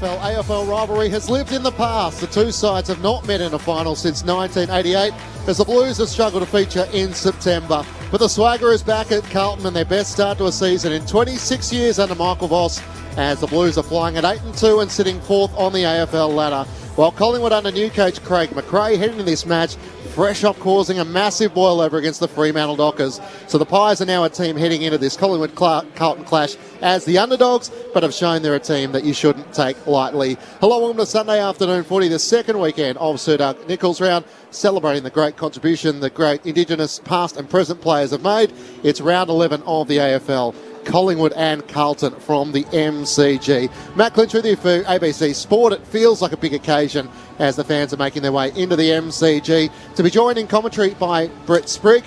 AFL rivalry has lived in the past. The two sides have not met in a final since 1988, as the Blues have struggled to feature in September. But the swagger is back at Carlton and their best start to a season in 26 years under Michael Voss, as the Blues are flying at 8-2 and sitting fourth on the AFL ladder. While Collingwood under new coach Craig McRae heading into this match fresh off causing a massive boil-over against the Fremantle Dockers. So the Pies are now a team heading into this Collingwood-Carlton clash as the underdogs, but have shown they're a team that you shouldn't take lightly. Hello, welcome to Sunday afternoon footy, the second weekend of Sir Doug Nicholls round, celebrating the great contribution the great Indigenous past and present players have made. It's round 11 of the AFL. Collingwood and Carlton from the MCG. Matt Clinch with you for ABC Sport. It feels like a big occasion as the fans are making their way into the MCG. To be joined in commentary by Brett Sprigg,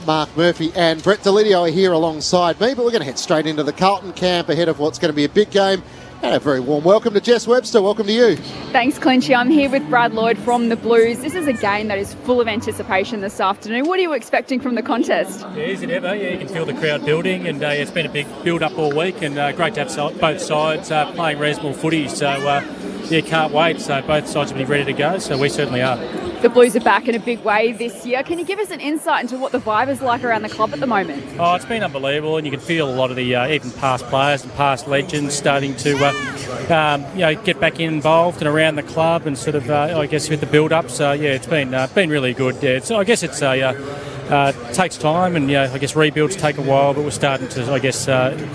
Mark Murphy and Brett Delidio are here alongside me, but we're going to head straight into the Carlton camp ahead of what's going to be a big game. And a very warm welcome to Jess Webster. Welcome to you. Thanks, Clinchy. I'm here with Brad Lloyd from the Blues. This is a game that is full of anticipation this afternoon. What are you expecting from the contest? Yeah, is it ever? Yeah, you can feel the crowd building, and it's been a big build-up all week, and great to have both sides playing reasonable footy. So, can't wait. So both sides will be ready to go, so we certainly are. The Blues are back in a big way this year. Can you give us an insight into what the vibe is like around the club at the moment? Oh, it's been unbelievable, and you can feel a lot of the even past players and past legends starting to get back involved and around the club, and sort of I guess with the build-up. So it's been really good. Yeah, so I guess it's takes time, and I guess rebuilds take a while, but we're starting to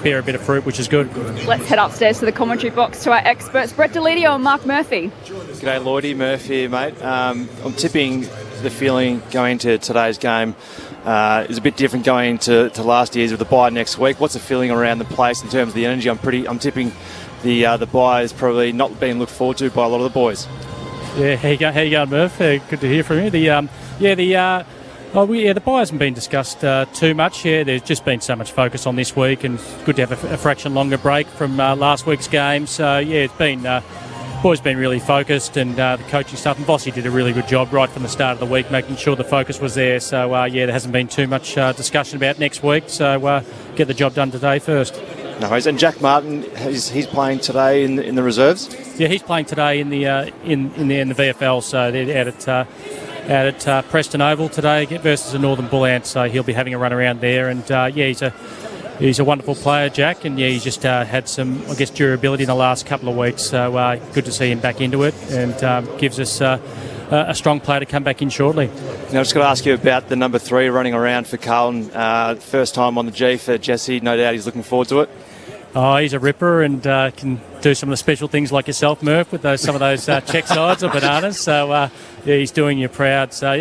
bear a bit of fruit, which is good. Let's head upstairs to the commentary box to our experts, Brett Delidio and Mark Murphy. G'day, Lloydie, Murphy, mate. I'm tipping the feeling going to today's game is a bit different going to last year's with the bye next week. What's the feeling around the place in terms of the energy? I'm tipping the bye is probably not being looked forward to by a lot of the boys. Yeah, how you going, Murph? Good to hear from you. The bye hasn't been discussed too much. Yeah, there's just been so much focus on this week, and it's good to have a fraction longer break from last week's game. So it's been boys been really focused, and the coaching staff and Vossi did a really good job right from the start of the week, making sure the focus was there. So there hasn't been too much discussion about next week. So get the job done today first. No worries. And Jack Martin, he's playing today in the reserves. Yeah, he's playing today in the VFL. So they're out at Preston Oval today versus the Northern Bull Ants. So he'll be having a run around there, and he's a wonderful player, Jack, and he's just had some, durability in the last couple of weeks. So good to see him back into it, and gives us a strong player to come back in shortly. Now, I just got to ask you about the number 3 running around for Carlton. First time on the G for Jesse. No doubt he's looking forward to it. Oh, he's a ripper, and can do some of the special things like yourself, Murph, with some of those check sides or bananas. So he's doing you proud. So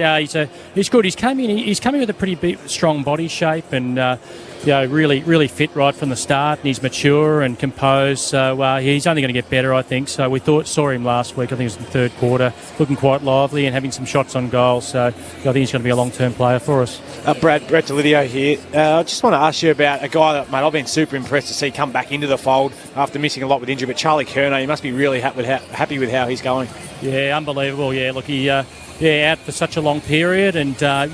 he's good. He's come in with a pretty strong body shape, and really fit right from the start, and he's mature and composed. So he's only going to get better, I think. So we saw him last week. I think it was in the third quarter, looking quite lively and having some shots on goal. So I think he's going to be a long-term player for us. Brett Delidio here. I just want to ask you about a guy that, mate, I've been super impressed to see come back into the fold after missing a lot with injury. But Charlie Curnow, you must be really happy with how he's going. Yeah, unbelievable. Yeah, look, he out for such a long period, and I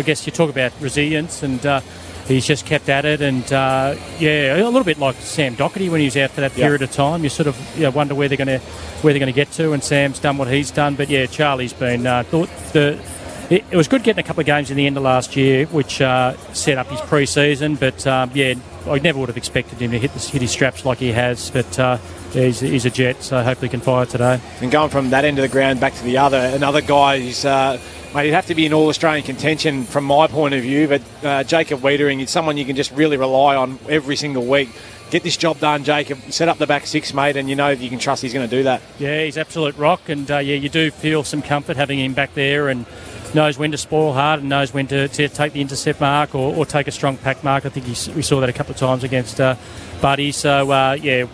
guess you talk about resilience, and he's just kept at it, and a little bit like Sam Doherty when he was out for that period of time. You sort of wonder where they're going to get to, and Sam's done what he's done. But Charlie's been it was good getting a couple of games in the end of last year, which set up his pre-season. But I never would have expected him to hit his straps like he has. But he's a jet, so hopefully he can fire today. And going from that end of the ground back to the other, another guy who's mate, he'd have to be in All-Australian contention from my point of view, but Jacob Wiedering is someone you can just really rely on every single week. Get this job done, Jacob. Set up the back six, mate, and you know you can trust he's going to do that. Yeah, he's absolute rock, and you do feel some comfort having him back there, and knows when to spoil hard and knows when to take the intercept mark or take a strong pack mark. I think we saw that a couple of times against Buddy. So,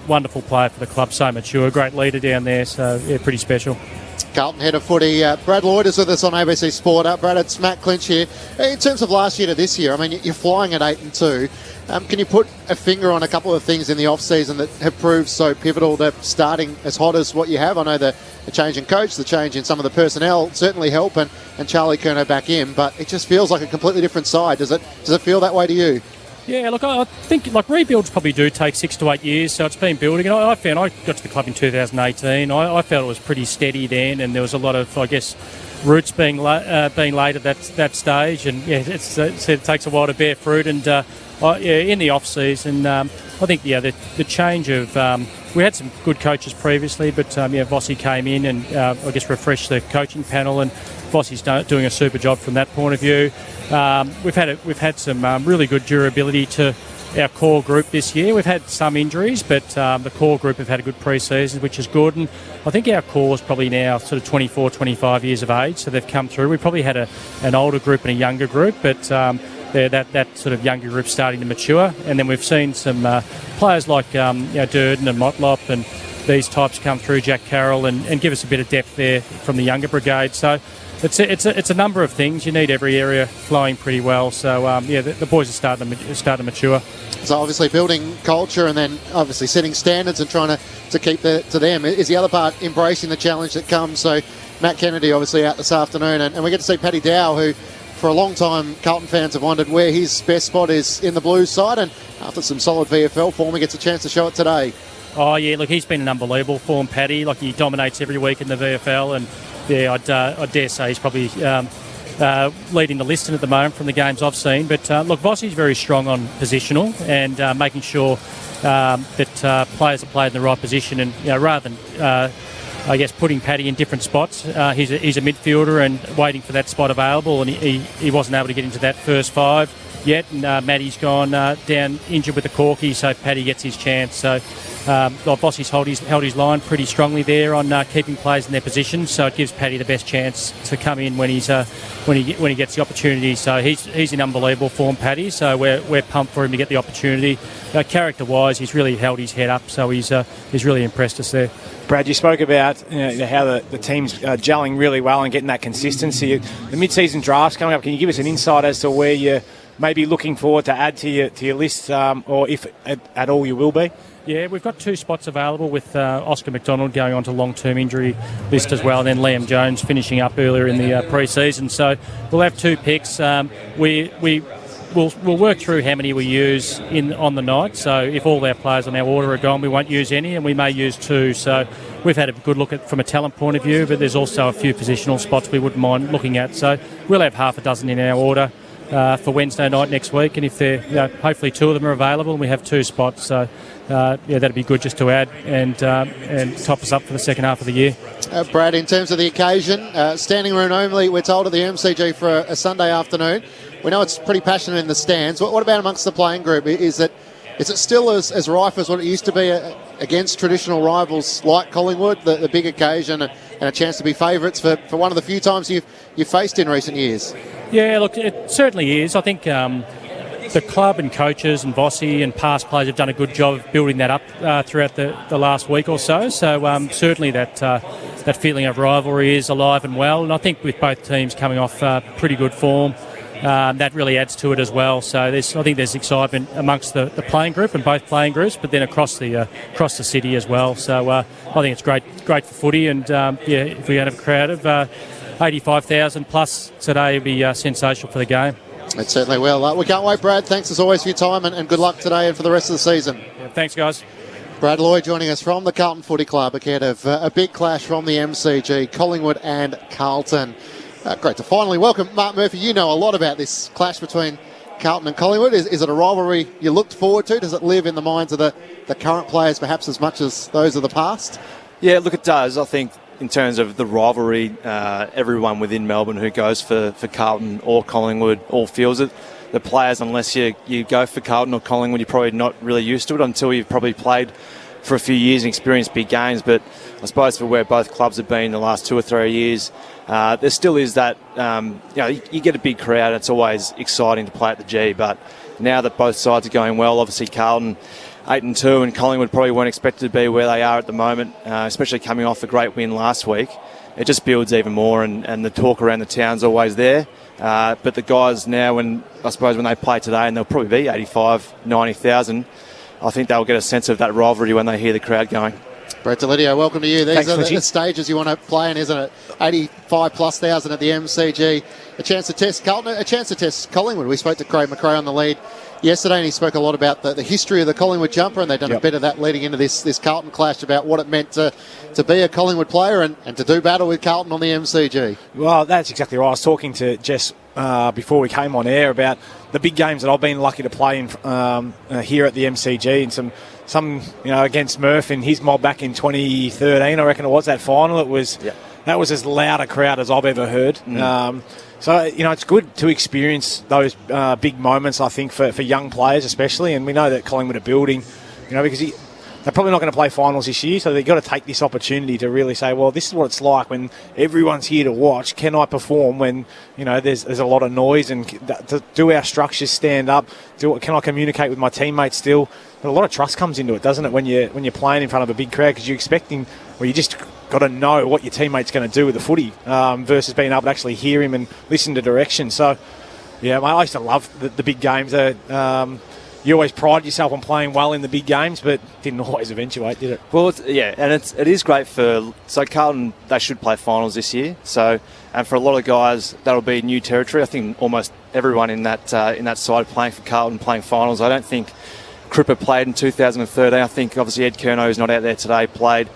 wonderful player for the club, so mature, great leader down there, so, pretty special. Carlton head of footy, Brad Lloyd is with us on ABC Sport. Brad, it's Matt Clinch here. In terms of last year to this year, I mean, you're flying at 8-2. Can you put a finger on a couple of things in the off-season that have proved so pivotal to starting as hot as what you have? I know the change in coach, the change in some of the personnel certainly help, and Charlie Curnow back in, but it just feels like a completely different side. Does it feel that way to you? Yeah, look, I think rebuilds probably do take 6 to 8 years, so it's been building. And I found I got to the club in 2018. I felt it was pretty steady then, and there was a lot of, I guess, roots being laid at that stage. And yeah, it takes a while to bear fruit. And in the off season, I think the change of we had some good coaches previously, but Vossi came in and I guess refreshed the coaching panel, and Vossi's doing a super job from that point of view. We've had some really good durability to our core group this year. We've had some injuries, but the core group have had a good pre-season, which is good. And I think our core is probably now sort of 24, 25 years of age, so they've come through. We probably had an older group and a younger group, but that sort of younger group starting to mature. And then we've seen some players like Durden and Motlop and these types come through, Jack Carroll, and give us a bit of depth there from the younger brigade. So it's a number of things. You need every area flowing pretty well. So the boys are starting to mature. So obviously building culture and then obviously setting standards and trying to keep that to them. Is the other part embracing the challenge that comes? So Matt Kennedy obviously out this afternoon, and we get to see Paddy Dow, who for a long time Carlton fans have wondered where his best spot is in the Blues side, and after some solid VFL form he gets a chance to show it today. Oh yeah, look, he's been an unbelievable form, Paddy. Like, he dominates every week in the VFL, and yeah, I dare say he's probably leading the list at the moment from the games I've seen. But look, Vossi's very strong on positional and making sure that players are played in the right position, and rather than I guess putting Paddy in different spots, he's a midfielder and waiting for that spot available, and he wasn't able to get into that first five yet, and Matty's gone down injured with the corky, so Paddy gets his chance. So Vossi's held his line pretty strongly there on keeping players in their positions, so it gives Paddy the best chance to come in when he gets the opportunity. So he's in unbelievable form, Paddy. So we're pumped for him to get the opportunity. Character-wise, he's really held his head up, so he's really impressed us there. Brad, you spoke about how the team's gelling really well and getting that consistency. The mid-season draft's coming up. Can you give us an insight as to where you're maybe looking forward to add to your list, or if at all you will be? Yeah, we've got 2 spots available with Oscar McDonald going on to long-term injury list as well, and then Liam Jones finishing up earlier in the pre-season. So we'll have 2 picks. We'll work through how many we use on the night. So if all our players on our order are gone, we won't use any, and we may use 2. So we've had a good look at from a talent point of view, but there's also a few positional spots we wouldn't mind looking at. So we'll have half a dozen in our order for Wednesday night next week, and if they're hopefully 2 of them are available, and we have 2 spots. So that'd be good just to add and top us up for the second half of the year. Brad, in terms of the occasion, standing room only, we're told, at the MCG for a Sunday afternoon. We know it's pretty passionate in the stands. What about amongst the playing group? Is it still as rife as what it used to be against traditional rivals like Collingwood, the big occasion and a chance to be favourites for one of the few times you've faced in recent years? Yeah, look, it certainly is. I think the club and coaches and Vossi and past players have done a good job of building that up throughout the last week or so. So certainly that feeling of rivalry is alive and well. And I think with both teams coming off pretty good form, that really adds to it as well. So I think there's excitement amongst the playing group and both playing groups, but then across the city as well. So I think it's great for footy, and if we have a crowd of 85,000 plus today, it'd be sensational for the game. It certainly will. We can't wait, Brad. Thanks as always for your time, and good luck today and for the rest of the season. Yeah, thanks, guys. Brad Lloyd joining us from the Carlton Footy Club ahead of a big clash from the MCG, Collingwood and Carlton. Great to finally welcome Mark Murphy. You know a lot about this clash between Carlton and Collingwood. Is it a rivalry you looked forward to? Does it live in the minds of the current players perhaps as much as those of the past? Yeah, look, it does. I think in terms of the rivalry, everyone within Melbourne who goes for Carlton or Collingwood all feels it. The players, unless you go for Carlton or Collingwood, you're probably not really used to it until you've probably played for a few years and experienced big games. But I suppose for where both clubs have been the last 2 or 3 years, there still is that, you get a big crowd. It's always exciting to play at the G. But now that both sides are going well, obviously Carlton 8-2 and Collingwood probably weren't expected to be where they are at the moment, especially coming off a great win last week. It just builds even more, and the talk around the town's always there. But the guys now, when they play today, and there'll probably be 85, 90,000, I think they'll get a sense of that rivalry when they hear the crowd going. Brett Delidio, welcome to you. These are the stages you want to play in, isn't it? 85,000+ at the MCG. A chance to test Carlton, a chance to test Collingwood. We spoke to Craig McRae on the lead yesterday, and he spoke a lot about the history of the Collingwood jumper, and they've done a bit of that leading into this Carlton clash about what it meant to be a Collingwood player and to do battle with Carlton on the MCG. Well, that's exactly right. I was talking to Jess before we came on air about the big games that I've been lucky to play in here at the MCG, and some against Murph and his mob back in 2013. I reckon it was that final. It was that was as loud a crowd as I've ever heard. So, it's good to experience those big moments, I think, for young players especially. And we know that Collingwood are building, because they're probably not going to play finals this year, so they've got to take this opportunity to really say, well, this is what it's like when everyone's here to watch. Can I perform when, there's a lot of noise? And do our structures stand up? Can I communicate with my teammates still? But a lot of trust comes into it, doesn't it, when you're playing in front of a big crowd, because you're expecting, you just got to know what your teammate's going to do with the footy versus being able to actually hear him and listen to direction. So, I used to love the big games. You always pride yourself on playing well in the big games, but didn't always eventuate, did it? Well, it is great so Carlton, they should play finals this year. So, and for a lot of guys, that'll be new territory. I think almost everyone in that side playing for Carlton, playing finals. I don't think Cripper played in 2013. I think obviously Ed Curnow, who's not out there today, played.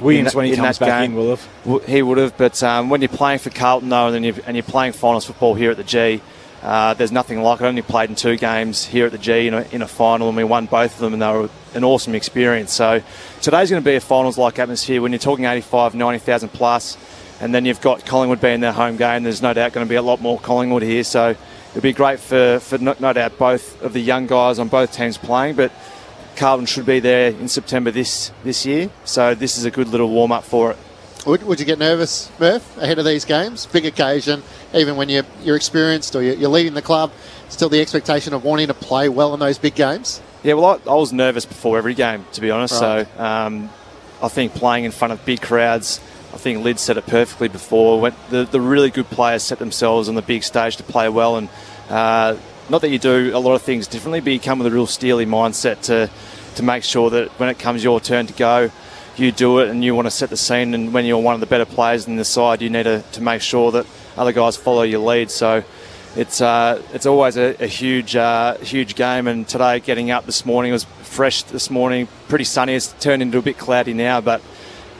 Williams, when he comes back in, will have. He would have, but when you're playing for Carlton, though, and you're playing finals football here at the G, there's nothing like it. I only played in 2 games here at the G in a final, and we won both of them, and they were an awesome experience. So today's going to be a finals-like atmosphere when you're talking 85, 90,000 plus, and then you've got Collingwood being their home game. There's no doubt going to be a lot more Collingwood here, so it'll be great for no doubt both of the young guys on both teams playing, but Carlton should be there in September this year, so this is a good little warm-up for it. Would you get nervous, Murph, ahead of these games? Big occasion, even when you're experienced or you're leading the club, still the expectation of wanting to play well in those big games? Yeah, well, I was nervous before every game, to be honest. Right. So I think playing in front of big crowds, I think Lyd said it perfectly before. When the really good players set themselves on the big stage to play well, and not that you do a lot of things differently, but you come with a real steely mindset to make sure that when it comes your turn to go, you do it, and you want to set the scene. And when you're one of the better players in the side, you need to make sure that other guys follow your lead. So it's always a huge game. And today, getting up this morning, it was fresh this morning, pretty sunny. It's turned into a bit cloudy now, but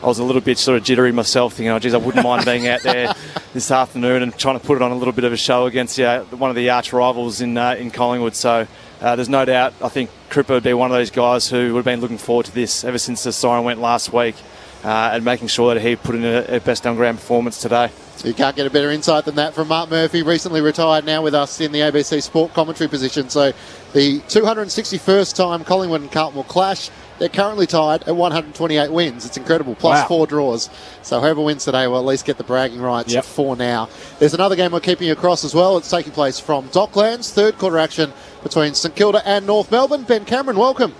I was a little bit sort of jittery myself, thinking, I wouldn't mind being out there this afternoon and trying to put it on a little bit of a show against one of the arch rivals in Collingwood. So there's no doubt, I think Cripper would be one of those guys who would have been looking forward to this ever since the siren went last week, and making sure that he put in a best on ground performance today. You can't get a better insight than that from Mark Murphy, recently retired, now with us in the ABC Sport commentary position. So the 261st time Collingwood and Carlton will clash. They're currently tied at 128 wins. It's incredible, plus 4 draws. So whoever wins today will at least get the bragging rights for now. There's another game we're keeping you across as well. It's taking place from Docklands. Third quarter action between St Kilda and North Melbourne. Ben Cameron, welcome.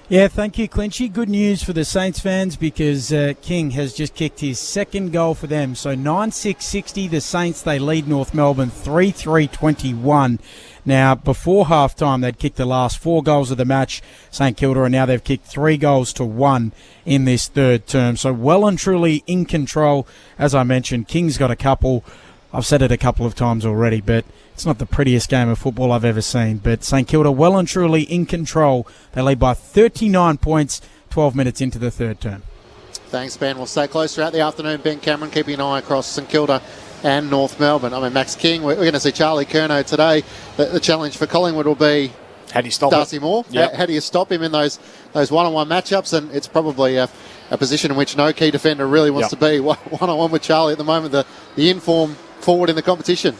Yeah, thank you, Clinchy. Good news for the Saints fans because King has just kicked his second goal for them. So 9-6-60, the Saints, they lead North Melbourne 3-3-21. Now, before halftime, they'd kicked the last 4 goals of the match, St Kilda, and now they've kicked 3 goals to 1 in this third term. So well and truly in control. As I mentioned, King's got a couple. I've said it a couple of times already, but it's not the prettiest game of football I've ever seen. But St Kilda well and truly in control. They lead by 39 points, 12 minutes into the third term. Thanks, Ben. We'll stay close throughout the afternoon. Ben Cameron keeping an eye across St Kilda and North Melbourne. I mean, Max King, we're going to see Charlie Curnow today. The challenge for Collingwood will be how do you stop Darcy Moore. Yep. How do you stop him in those one-on-one matchups? And it's probably a position in which no key defender really wants to be one-on-one with Charlie at the moment, the in-form forward in the competition.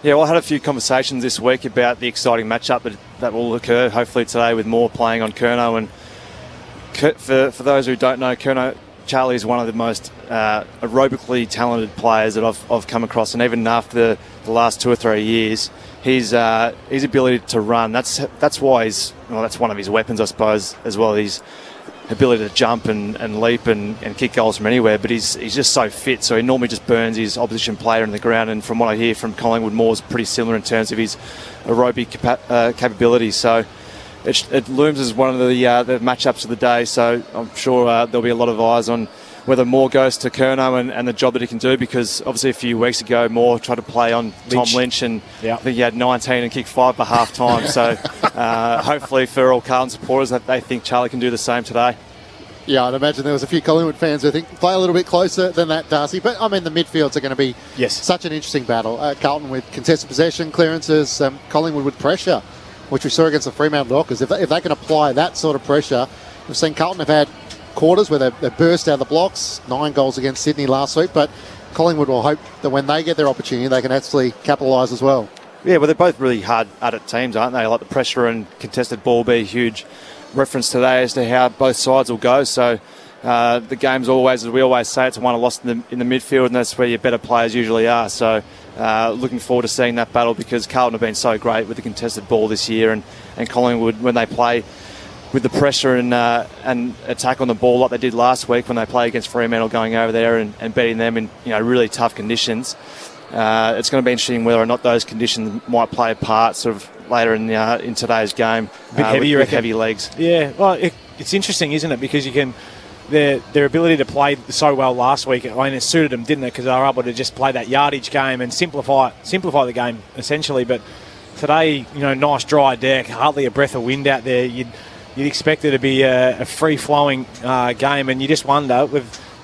Yeah, well, I had a few conversations this week about the exciting matchup that will occur hopefully today with Moore playing on Curnow. And for those who don't know, Charlie is one of the most aerobically talented players that I've come across, and even after the last 2 or 3 years, his ability to run, that's why that's one of his weapons, I suppose, as well. His ability to jump and leap and kick goals from anywhere, but he's just so fit, so he normally just burns his opposition player in the ground. And from what I hear from Collingwood, Moore's pretty similar in terms of his aerobic capabilities. So it looms as one of the matchups of the day. So I'm sure there'll be a lot of eyes on whether Moore goes to Kerno and the job that he can do, because obviously a few weeks ago Moore tried to play on Tom Lynch and I think he had 19 and kicked 5 by half time. So hopefully for all Carlton supporters that they think Charlie can do the same today. Yeah, I'd imagine there was a few Collingwood fans who think play a little bit closer than that, Darcy. But, I mean, the midfields are going to be such an interesting battle. Carlton with contested possession, clearances, Collingwood with pressure, which we saw against the Fremantle Dockers. If they can apply that sort of pressure, we've seen Carlton have had quarters where they burst out of the blocks, 9 goals against Sydney last week, but Collingwood will hope that when they get their opportunity, they can actually capitalise as well. Yeah, well, they're both really hard at it teams, aren't they? Like the pressure and contested ball be huge reference today as to how both sides will go. So the game's always, as we always say, it's won or lost in the midfield, and that's where your better players usually are. So looking forward to seeing that battle, because Carlton have been so great with the contested ball this year, and Collingwood, when they play with the pressure and attack on the ball like they did last week when they play against Fremantle, going over there and beating them in really tough conditions. It's going to be interesting whether or not those conditions might play a part sort of later in today's game. A bit heavy, with heavy legs. Yeah, well, it's interesting, isn't it? Because you can their ability to play so well last week, I mean, it suited them, didn't it? Because they were able to just play that yardage game and simplify the game essentially. But today, nice dry deck, hardly a breath of wind out there. You'd expect it to be a free-flowing game, and you just wonder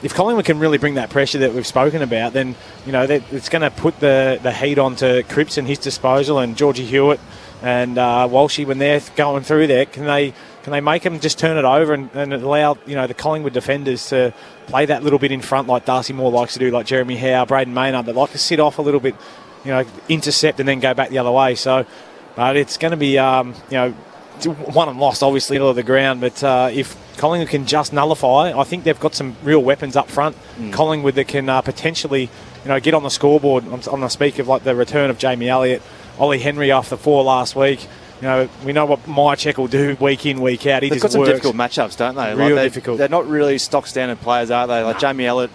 if Collingwood can really bring that pressure that we've spoken about, then it's going to put the heat onto Cripps and his disposal, and Georgie Hewitt and Walshy when they're going through there. Can they make them just turn it over and allow the Collingwood defenders to play that little bit in front, like Darcy Moore likes to do, like Jeremy Howe, Braden Maynard, that like to sit off a little bit, intercept and then go back the other way. So, but it's going to be won and lost, obviously, middle of the ground. But if Collingwood can just nullify, I think they've got some real weapons up front. Collingwood that can potentially, get on the scoreboard. I'm going to speak of like the return of Jamie Elliott, Ollie Henry after 4 last week. We know what Myercheck will do week in, week out. They've got some difficult matchups, don't they? Real difficult. They're not really stock standard players, are they? Like Jamie Elliott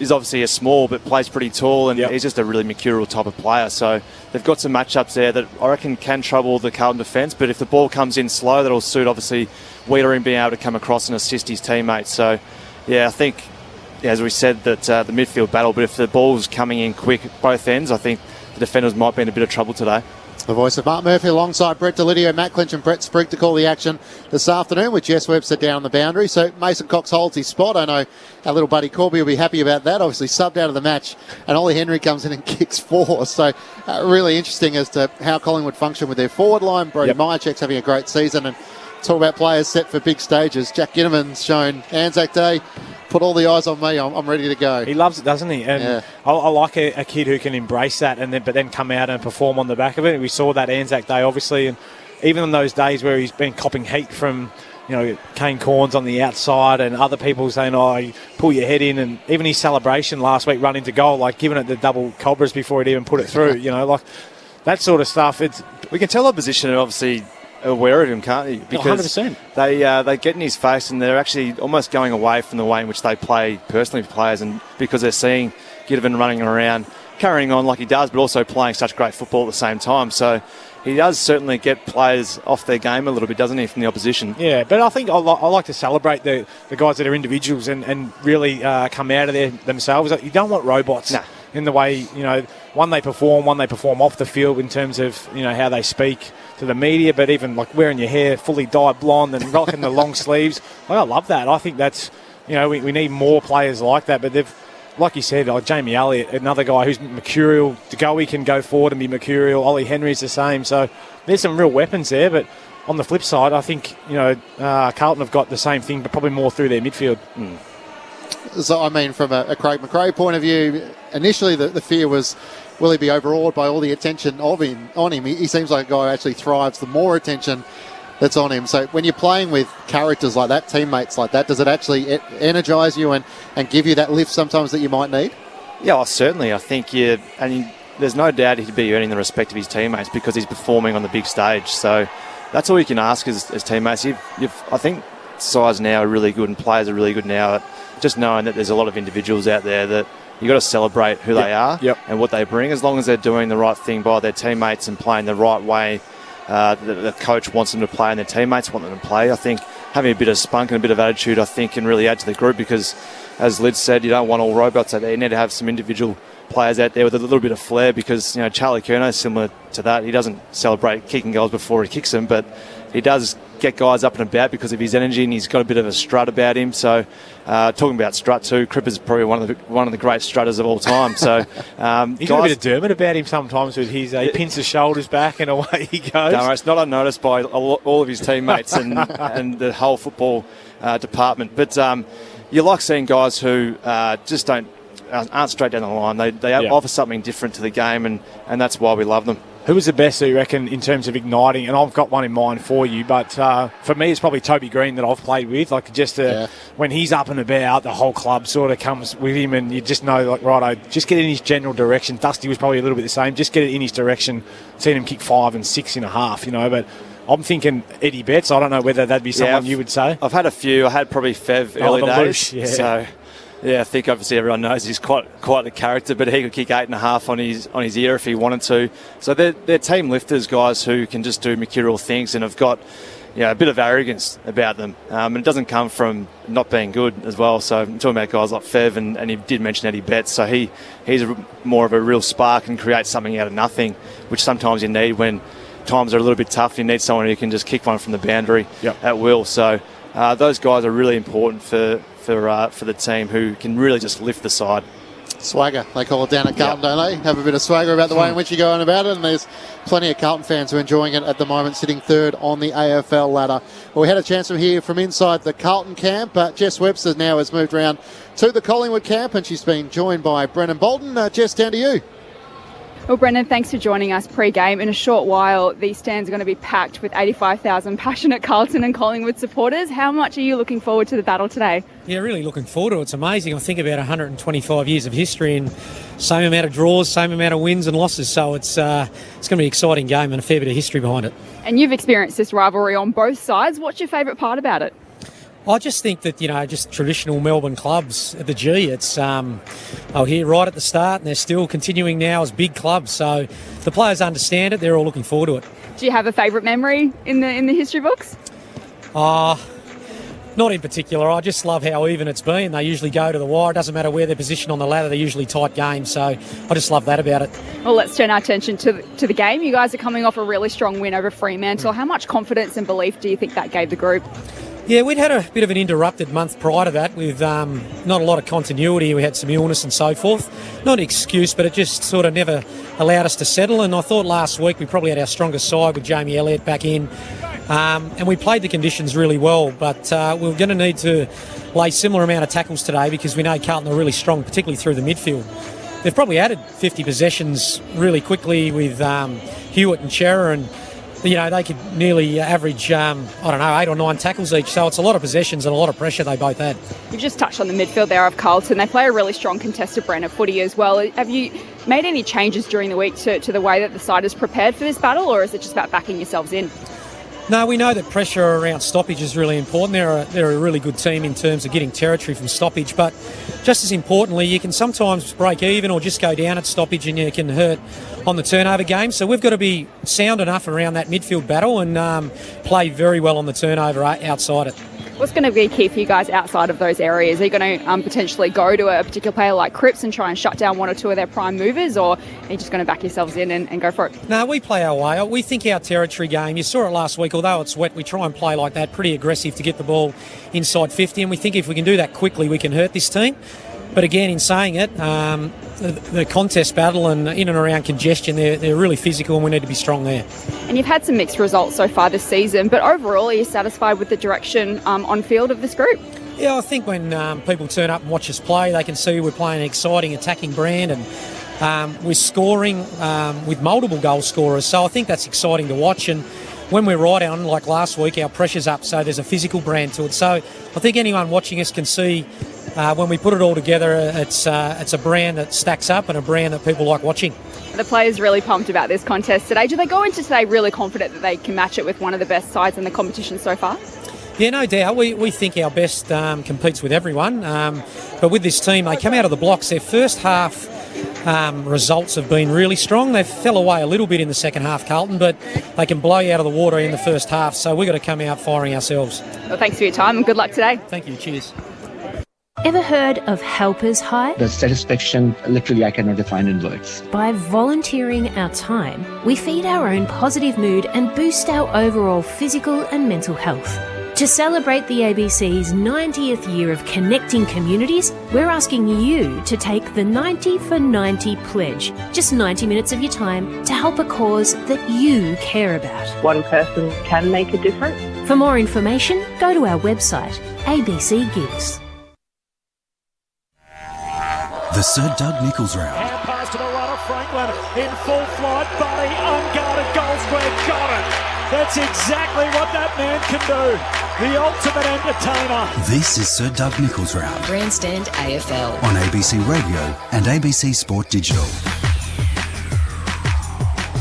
is obviously a small but plays pretty tall, and he's just a really mercurial type of player. So they've got some matchups there that I reckon can trouble the Carlton defence. But if the ball comes in slow, that'll suit obviously Wiedering being able to come across and assist his teammates. So I think, as we said, that the midfield battle. But if the ball's coming in quick at both ends, I think the defenders might be in a bit of trouble today. The voice of Mark Murphy alongside Brett Delidio, Matt Clinch and Brett Sprigg to call the action this afternoon, with Jess Webster down the boundary. So Mason Cox holds his spot. I know our little buddy Corby will be happy about that. Obviously subbed out of the match, and Ollie Henry comes in and kicks 4. So really interesting as to how Collingwood function with their forward line. Brody Myercheck's having a great season, and talk about players set for big stages. Jack Ginnivan's shown Anzac Day. Put all the eyes on me. I'm ready to go. He loves it, doesn't he? And I like a kid who can embrace that but then come out and perform on the back of it. We saw that Anzac Day, obviously, and even on those days where he's been copping heat from Kane Corns on the outside and other people saying, you pull your head in, and even his celebration last week, run into goal, like giving it the double cobras before he'd even put it through. Like that sort of stuff. We can tell opposition are obviously aware of him, can't you? Because 100%. They get in his face, and they're actually almost going away from the way in which they play personally with players, and because they're seeing Ginnivan running around, carrying on like he does, but also playing such great football at the same time. So he does certainly get players off their game a little bit, doesn't he, from the opposition? Yeah, but I think I like to celebrate the guys that are individuals and really come out of there themselves. You don't want robots. Nah. In the way, one they perform off the field in terms of, how they speak to the media, but even like wearing your hair fully dyed blonde and rocking the long sleeves. I love that. I think that's, we need more players like that, but they've, like you said, like Jamie Elliott, another guy who's mercurial. He can go forward and be mercurial. Ollie Henry's the same. So there's some real weapons there, but on the flip side, I think, Carlton have got the same thing, but probably more through their midfield. So, I mean, from a Craig McRae point of view, initially the fear was, will he be overawed by all the attention on him? He seems like a guy who actually thrives the more attention that's on him. So when you're playing with characters like that, teammates like that, does it actually energise you and give you that lift sometimes that you might need? Yeah, well, certainly. I think there's no doubt he'd be earning the respect of his teammates because he's performing on the big stage. So that's all you can ask as teammates. I think sides now are really good and players are really good now. Just knowing that there's a lot of individuals out there that you've got to celebrate who they are and what they bring, as long as they're doing the right thing by their teammates and playing the right way the coach wants them to play and their teammates want them to play. I think having a bit of spunk and a bit of attitude, I think, can really add to the group because, as Liz said, you don't want all robots out there. You need to have some individual players out there with a little bit of flair because, Charlie Curnow is similar to that. He doesn't celebrate kicking goals before he kicks them, but he does get guys up and about because of his energy, and he's got a bit of a strut about him. So, talking about strut too, Cripper's probably one of the great strutters of all time. So, he's got a bit of Durden about him sometimes with his he pins his shoulders back and away he goes. No, it's not unnoticed by all of his teammates and the whole football department. But you like seeing guys who just aren't straight down the line. They offer something different to the game, and that's why we love them. Who was the best, do you reckon, in terms of igniting? And I've got one in mind for you, but for me, it's probably Toby Green that I've played with. Like, when he's up and about, the whole club sort of comes with him, and you just know, like, righto, just get in his general direction. Dusty was probably a little bit the same. Just get it in his direction. Seen him kick 5 and 6 and a half, but I'm thinking Eddie Betts. I don't know whether that'd be someone you would say. I've had a few. I had probably Fev early days. Loose, So, I think obviously everyone knows he's quite the character, but he could kick 8.5 on his ear if he wanted to. So they're team lifters, guys who can just do mercurial things and have got a bit of arrogance about them. And it doesn't come from not being good as well. So I'm talking about guys like Fev, and he did mention Eddie Betts. So he's more of a real spark and creates something out of nothing, which sometimes you need when times are a little bit tough. You need someone who can just kick one from the boundary at will. So those guys are really important for the team who can really just lift the side. Swagger, they call it down at Carlton, don't they? Have a bit of swagger about the way in which you're going about it, and there's plenty of Carlton fans who are enjoying it at the moment, sitting third on the AFL ladder. Well, we had a chance to hear from inside the Carlton camp, but Jess Webster now has moved around to the Collingwood camp, and she's been joined by Brennan Bolton. Jess, down to you. Well, Brendan, thanks for joining us pre-game. In a short while, these stands are going to be packed with 85,000 passionate Carlton and Collingwood supporters. How much are you looking forward to the battle today? Yeah, really looking forward to it. It's amazing. I think about 125 years of history and same amount of draws, same amount of wins and losses. So it's going to be an exciting game and a fair bit of history behind it. And you've experienced this rivalry on both sides. What's your favourite part about it? I just think that, just traditional Melbourne clubs at the G, it's they were here right at the start and they're still continuing now as big clubs. So the players understand it. They're all looking forward to it. Do you have a favourite memory in the history books? Not in particular. I just love how even it's been. They usually go to the wire. It doesn't matter where they're positioned on the ladder. They're usually tight games. So I just love that about it. Well, let's turn our attention to the game. You guys are coming off a really strong win over Fremantle. How much confidence and belief do you think that gave the group? Yeah, we'd had a bit of an interrupted month prior to that with not a lot of continuity. We had some illness and so forth. Not an excuse, but it just sort of never allowed us to settle. And I thought last week we probably had our strongest side with Jamie Elliott back in. And we played the conditions really well, but we're going to need to lay similar amount of tackles today because we know Carlton are really strong, particularly through the midfield. They've probably added 50 possessions really quickly with Hewitt and Chera, and they could nearly average, 8 or 9 tackles each. So it's a lot of possessions and a lot of pressure they both had. You've just touched on the midfield there of Carlton. They play a really strong contested brand of footy as well. Have you made any changes during the week to the way that the side is prepared for this battle, or is it just about backing yourselves in? No, we know that pressure around stoppage is really important. They're a really good team in terms of getting territory from stoppage, but just as importantly, you can sometimes break even or just go down at stoppage and you can hurt on the turnover game. So we've got to be sound enough around that midfield battle and play very well on the turnover outside it. What's going to be key for you guys outside of those areas? Are you going to potentially go to a particular player like Cripps and try and shut down 1 or 2 of their prime movers, or are you just going to back yourselves in and go for it? No, we play our way. We think our territory game, you saw it last week, although it's wet, we try and play like that, pretty aggressive to get the ball inside 50, and we think if we can do that quickly, we can hurt this team. But again, in saying it, the contest battle and in and around congestion, they're really physical and we need to be strong there. And you've had some mixed results so far this season, but overall, are you satisfied with the direction on field of this group? Yeah, I think when people turn up and watch us play, they can see we're playing an exciting attacking brand and we're scoring with multiple goal scorers. So I think that's exciting to watch. And when we're right on, like last week, our pressure's up, so there's a physical brand to it. So I think anyone watching us can see when we put it all together, it's a brand that stacks up and a brand that people like watching. The players really pumped about this contest today. Do they go into today really confident that they can match it with one of the best sides in the competition so far? Yeah, no doubt. We think our best competes with everyone. But with this team, they come out of the blocks. Their first half results have been really strong. They fell away a little bit in the second half, Carlton, but they can blow you out of the water in the first half, so we've got to come out firing ourselves. Well, thanks for your time and good luck today. Thank you. Cheers. Ever heard of Helper's Hire? The satisfaction, literally, I cannot define in words. By volunteering our time, we feed our own positive mood and boost our overall physical and mental health. To celebrate the ABC's 90th year of connecting communities, we're asking you to take the 90 for 90 pledge. Just 90 minutes of your time to help a cause that you care about. One person can make a difference. For more information, go to our website, ABC Gives. The Sir Doug Nicholls round. Hand pass to the runner, Franklin in full flight, Buddy, unguarded goal square, got it. That's exactly what that man can do. The ultimate entertainer. This is Sir Doug Nicholls round. Grandstand AFL. On ABC Radio and ABC Sport Digital.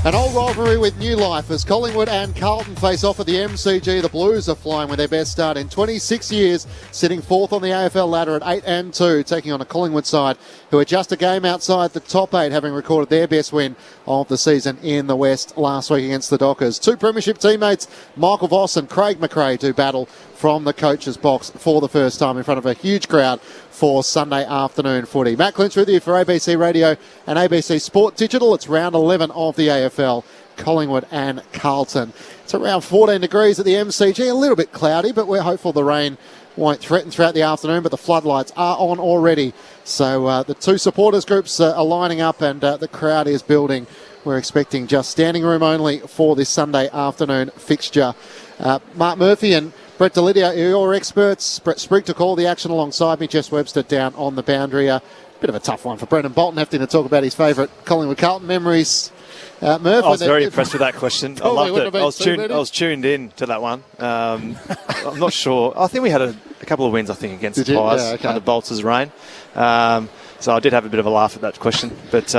An old rivalry with new life as Collingwood and Carlton face off at the MCG. The Blues are flying with their best start in 26 years, sitting fourth on the AFL ladder at 8-2, taking on a Collingwood side who are just a game outside the top 8, having recorded their best win of the season in the West last week against the Dockers. Two premiership teammates, Michael Voss and Craig McRae, do battle from the coach's box for the first time in front of a huge crowd for Sunday afternoon footy. Matt Clinch with you for ABC Radio and ABC Sport Digital. It's round 11 of the AFL, Collingwood and Carlton. It's around 14 degrees at the MCG, a little bit cloudy, but we're hopeful the rain won't threaten throughout the afternoon, but the floodlights are on already. So the two supporters groups are lining up and the crowd is building. We're expecting just standing room only for this Sunday afternoon fixture. Mark Murphy and Brett Delidio, your experts. Brett Sprigg took all the action alongside me. Jess Webster down on the boundary. Bit of a tough one for Brendan Bolton, having to talk about his favourite Collingwood Carlton memories. Murph, I was very impressed with that question. I loved it. I was tuned in to that one. I'm not sure. I think we had a couple of wins, against the Pies under Bolts' reign. So I did have a bit of a laugh at that question. But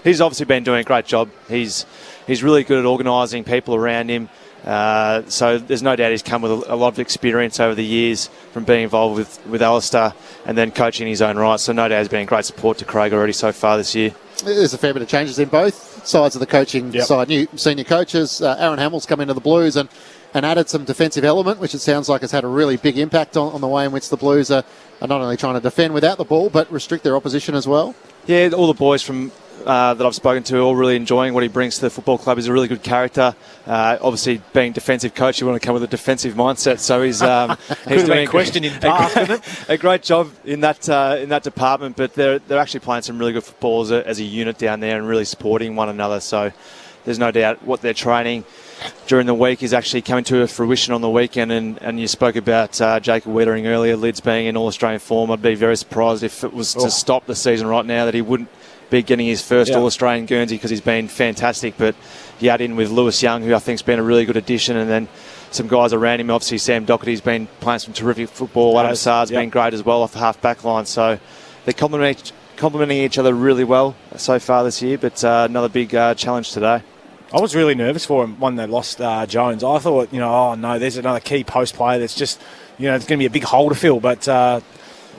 he's obviously been doing a great job. He's really good at organising people around him. So there's no doubt he's come with a lot of experience over the years from being involved with Alistair and then coaching his own right. So no doubt he's been great support to Craig already so far this year. There's a fair bit of changes in both sides of the coaching side. New senior coaches, Aaron Hamill's come into the Blues and added some defensive element, which it sounds like has had a really big impact on the way in which the Blues are not only trying to defend without the ball, but restrict their opposition as well. Yeah, all the boys from that I've spoken to are all really enjoying what he brings to the football club. He's a really good character. Obviously, being defensive coach, you want to come with a defensive mindset. So he's doing a great job in that department. But they're actually playing some really good football as a unit down there and really supporting one another. So there's no doubt what they're training during the week is actually coming to a fruition on the weekend. And you spoke about Jacob Wiedering earlier, Lids being in All-Australian form. I'd be very surprised if it was to stop the season right now that he wouldn't be getting his first All-Australian Guernsey because he's been fantastic. But you add in with Lewis Young, who I think's been a really good addition, and then some guys around him. Obviously, Sam Doherty's been playing some terrific football. Adam Saar's been great as well off the half-back line. So they're complementing each other really well so far this year, but another big challenge today. I was really nervous for him when they lost Jones. I thought, there's another key post player that's just, it's going to be a big hole to fill. But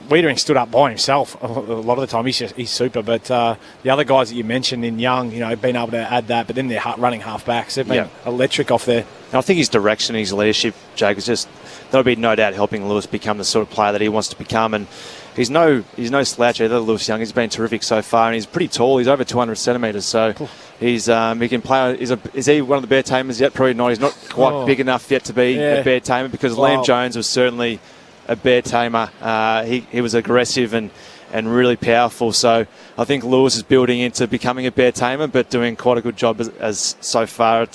Wiedering stood up by himself a lot of the time. He's super. But the other guys that you mentioned in Young, being able to add that, but then they're running half-backs. They've been electric off there. And I think his direction, his leadership, Jake, is just, that'll be no doubt helping Lewis become the sort of player that he wants to become. And he's no slouch either, Lewis Young. He's been terrific so far, and he's pretty tall. He's over 200 centimetres, so he can play. Is he one of the bear tamers yet? Probably not. He's not quite big enough yet to be a bear tamer, because Liam Jones was certainly a bear tamer. He was aggressive and really powerful. So I think Lewis is building into becoming a bear tamer, but doing quite a good job as so far at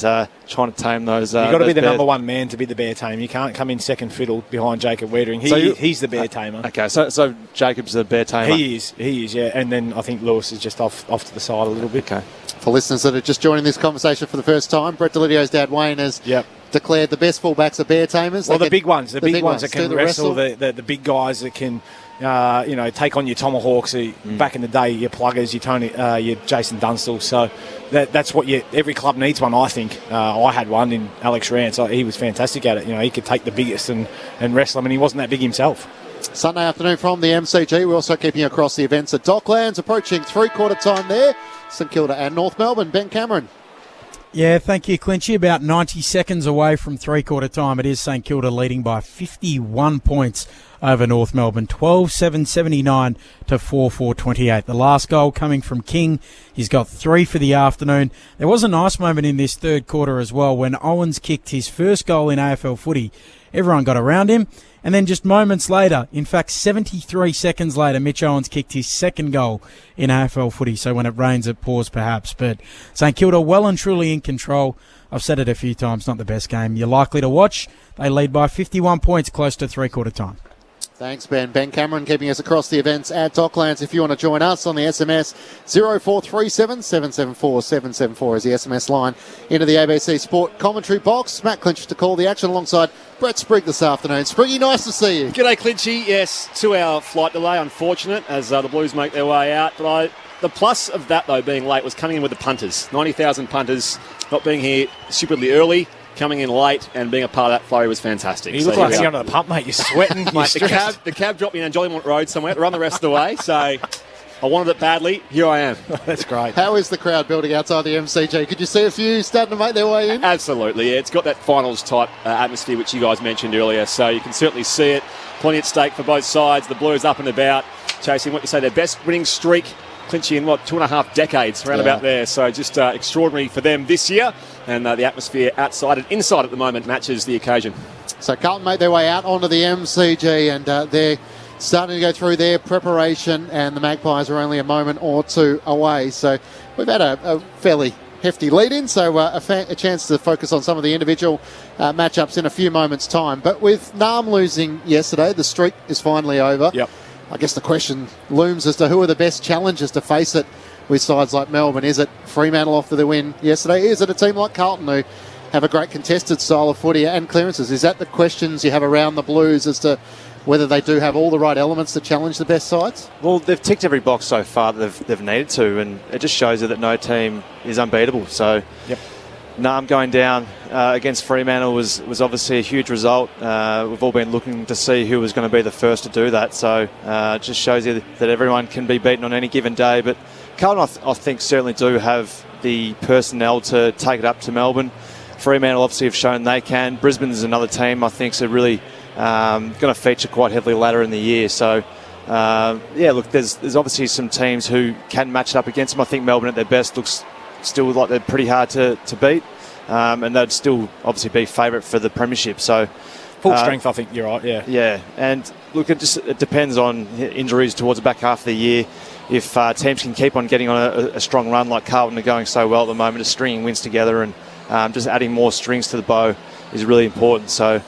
trying to tame those. You've got to be the number one man to be the bear tamer. You can't come in second fiddle behind Jacob Wiedering. He's the bear tamer. Okay, so Jacob's the bear tamer. He is, yeah. And then I think Lewis is just off to the side a little bit. Okay. For listeners that are just joining this conversation for the first time, Brett Delidio's dad Wayne has declared the best fullbacks are bear tamers. Well, the big ones that can wrestle, the big guys that can, take on your tomahawks. Back in the day, your pluggers, your Jason Dunstall. So that's what every club needs one. I think I had one in Alex Rance. He was fantastic at it. He could take the biggest and wrestle them, and he wasn't that big himself. Sunday afternoon from the MCG. We're also keeping across the events at Docklands, approaching three-quarter time there. St Kilda and North Melbourne. Ben Cameron. Yeah, thank you, Clinchy. About 90 seconds away from three-quarter time. It is St Kilda leading by 51 points over North Melbourne, 12-7-79 to 4-4-28. The last goal coming from King. He's got 3 for the afternoon. There was a nice moment in this third quarter as well when Owens kicked his first goal in AFL footy. Everyone got around him. And then just moments later, in fact 73 seconds later, Mitch Owens kicked his second goal in AFL footy. So when it rains, it pours perhaps. But St Kilda well and truly in control. I've said it a few times, not the best game you're likely to watch. They lead by 51 points close to three-quarter time. Thanks, Ben. Ben Cameron keeping us across the events at Docklands. If you want to join us on the SMS, 0437 774 774 is the SMS line into the ABC Sport commentary box. Matt Clinch to call the action alongside Brett Sprigg this afternoon. Spriggy, nice to see you. G'day, Clinchy. Yes, 2-hour flight delay, unfortunate, as the Blues make their way out. But the plus of that, though, being late, was coming in with the punters. 90,000 punters, not being here stupidly early, coming in late and being a part of that flurry was fantastic. You look like you're under the pump, mate. You're sweating. Mate, the cab dropped me on Jollymont Road somewhere to run the rest of the way, so I wanted it badly. Here I am. That's great. How is the crowd building outside the MCG? Could you see a few starting to make their way in? Absolutely, yeah. It's got that finals-type atmosphere which you guys mentioned earlier, so you can certainly see it. Plenty at stake for both sides. The Blues up and about, chasing what you say, their best winning streak. Clinchy in 2.5 decades, around about there. So just extraordinary for them this year. And the atmosphere outside and inside at the moment matches the occasion. So Carlton made their way out onto the MCG and they're starting to go through their preparation, and the Magpies are only a moment or two away. So we've had a fairly hefty lead-in, so a chance to focus on some of the individual matchups in a few moments' time. But with Nam losing yesterday, the streak is finally over. Yep. I guess the question looms as to who are the best challengers to face it with sides like Melbourne. Is it Fremantle after the win yesterday? Is it a team like Carlton who have a great contested style of footy and clearances? Is that the questions you have around the Blues as to whether they do have all the right elements to challenge the best sides? Well, they've ticked every box so far that they've needed to, and it just shows you that no team is unbeatable. So, Nam going down against Fremantle was obviously a huge result. We've all been looking to see who was going to be the first to do that. So it just shows you that everyone can be beaten on any given day. But Carlton, I think, certainly do have the personnel to take it up to Melbourne. Fremantle obviously have shown they can. Brisbane's another team I think is really going to feature quite heavily later in the year. So, look, there's obviously some teams who can match it up against them. I think Melbourne at their best looks still like they're pretty hard to beat, and they'd still obviously be favourite for the premiership. So full strength, I think you're right. Yeah, and look, it depends on injuries towards the back half of the year. If teams can keep on getting on a strong run like Carlton are going so well at the moment, just stringing wins together and just adding more strings to the bow is really important. So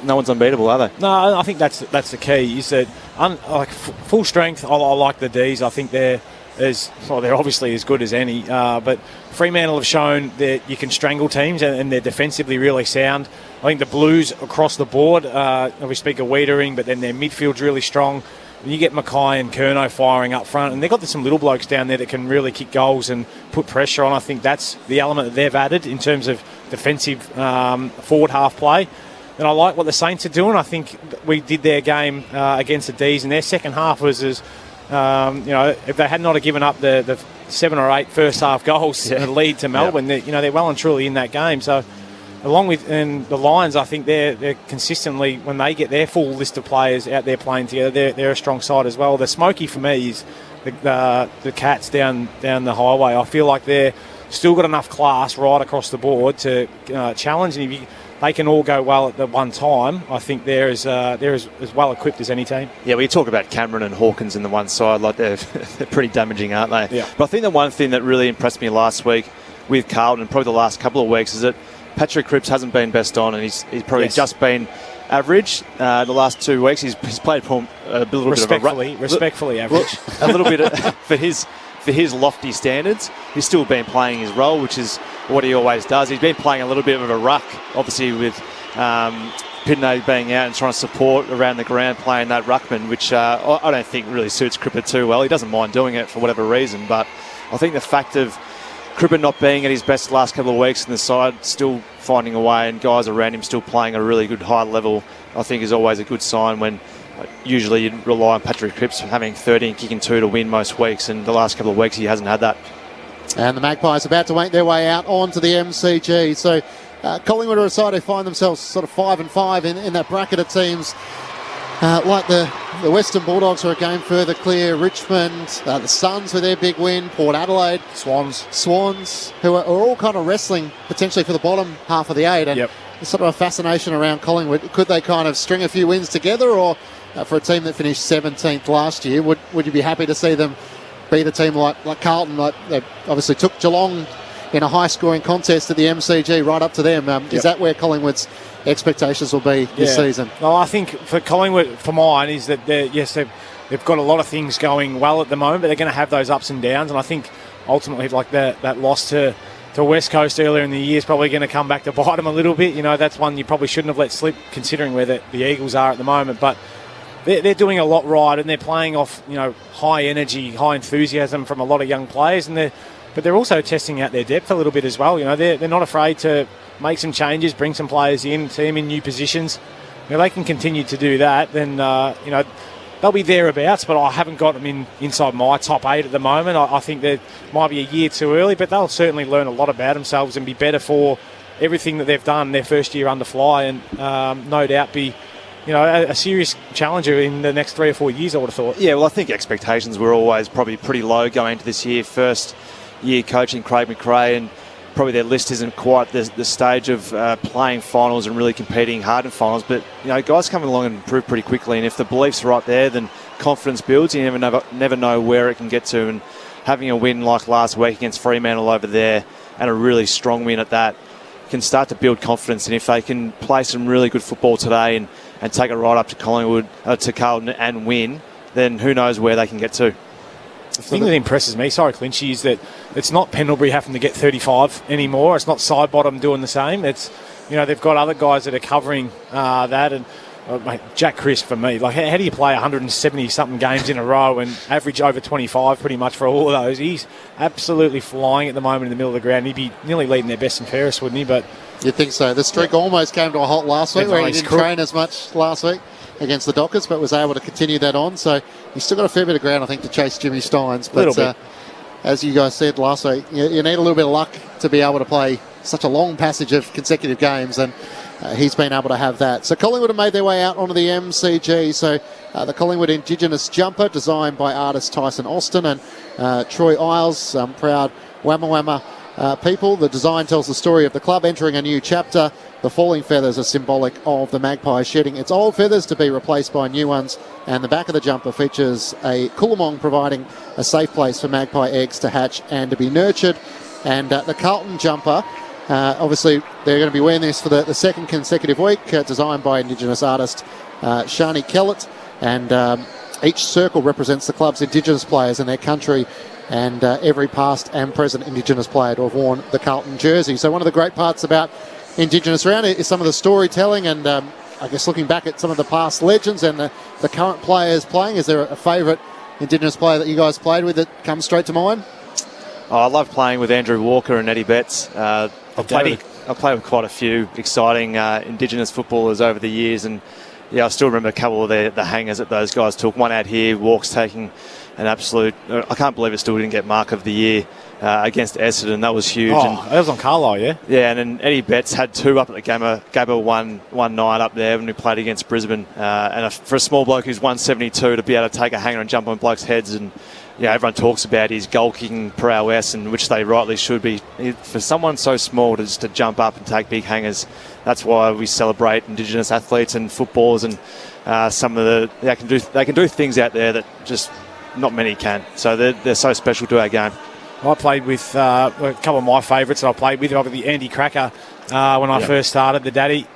no one's unbeatable, are they? No, I think that's the key. You said full strength. I like the D's. I think they're obviously as good as any. But Fremantle have shown that you can strangle teams and they're defensively really sound. I think the Blues across the board, we speak of Wiedering, but then their midfield's really strong. And you get Mackay and Curnow firing up front, and they've got some little blokes down there that can really kick goals and put pressure on. I think that's the element that they've added in terms of defensive forward half play. And I like what the Saints are doing. I think we did their game against the D's, and their second half was as... if they had not have given up the 7 or 8 first half goals to lead to Melbourne, they're well and truly in that game. So, along with the Lions, I think they're consistently, when they get their full list of players out there playing together, they're a strong side as well. The smoky for me is the Cats down the highway. I feel like they're still got enough class right across the board to challenge, and if they can all go well at the one time, I think they're as well equipped as any team. Yeah, we talk about Cameron and Hawkins in the one side, like they're pretty damaging, aren't they? Yeah. But I think the one thing that really impressed me last week with Carlton, and probably the last couple of weeks, is that Patrick Cripps hasn't been best on, and he's probably just been average. The last 2 weeks, he's played a little respectfully average. A little bit for his lofty standards. He's still been playing his role, which is what he always does. He's been playing a little bit of a ruck, obviously with Pidney being out and trying to support around the ground, playing that ruckman, which I don't think really suits Cripper too well. He doesn't mind doing it for whatever reason, but I think the fact of Cribber not being at his best the last couple of weeks and the side still finding a way and guys around him still playing at a really good high level, I think is always a good sign when usually you rely on Patrick Cripps having 30 and kicking 2 to win most weeks, and the last couple of weeks he hasn't had that. And the Magpies about to make their way out onto the MCG. So Collingwood are a side who find themselves sort of 5-5 in that bracket of teams. Like the Western Bulldogs are a game further clear. Richmond, the Suns with their big win. Port Adelaide. Swans, who are all kind of wrestling potentially for the bottom half of the 8. And there's sort of a fascination around Collingwood. Could they kind of string a few wins together, or for a team that finished 17th last year, would you be happy to see them beat a team like Carlton? Like they obviously took Geelong in a high-scoring contest at the MCG right up to them. Is that where Collingwood's expectations will be this season? Well, I think for Collingwood, for mine, is that they've got a lot of things going well at the moment, but they're going to have those ups and downs. And I think ultimately, like that loss to West Coast earlier in the year is probably going to come back to bite them a little bit. You know, that's one you probably shouldn't have let slip, considering where the Eagles are at the moment. But they're doing a lot right, and they're playing off high energy, high enthusiasm from a lot of young players, but they're also testing out their depth a little bit as well. You know, they're not afraid to make some changes, bring some players in, see them in new positions. If they can continue to do that, then they'll be thereabouts. But I haven't got them inside my top 8 at the moment. I think they might be a year too early, but they'll certainly learn a lot about themselves and be better for everything that they've done their first year under Fly, and no doubt be a serious challenger in the next 3 or 4 years, I would have thought. Yeah, well, I think expectations were always probably pretty low going into this year. First year coaching Craig McRae, and probably their list isn't quite the stage of playing finals and really competing hard in finals. But, guys come along and improve pretty quickly, and if the belief's right there, then confidence builds. You never know where it can get to, and having a win like last week against Fremantle over there, and a really strong win at that, can start to build confidence. And if they can play some really good football today and take it right up to Collingwood, to Carlton and win, then who knows where they can get to. The thing that impresses me, Clinchy, is that it's not Pendlebury having to get 35 anymore. It's not Sidebottom doing the same. It's, they've got other guys that are covering that. And mate, Jack Crisp for me, like how do you play 170-something games in a row and average over 25 pretty much for all of those? He's absolutely flying at the moment in the middle of the ground. He'd be nearly leading their best and fairest, wouldn't he? But you'd think so. The streak almost came to a halt last week, where he didn't train as much last week against the Dockers, but was able to continue that on. So he's still got a fair bit of ground, I think, to chase Jimmy Steins. But as you guys said last week, you need a little bit of luck to be able to play such a long passage of consecutive games, and he's been able to have that. So Collingwood have made their way out onto the MCG. So the Collingwood Indigenous jumper, designed by artist Tyson Austin and Troy Isles, proud Wamma people. The design tells the story of the club entering a new chapter. The falling feathers are symbolic of the Magpies shedding its old feathers to be replaced by new ones, and the back of the jumper features a Coolumong providing a safe place for magpie eggs to hatch and to be nurtured. And the Carlton jumper, obviously they're going to be wearing this for the second consecutive week, designed by Indigenous artist Shani Kellett, and each circle represents the club's Indigenous players in their country, and every past and present Indigenous player to have worn the Carlton jersey. So one of the great parts about Indigenous round is some of the storytelling, and I guess looking back at some of the past legends and the current players playing. Is there a favourite Indigenous player that you guys played with that comes straight to mind? I love playing with Andrew Walker and Eddie Betts. I've played with quite a few exciting Indigenous footballers over the years, and I still remember a couple of the hangers that those guys took. One out here, Walks taking an absolute, I can't believe it still didn't get Mark of the Year against Essendon. That was huge. That was on Carlisle, yeah? Yeah, and then Eddie Betts had 2 up at the Gabba one night up there when we played against Brisbane. And for a small bloke who's 172 to be able to take a hanger and jump on blokes' heads, and everyone talks about his goal-kicking prowess, and which they rightly should be. For someone so small to jump up and take big hangers, that's why we celebrate Indigenous athletes and footballers, and some of they can do things out there that just not many can. So they're so special to our game. I played with a couple of my favourites that I played with, obviously Andy Cracker when I first started, the daddy.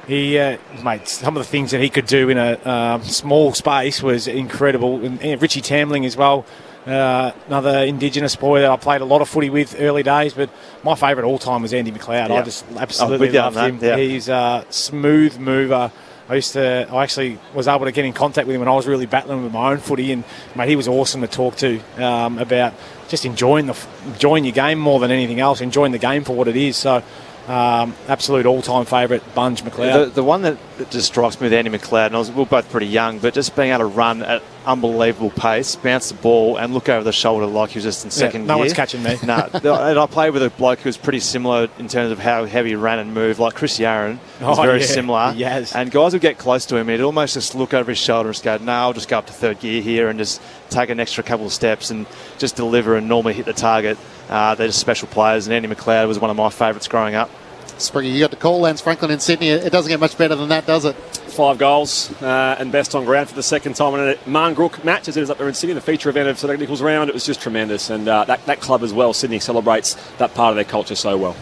He made some of the things that he could do in a small space was incredible. And Richie Tamling as well, another Indigenous boy that I played a lot of footy with early days. But my favourite all time was Andy McLeod. I just absolutely loved him. Yeah. He's a smooth mover, I actually was able to get in contact with him when I was really battling with my own footy, and mate, he was awesome to talk to about just enjoying your game more than anything else, enjoying the game for what it is. So absolute all-time favourite, Bunge McLeod. The one that just strikes me with Andy McLeod, and we were both pretty young, but just being able to run at unbelievable pace, bounce the ball, and look over the shoulder like he was just in second gear. No one's catching me. No, and I played with a bloke who was pretty similar in terms of how heavy he ran and moved, like Chris Yaron. Was very similar. Yes. And guys would get close to him, and he'd almost just look over his shoulder and just go, no, I'll just go up to third gear here and just take an extra couple of steps and just deliver and normally hit the target. They're just special players, and Andy McLeod was one of my favourites growing up. Spriggy, you got the call, Lance Franklin in Sydney. It doesn't get much better than that, does it? 5 goals and best on ground for the second time in a Marngrook match, as it is up there in Sydney, the feature event of St Nichols round. It was just tremendous, and that club as well, Sydney, celebrates that part of their culture so well.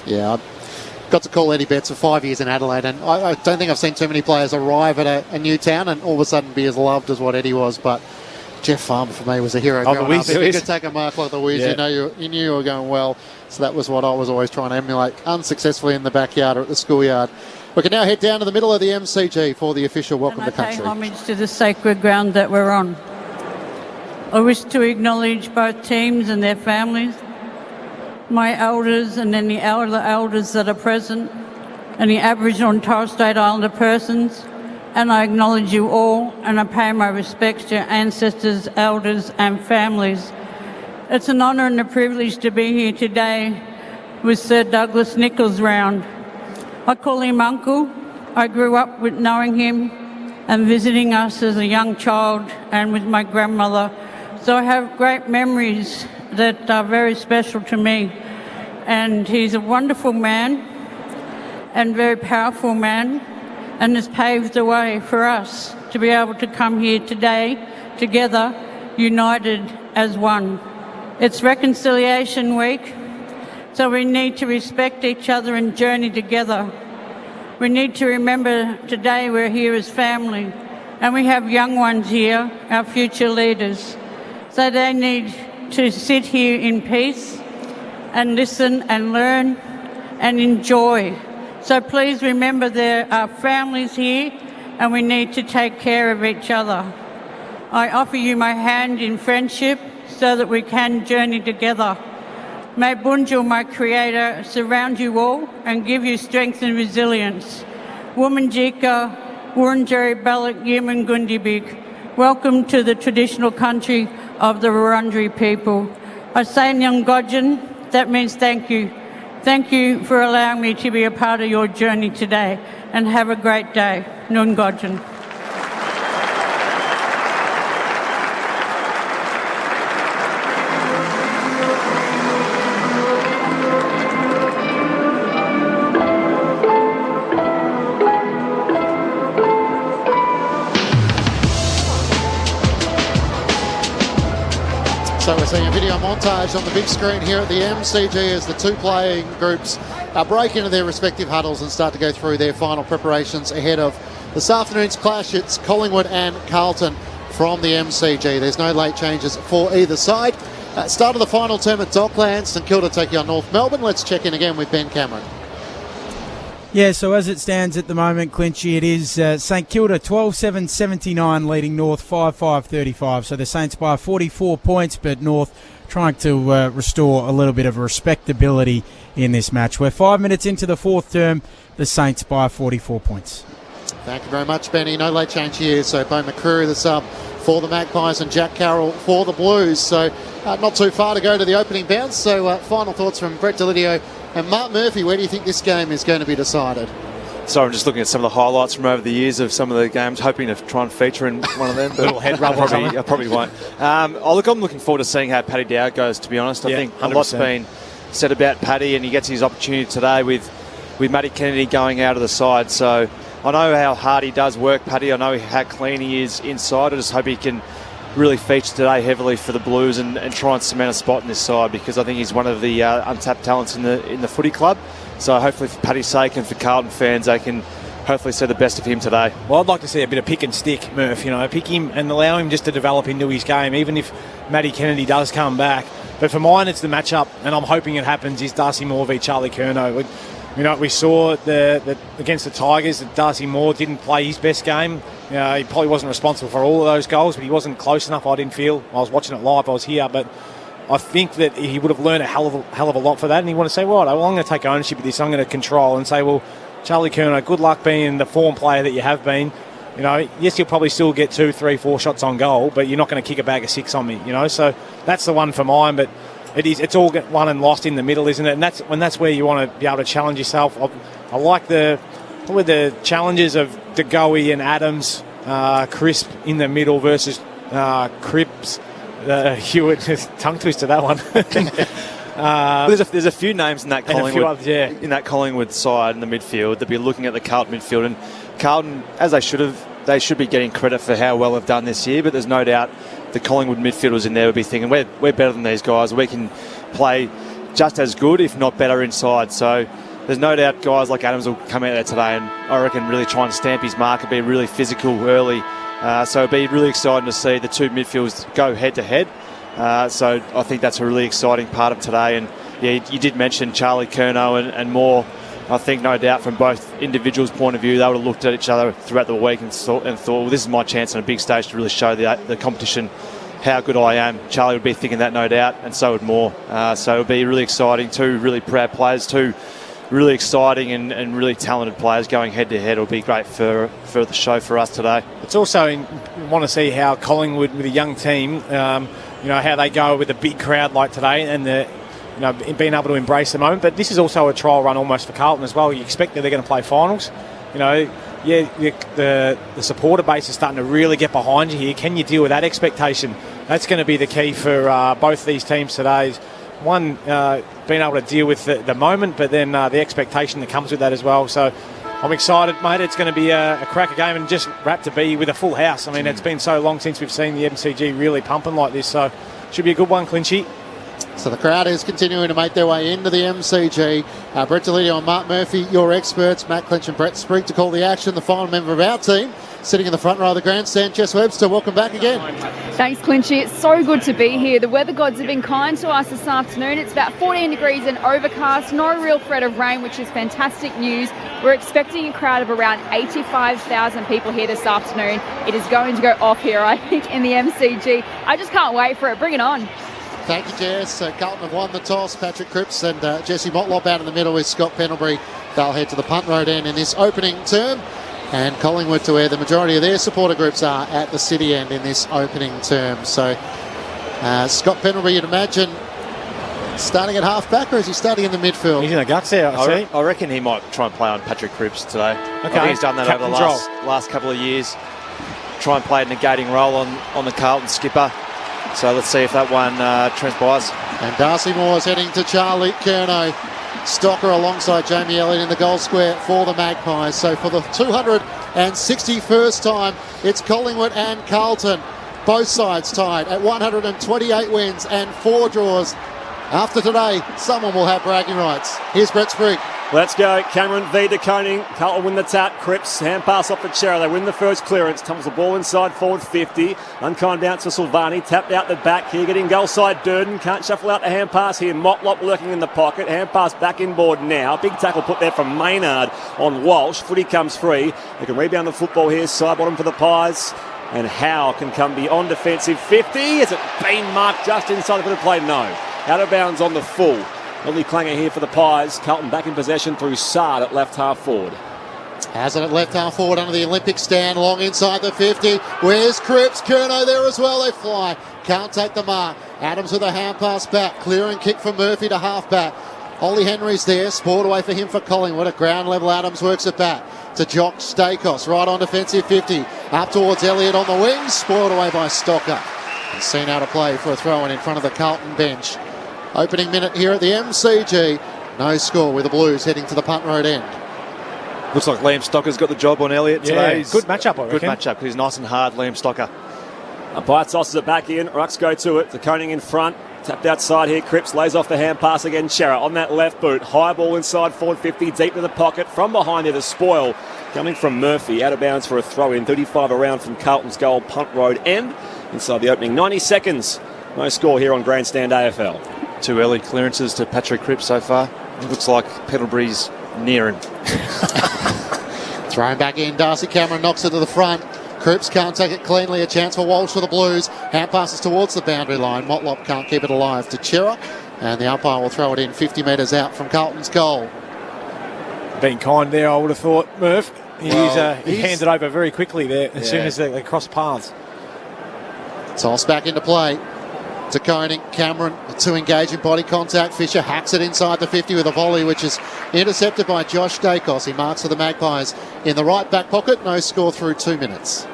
Yeah, I got to call Eddie Betts for 5 years in Adelaide, and I don't think I've seen too many players arrive at a new town and all of a sudden be as loved as what Eddie was, but Jeff Farmer for me was a hero growing up. If you could take a mark like the Wiz, you knew you were going well. So that was what I was always trying to emulate, unsuccessfully in the backyard or at the schoolyard. We can now head down to the middle of the MCG for the official welcome to country. I pay homage to the sacred ground that we're on. I wish to acknowledge both teams and their families, my elders and any other elders that are present, and the Aboriginal and Torres Strait Islander persons, and I acknowledge you all, and I pay my respects to your ancestors, elders and families. It's an honour and a privilege to be here today with Sir Douglas Nichols round. I call him Uncle. I grew up with knowing him and visiting us as a young child and with my grandmother. So I have great memories that are very special to me. And he's a wonderful man and very powerful man, and has paved the way for us to be able to come here today together, united as one. It's Reconciliation Week, so we need to respect each other and journey together. We need to remember today we're here as family, and we have young ones here, our future leaders. So they need to sit here in peace and listen and learn and enjoy. So please remember there are families here, and we need to take care of each other. I offer you my hand in friendship so that we can journey together. May Bunjil, my Creator, surround you all and give you strength and resilience. Womanjika, Wurundjeri Balak Yemen Gundibik, welcome to the traditional country of the Wurundjeri people. I say Nyangojin, that means thank you. Thank you for allowing me to be a part of your journey today, and have a great day. Nungojin. So we're seeing a video montage on the big screen here at the MCG as the two playing groups break into their respective huddles and start to go through their final preparations ahead of this afternoon's clash. It's Collingwood and Carlton from the MCG. There's no late changes for either side. Start of the final term at Docklands. St Kilda taking on North Melbourne. Let's check in again with Ben Cameron. Yeah, so as it stands at the moment, Clinchy, it is St Kilda 12-7-79 leading North 5-5-35. So the Saints by 44 points, but North trying to restore a little bit of respectability in this match. We're 5 minutes into the fourth term, the Saints by 44 points. Thank you very much, Benny. No late change here. So Bo McCrew, the sub for the Magpies, and Jack Carroll for the Blues. So not too far to go to the opening bounce. So final thoughts from Brett Delidio and Mark Murphy. Where do you think this game is going to be decided? Sorry, I'm just looking at some of the highlights from over the years of some of the games, hoping to try and feature in one of them. But little head rub or something. I probably won't. I'm looking forward to seeing how Paddy Dow goes, to be honest. I think 100%. A lot's been said about Paddy, and he gets his opportunity today with Matty Kennedy going out of the side. So I know how hard he does work, Paddy. I know how clean he is inside. I just hope he can really feature today heavily for the Blues and try and cement a spot in this side, because I think he's one of the untapped talents in the footy club. So hopefully for Paddy's sake and for Carlton fans, they can hopefully see the best of him today. Well, I'd like to see a bit of pick and stick, Murph. Pick him and allow him just to develop into his game, even if Matty Kennedy does come back. But for mine, it's the matchup, and I'm hoping it happens, is Darcy Moore v Charlie Curnow. We saw against the Tigers that Darcy Moore didn't play his best game. He probably wasn't responsible for all of those goals, but he wasn't close enough, I didn't feel. I was watching it live, I was here, but I think that he would have learned a hell of a lot for that, and he want to say, right, well, I'm going to take ownership of this, I'm going to control, and say, well, Charlie Curnow, good luck being the form player that you have been. Yes, you'll probably still get 2, 3, 4 shots on goal, but you're not going to kick a bag of 6 on me, So that's the one for mine, but it's all won and lost in the middle, isn't it? And that's where you want to be able to challenge yourself. I like probably the challenges of De Goey and Adams, Crisp in the middle versus Cripps, Hewitt. Tongue twister, that one. There's a few names in that Collingwood, in that Collingwood side in the midfield that be looking at the Carlton midfield, and Carlton, as they should be getting credit for how well they've done this year. But there's no doubt the Collingwood midfielders in there would be thinking we're better than these guys. We can play just as good, if not better, inside. So there's no doubt guys like Adams will come out there today and I reckon really try and stamp his mark and be really physical early. So it'll be really exciting to see the two midfielders go head to head. So I think that's a really exciting part of today. And yeah, you did mention Charlie Curnow and Moore. I think no doubt from both individuals' point of view, they would have looked at each other throughout the week and thought, well, this is my chance on a big stage to really show the competition how good I am. Charlie would be thinking that, no doubt, and so would Moore. So it would be really exciting. Two really proud players, two really exciting and really talented players going head to head. It'll be great for the show for us today. It's also want to see how Collingwood with a young team, how they go with a big crowd like today and being able to embrace the moment. But this is also a trial run almost for Carlton as well. You expect that they're going to play finals. The supporter base is starting to really get behind you here. Can you deal with that expectation? That's going to be the key for both these teams today. One, being able to deal with the moment, but then the expectation that comes with that as well. So I'm excited, mate. It's going to be a cracker game, and just wrapped to be with a full house. I mean, it's been so long since we've seen the MCG really pumping like this, so should be a good one, Clinchy. So the crowd is continuing to make their way into the MCG. Brett Delidio and Mark Murphy, your experts. Matt Clinch and Brett Sprigg to call the action. The final member of our team sitting in the front row of the grandstand, Jess Webster. Welcome back again. Thanks, Clinchy. It's so good to be here. The weather gods have been kind to us this afternoon. It's about 14 degrees and overcast. No real threat of rain, which is fantastic news. We're expecting a crowd of around 85,000 people here this afternoon. It is going to go off here, I think, in the MCG. I just can't wait for it. Bring it on. Thank you, Jess. Carlton have won the toss. Patrick Cripps and Jesse Motlop out in the middle with Scott Pendlebury. They'll head to the punt road end in this opening term. And Collingwood to where the majority of their supporter groups are at the city end in this opening term. So Scott Pendlebury, you'd imagine, starting at half-back, or is he starting in the midfield? He's in the guts there, I reckon he might try and play on Patrick Cripps today. Okay. I think he's done that over the last couple of years. Try and play a negating role on the Carlton skipper. So let's see if that one transpires. And Darcy Moore is heading to Charlie Curnow. Stocker alongside Jamie Elliott in the goal square for the Magpies. So for the 261st time, it's Collingwood and Carlton. Both sides tied at 128 wins and 4 draws. After today, someone will have bragging rights. Here's Brett Sprigg. Let's go. Cameron v. de Koning. Carlton win the tap. Cripps, hand pass off the Chera. They win the first clearance. Tumbles the ball inside forward 50. Unkind bounce to Silvani. Tapped out the back here. Getting goal side Durden. Can't shuffle out the hand pass here. Motlop lurking in the pocket. Hand pass back inboard now. Big tackle put there from Maynard on Walsh. Footy comes free. They can rebound the football here. Side bottom for the Pies. And Howe can come beyond defensive 50. Has it been marked just inside the bit of play? No. Out of bounds on the full. Only clanger here for the Pies. Carlton back in possession through Sard at left half forward. Has it at left half forward under the Olympic stand, long inside the 50. Where's Cripps? Curnow there as well. They fly. Can't take the mark. Adams with a hand pass back. Clear and kick from Murphy to half back. Ollie Henry's there. Sport away for him for Collingwood. At ground level, Adams works it back to Jock Stakos. Right on defensive 50. Up towards Elliott on the wings. Spoiled away by Stocker. And seen out of play for a throw-in in front of the Carlton bench. Opening minute here at the MCG. No score with the Blues heading to the punt road end. Looks like Liam Stocker's got the job on Elliott today. Good matchup, I reckon. Good matchup because he's nice and hard, Liam Stocker. Umpire tosses it back in. Rucks go to it. De Koning in front. Tapped outside here. Cripps lays off the hand pass again. Chera on that left boot. High ball inside forward 50. Deep to the pocket. From behind here, the spoil coming from Murphy. Out of bounds for a throw in. 35 around from Carlton's goal. Punt road end. Inside the opening 90 seconds. No score here on Grandstand AFL. 2 early clearances to Patrick Cripps so far. It looks like Pendlebury's near him. Thrown back in, Darcy Cameron knocks it to the front. Cripps can't take it cleanly, a chance for Walsh for the Blues. Hand passes towards the boundary line. Motlop can't keep it alive to Chera, and the umpire will throw it in 50 metres out from Carlton's goal. Been kind there, I would have thought, Murph. He handed over very quickly there as soon as they crossed paths. Toss back into play. To Koenig, Cameron to engage in body contact. Fisher hacks it inside the 50 with a volley, which is intercepted by Josh Dacos. He marks for the Magpies in the right back pocket. No score through 2 minutes.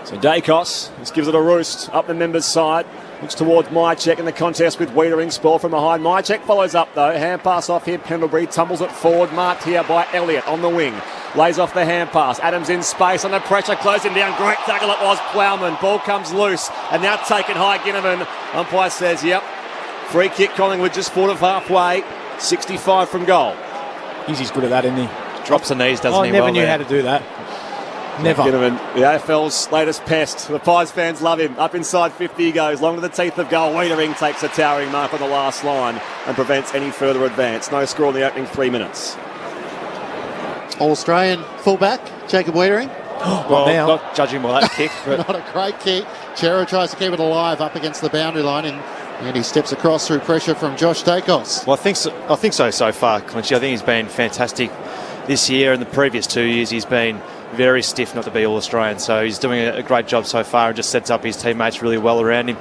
So Dacos just gives it a roost up the members' side. Looks towards Mychek in the contest with Wiedering. Spoil from behind. Mychek follows up though. Hand pass off here. Pendlebury tumbles it forward. Marked here by Elliott on the wing. Lays off the hand pass. Adams in space under pressure. Closing down. Great tackle it was. Plowman. Ball comes loose. And now taken high. Ginnivan. Umpire says, yep. Free kick. Collingwood just forward of halfway. 65 from goal. He's good at that, isn't he? Drops the knees, doesn't he? I never knew how to do that. Never. Ginnivan, the AFL's latest pest. The Pies fans love him. Up inside 50 he goes. Long to the teeth of goal. Wiedering takes a towering mark on the last line and prevents any further advance. No score in the opening 3 minutes. All-Australian fullback, Jacob Wiedering. Well, not judging by that kick. But not a great kick. Chera tries to keep it alive up against the boundary line, and he steps across through pressure from Josh Dacos. Well, I think so far, Clinchy. I think he's been fantastic this year, and the previous 2 years he's been very stiff not to be All-Australian. So he's doing a great job so far and just sets up his teammates really well around him.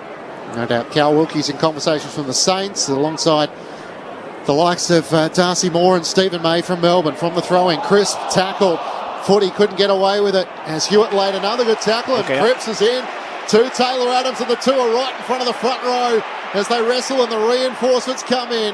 No doubt Cal Wilkie's in conversations from the Saints alongside the likes of Darcy Moore and Stephen May from Melbourne. From the throw-in, crisp tackle. Footy couldn't get away with it as Hewitt laid another good tackle, and Cripps is in. To Taylor Adams, and the two are right in front of the front row as they wrestle and the reinforcements come in.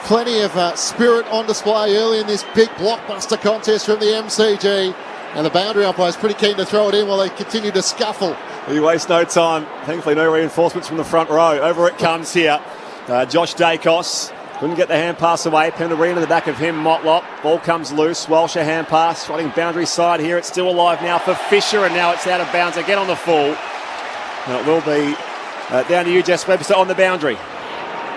Plenty of spirit on display early in this big blockbuster contest from the MCG. And the boundary umpire is pretty keen to throw it in while they continue to scuffle. We waste no time. Thankfully, no reinforcements from the front row. Over it comes here. Josh Dacos couldn't get the hand pass away. Pendlebury into the back of him. Motlop. Ball comes loose. Walsh a hand pass. Running boundary side here. It's still alive now for Fisher, and now it's out of bounds again on the full. Now it will be down to you, Jess Webster, on the boundary.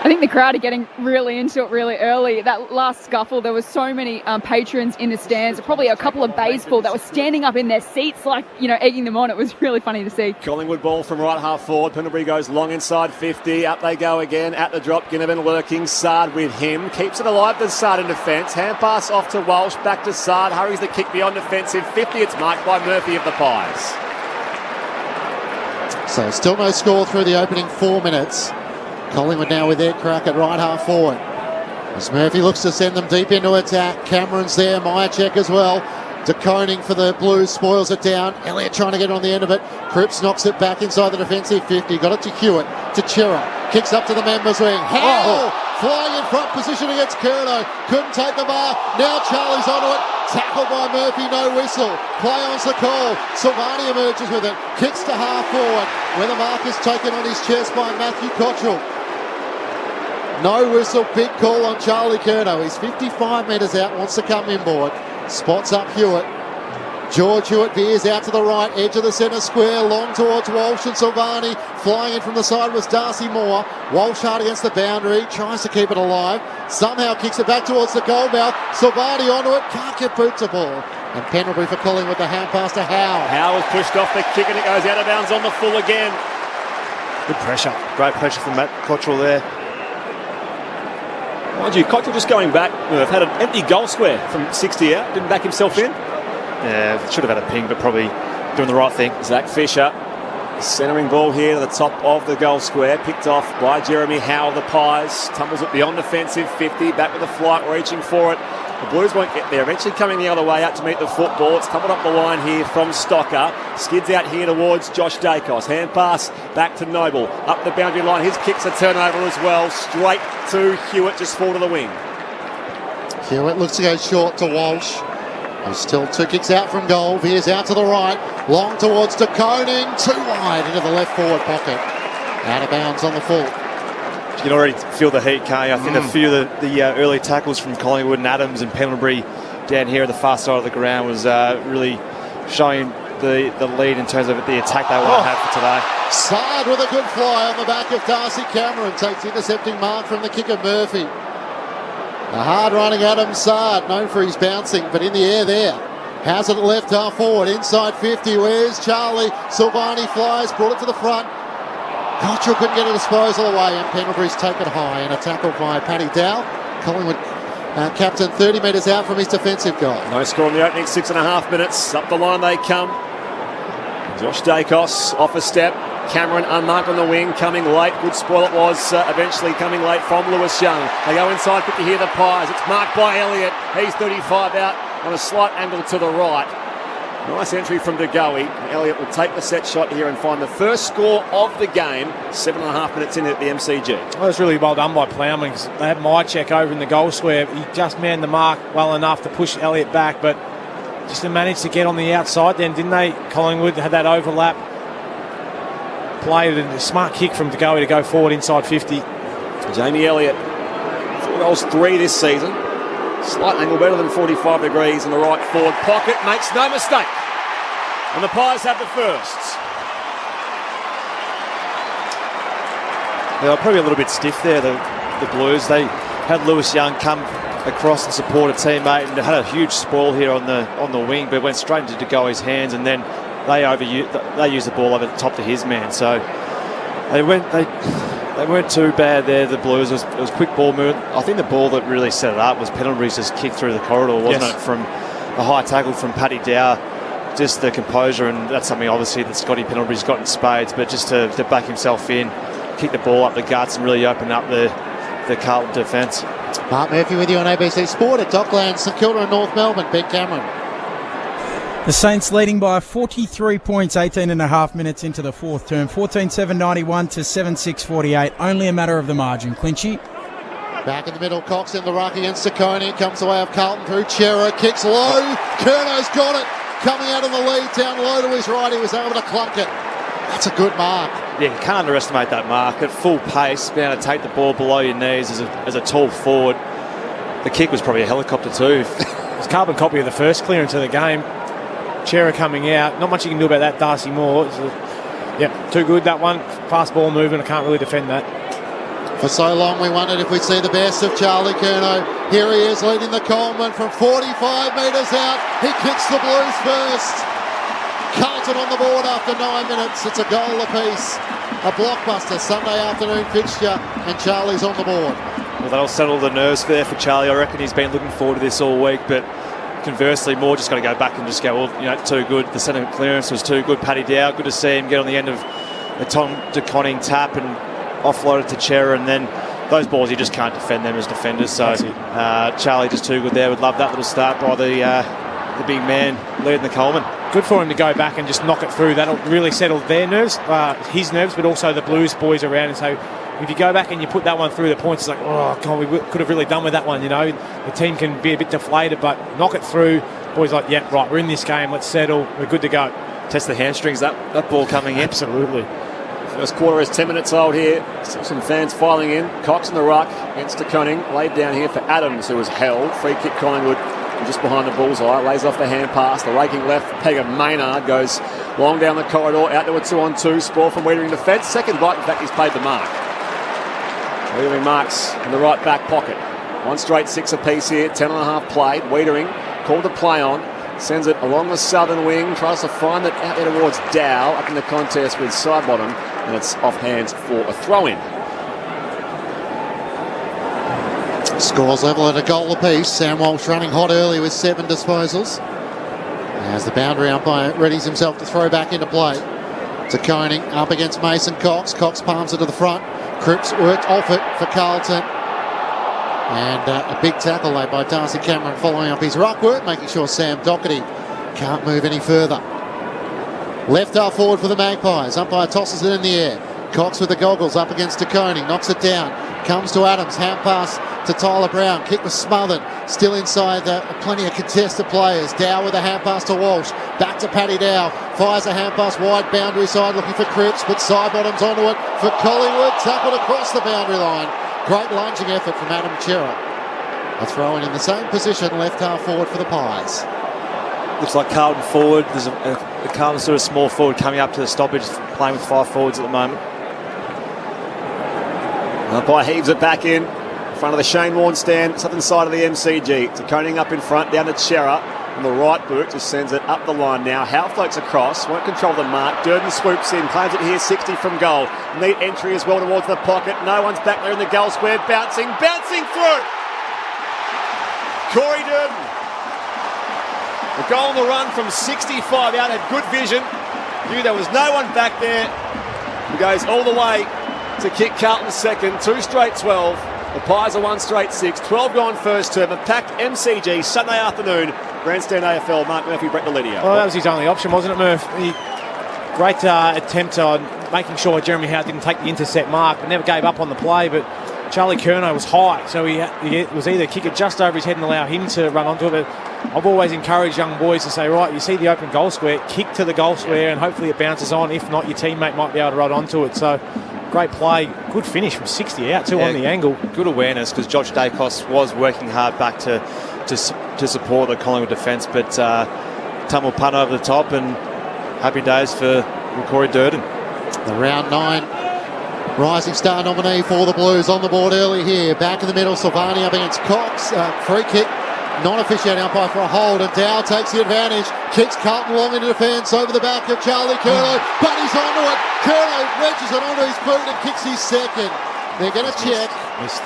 I think the crowd are getting really into it really early. That last scuffle, there was so many patrons in the stands, probably a couple of bays full that were standing up in their seats, like, egging them on. It was really funny to see. Collingwood ball from right half forward. Pendlebury goes long inside 50. Up they go again at the drop. Ginnivan lurking. Sard with him. Keeps it alive to Sard in defence. Hand pass off to Walsh. Back to Sard. Hurries the kick beyond defensive 50. It's marked by Murphy of the Pies. So still no score through the opening 4 minutes. Collingwood now with their crack at right half forward. As Murphy looks to send them deep into attack. Cameron's there, Mychek as well. De Koning for the Blues, spoils it down. Elliott trying to get on the end of it. Cripps knocks it back inside the defensive 50. Got it to Hewitt, to Chera. Kicks up to the members wing. Howell flying in front position against Curnow. Couldn't take the bar. Now Charlie's onto it. Tackled by Murphy, no whistle. Play on's the call. Silvani emerges with it. Kicks to half forward, where the mark is taken on his chest by Matthew Cottrell. No whistle, big call on Charlie Curnow. He's 55 metres out, wants to come inboard. Spots up Hewitt. George Hewitt veers out to the right, edge of the centre square, long towards Walsh and Silvani. Flying in from the side was Darcy Moore. Walsh hard against the boundary, tries to keep it alive. Somehow kicks it back towards the goal mouth. Silvani onto it, can't get boot to ball. And Pendlebury for Collingwood, the hand pass to Howe. Howe was pushed off the kick and it goes out of bounds on the full again. Good pressure. Great pressure from Matt Cottrell there. Mind you, Cottrell just going back. They've had an empty goal square from 60 out. Didn't back himself in. Yeah, should have had a ping, but probably doing the right thing. Zach Fisher, centering ball here to the top of the goal square. Picked off by Jeremy Howe, the Pies. Tumbles it beyond defensive 50. Back with a flight, reaching for it. The Blues won't get there. Eventually coming the other way out to meet the football. It's tumbled up the line here from Stocker. Skids out here towards Josh Dacos. Hand pass back to Noble. Up the boundary line. His kick's a turnover as well. Straight to Hewitt, just fall to the wing. Hewitt looks to go short to Walsh. There's still 2 kicks out from goal. Veers out to the right. Long towards De Koning. Too wide into the left forward pocket. Out of bounds on the full. You can already feel the heat, can't you? I think a few of the early tackles from Collingwood and Adams and Pendlebury down here at the far side of the ground was really showing the lead in terms of the attack they want to have for today. Sard with a good fly on the back of Darcy Cameron. Takes intercepting mark from the kicker Murphy. A hard-running Adam Sard, known for his bouncing, but in the air there. Has it left half forward, inside 50. Where's Charlie? Silvani flies, brought it to the front. Cottrell couldn't get a disposal away, and Pendlebury's taken high, and a tackle by Paddy Dow. Collingwood captain 30 metres out from his defensive goal. No score in the opening 6.5 minutes. Up the line they come. Josh Dacos off a step. Cameron unmarked on the wing, coming late. Good spoil it was, eventually coming late from Lewis Young. They go inside, quick to hear the Pies. It's marked by Elliott. He's 35 out on a slight angle to the right. Nice entry from De Goey. Elliott will take the set shot here and find the first score of the game. 7.5 minutes in at the MCG. Well, it was really well done by Plowman, because they had my check over in the goal square. He just manned the mark well enough to push Elliott back, but just managed to get on the outside then, didn't they? Collingwood had that overlap. Played a smart kick from De Goey to go forward inside 50. Jamie Elliott, 4 goals, 3 this season. Slight angle better than 45 degrees in the right forward pocket. Makes no mistake. And the Pies have the first. They're probably a little bit stiff there, the Blues. They had Lewis Young come across and support a teammate, and had a huge spoil here on the wing, but went straight into De Goey's hands, and then they used the ball over the top to his man. So they weren't too bad there, the Blues. It was quick ball movement. I think the ball that really set it up was Pendlebury's just kick through the corridor, wasn't it? From a high tackle from Paddy Dow. Just the composure, and that's something obviously that Scotty Pendlebury's got in spades, but just to back himself in, kick the ball up the guts and really open up the Carlton defence. Mark Murphy with you on ABC Sport at Docklands, St Kilda and North Melbourne. Ben Cameron. The Saints leading by 43 points, 18.5 minutes into the fourth term. 14-7-91 to 7-6-48. Only a matter of the margin. Clinchy. Back in the middle, Cox in the ruck against Ciccone. Comes away of Carlton through Chera. Kicks low. Curno's got it. Coming out of the lead, down low to his right. He was able to clunk it. That's a good mark. Yeah, you can't underestimate that mark. At full pace, being able to take the ball below your knees as a tall forward. The kick was probably a helicopter too. It's carbon copy of the first clearance of the game. Chera coming out. Not much you can do about that, Darcy Moore. Too good, that one. Fast ball movement. I can't really defend that. For so long we wondered if we'd see the best of Charlie Curnow. Here he is leading the Coleman from 45 metres out. He kicks the Blues first. Carlton on the board after 9 minutes. It's a goal apiece. A blockbuster Sunday afternoon fixture, and Charlie's on the board. Well, that'll settle the nerves there for Charlie. I reckon he's been looking forward to this all week, but conversely, Moore just got to go back and just go, too good. The centre clearance was too good. Paddy Dow, good to see him get on the end of a Tom de Conning tap and offload it to Chera, and then those balls you just can't defend them as defenders. So Charlie just too good there. Would love that little start by the big man leading the Coleman. Good for him to go back and just knock it through. That'll really settle their nerves, his nerves, but also the Blues boys around. And so if you go back and you put that one through the points, it's like, oh, God, we could have really done with that one. The team can be a bit deflated, but knock it through. Boys like, yeah, right, we're in this game. Let's settle. We're good to go. Test the hamstrings, that ball coming in. Absolutely. First quarter is 10 minutes old here. Still some fans filing in. Cox in the ruck against De Koning. Laid down here for Adams, who was held. Free kick Collingwood. Just behind the bullseye, lays off the hand pass, the raking left, Pega Maynard goes long down the corridor, out to a 2-on-2, spoil from Wiedering defence, second bite, in fact he's paid the mark. Wiedering marks in the right back pocket, one straight 6 apiece here, 10.5 played, Wiedering called to play on, sends it along the southern wing, tries to find it out there towards Dow, up in the contest with Sidebottom, and it's off hands for a throw-in. Scores level at a goal apiece. Sam Walsh running hot early with 7 disposals. As the boundary umpire readies himself to throw back into play. To Koning up against Mason Cox. Cox palms it to the front. Cripps worked off it for Carlton. And a big tackle laid by Darcy Cameron following up his ruck work, making sure Sam Doherty can't move any further. Left half forward for the Magpies. Umpire tosses it in the air. Cox with the goggles up against De Koning. Knocks it down. Comes to Adams. Hand pass to Tyler Brown. Kick was smothered. Still inside plenty of contested players. Dow with a hand pass to Walsh. Back to Paddy Dow. Fires a hand pass wide boundary side looking for Cripps, but Sidebottom's onto it for Collingwood. Tackled across the boundary line. Great lunging effort from Adam Chera. A throw in the same position, left half forward for the Pies. Looks like Carlton forward. There's a Carlton sort of small forward coming up to the stoppage, playing with 5 forwards at the moment. Umpire heaves it back in. front of the Shane Warne stand, southern side of the MCG. Taconing up in front, down to Chera. On the right boot, just sends it up the line now. Howe floats across, won't control the mark. Durden swoops in, claims it here, 60 from goal. Neat entry as well towards the pocket. No one's back there in the goal square. Bouncing through. Corey Durden. The goal on the run from 65 out, had good vision. Knew there was no one back there. He goes all the way to kick Carlton second. 2 straight 12. The Pies are 1 straight 6. 12 gone first term. A packed MCG Sunday afternoon. Grandstand AFL, Mark Murphy, Brett Delidio. Well, that was his only option, wasn't it, Murph? Great attempt on making sure Jeremy Howe didn't take the intercept mark, but never gave up on the play. But Charlie Curnow was high, so he was either kick it just over his head and allow him to run onto it. But I've always encouraged young boys to say, right, you see the open goal square, kick to the goal square, and hopefully it bounces on. If not, your teammate might be able to run onto it. So great play, good finish from 60 out, too, on the angle. Good awareness, because Josh Dacos was working hard back to support the Collingwood defence, but tumble punt over the top, and happy days for Corey Durden. The round 9 rising star nominee for the Blues on the board early here. Back in the middle, Silvani up against Cox. Free kick, non-officiating umpire for a hold, and Dow takes the advantage. Kicks Carlton long into defence over the back of Charlie Curnow, but he's onto it. Curnow wedges it onto his boot and kicks his second. They're going to check. Missed.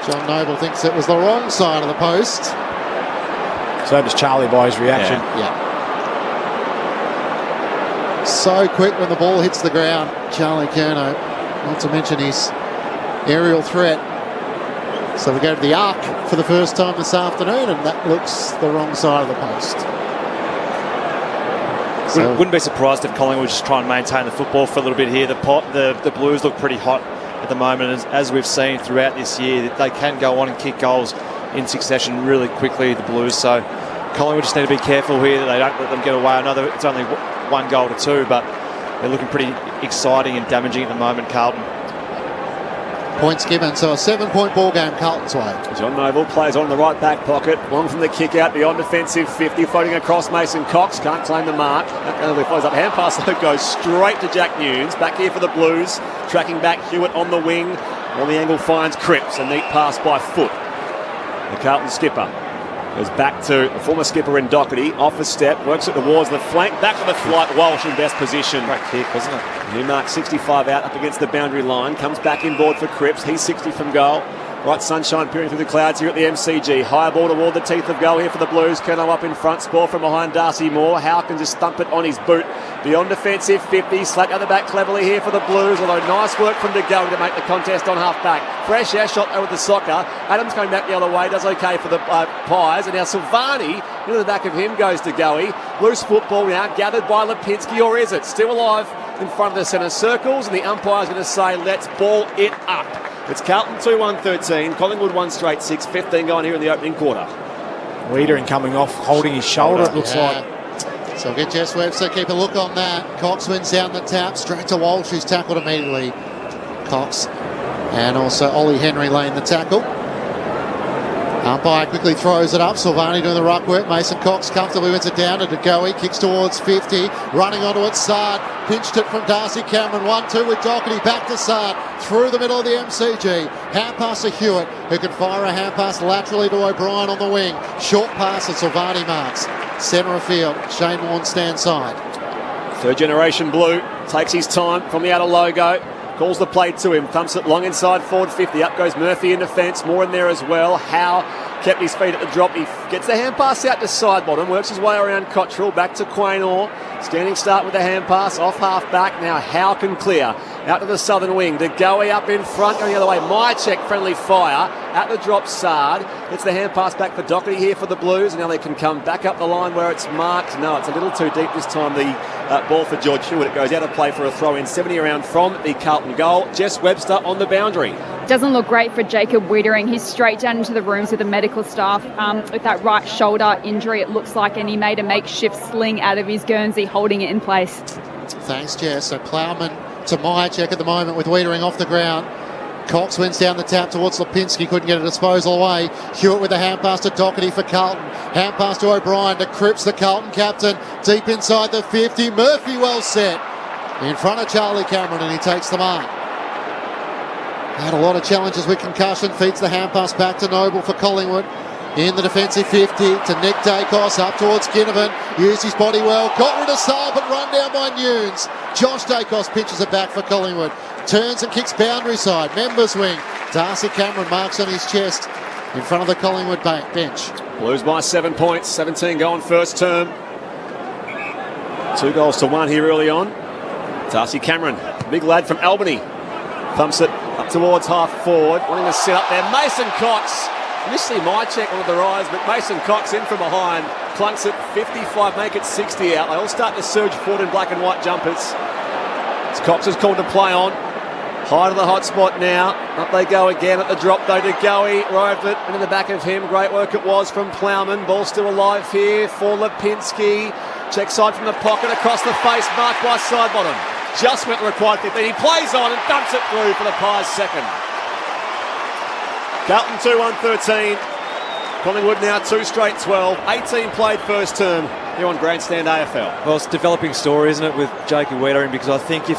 John Noble thinks it was the wrong side of the post. So does Charlie by his reaction. Yeah. So quick when the ball hits the ground, Charlie Curnow. Not to mention his aerial threat. So we go to the arc for the first time this afternoon, and that looks the wrong side of the post. So wouldn't be surprised if Collingwood just try and maintain the football for a little bit here. The Blues look pretty hot at the moment, as we've seen throughout this year. They can go on and kick goals in succession really quickly, the Blues. So Collingwood just need to be careful here that they don't let them get away. I know that it's only 1 goal to 2, but they're looking pretty exciting and damaging at the moment, Carlton. Points given, so a 7-point ball game Carlton's way. John Noble plays on the right back pocket, long from the kick out, beyond defensive 50, floating across Mason Cox, can't claim the mark. That only follows up, hand pass though goes straight to Jack Nunes, back here for the Blues, tracking back Hewitt on the wing, on the angle finds Cripps, a neat pass by foot. The Carlton skipper goes back to the former skipper in Doherty, off a step, works it towards the flank, back to the flight, Walsh in best position. Great kick, wasn't it? Newmark 65 out up against the boundary line, comes back inboard for Cripps, he's 60 from goal. Right sunshine peering through the clouds here at the MCG. High ball toward the teeth of goal here for the Blues. Curnow up in front, score from behind Darcy Moore. Howe can just thump it on his boot. Beyond defensive 50, slap out the back cleverly here for the Blues, although nice work from DeGoey to make the contest on half back. Fresh air shot there with the soccer. Adams coming back the other way, does okay for the Pies. And now Silvani, into the back of him goes DeGoey. Loose football now gathered by Lipinski, or is it? Still alive in front of the centre circles, and the umpire's going to say, let's ball it up. It's Carlton 2-1-13, Collingwood 1 straight 6, 15 going here in the opening quarter. Wiedering coming off, holding his shoulder, it looks like. So get Jess Webster, keep a look on that. Cox wins down the tap, straight to Walsh, who's tackled immediately. Cox and also Ollie Henry laying the tackle. Umpire quickly throws it up. Silvani doing the ruck work. Mason Cox comfortably wins it down to DeGoey. Kicks towards 50. Running onto it, Sard. Pinched it from Darcy Cameron. 1-2 with Doherty. Back to Sard. Through the middle of the MCG. Hand pass to Hewitt, who can fire a hand pass laterally to O'Brien on the wing. Short pass and Silvani marks. Centre of field. Shane Warne stand side. Third generation Blue takes his time from the outer logo. Calls the play to him, thumps it long inside forward 50. Up goes Murphy in defence, Moore in there as well. Howe kept his feet at the drop. He gets the hand pass out to side bottom, works his way around Cottrell, back to Quaynor. Standing start with the hand pass, off half back. Now Howe can clear. Out to the southern wing, DeGoey up in front, going the other way. Myercheck, friendly fire. At the drop, Sard. Gets the hand pass back for Doherty here for the Blues. And now they can come back up the line where it's marked. No, it's a little too deep this time. The ball for George Hewitt. It goes out of play for a throw-in. 70 around from the Carlton goal. Jess Webster on the boundary. Doesn't look great for Jacob Wiedering. He's straight down into the rooms with the medical staff with that right shoulder injury, it looks like, and he made a makeshift sling out of his Guernsey, holding it in place. Thanks, Jess. So Plowman to Myercheck at the moment with Wiedering off the ground. Cox wins down the tap towards Lipinski, couldn't get a disposal away. Hewitt with a hand pass to Doherty for Carlton. Hand pass to O'Brien to Cripps, the Carlton captain, deep inside the 50. Murphy well set in front of Charlie Cameron, and he takes the mark. Had a lot of challenges with concussion. Feeds the hand pass back to Noble for Collingwood. In the defensive 50 to Nick Dacos, up towards Ginnivan. Used his body well. Got rid of Saal, but run down by Nunes. Josh Dacos pitches it back for Collingwood. Turns and kicks boundary side. Members wing. Darcy Cameron marks on his chest in front of the Collingwood bench. Blues by 7 points. 17 going first term. 2 goals to 1 here early on. Darcy Cameron, big lad from Albany. Thumps it up towards half forward. Wanting to sit up there. Mason Cox. Initially my check on the rise, but Mason Cox in from behind. Clunks it 55, make it 60 out. They all start to surge forward in black and white jumpers. As Cox is called to play on. High to the hot spot now. Up they go again at the drop though to Goey. Roved it into the back of him. Great work it was from Plowman. Ball still alive here for Lipinski. Check side from the pocket across the face. Marked by Sidebottom. Just went the required 15. He plays on and dumps it through for the Pies second. Carlton 2-1-13. Collingwood now 2 straight 12. 18 played first term here on Grandstand AFL. Well, it's a developing story, isn't it, with Jacob Wiedering, because I think if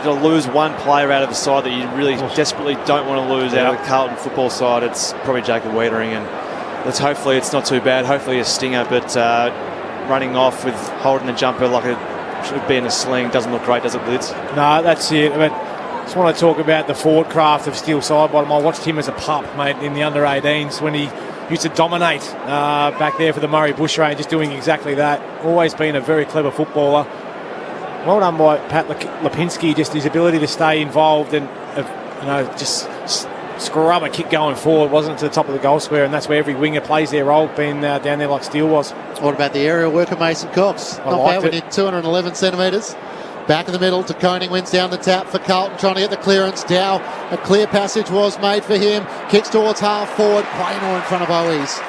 to lose one player out of the side that you really desperately don't want to lose out of the Carlton football side, it's probably Jacob Wiedering, and hopefully it's not too bad. Hopefully a stinger, but running off with holding the jumper like it should be in a sling doesn't look great, does it, Lids? No, that's it. But I just want to talk about the forward craft of Steele Sidebottom. I watched him as a pup, mate, in the under-18s when he used to dominate back there for the Murray Bush Range, just doing exactly that. Always been a very clever footballer. Well done by Pat Lipinski, just his ability to stay involved and just scrub a kick going forward, wasn't it, to the top of the goal square, and that's where every winger plays their role, being down there like Steele was. What about the aerial work of Mason Cox? Not bad, we need 211 centimetres. Back in the middle to Koning, wins down the tap for Carlton, trying to get the clearance. Dow, a clear passage was made for him. Kicks towards half forward. Quaynor in front of Owies.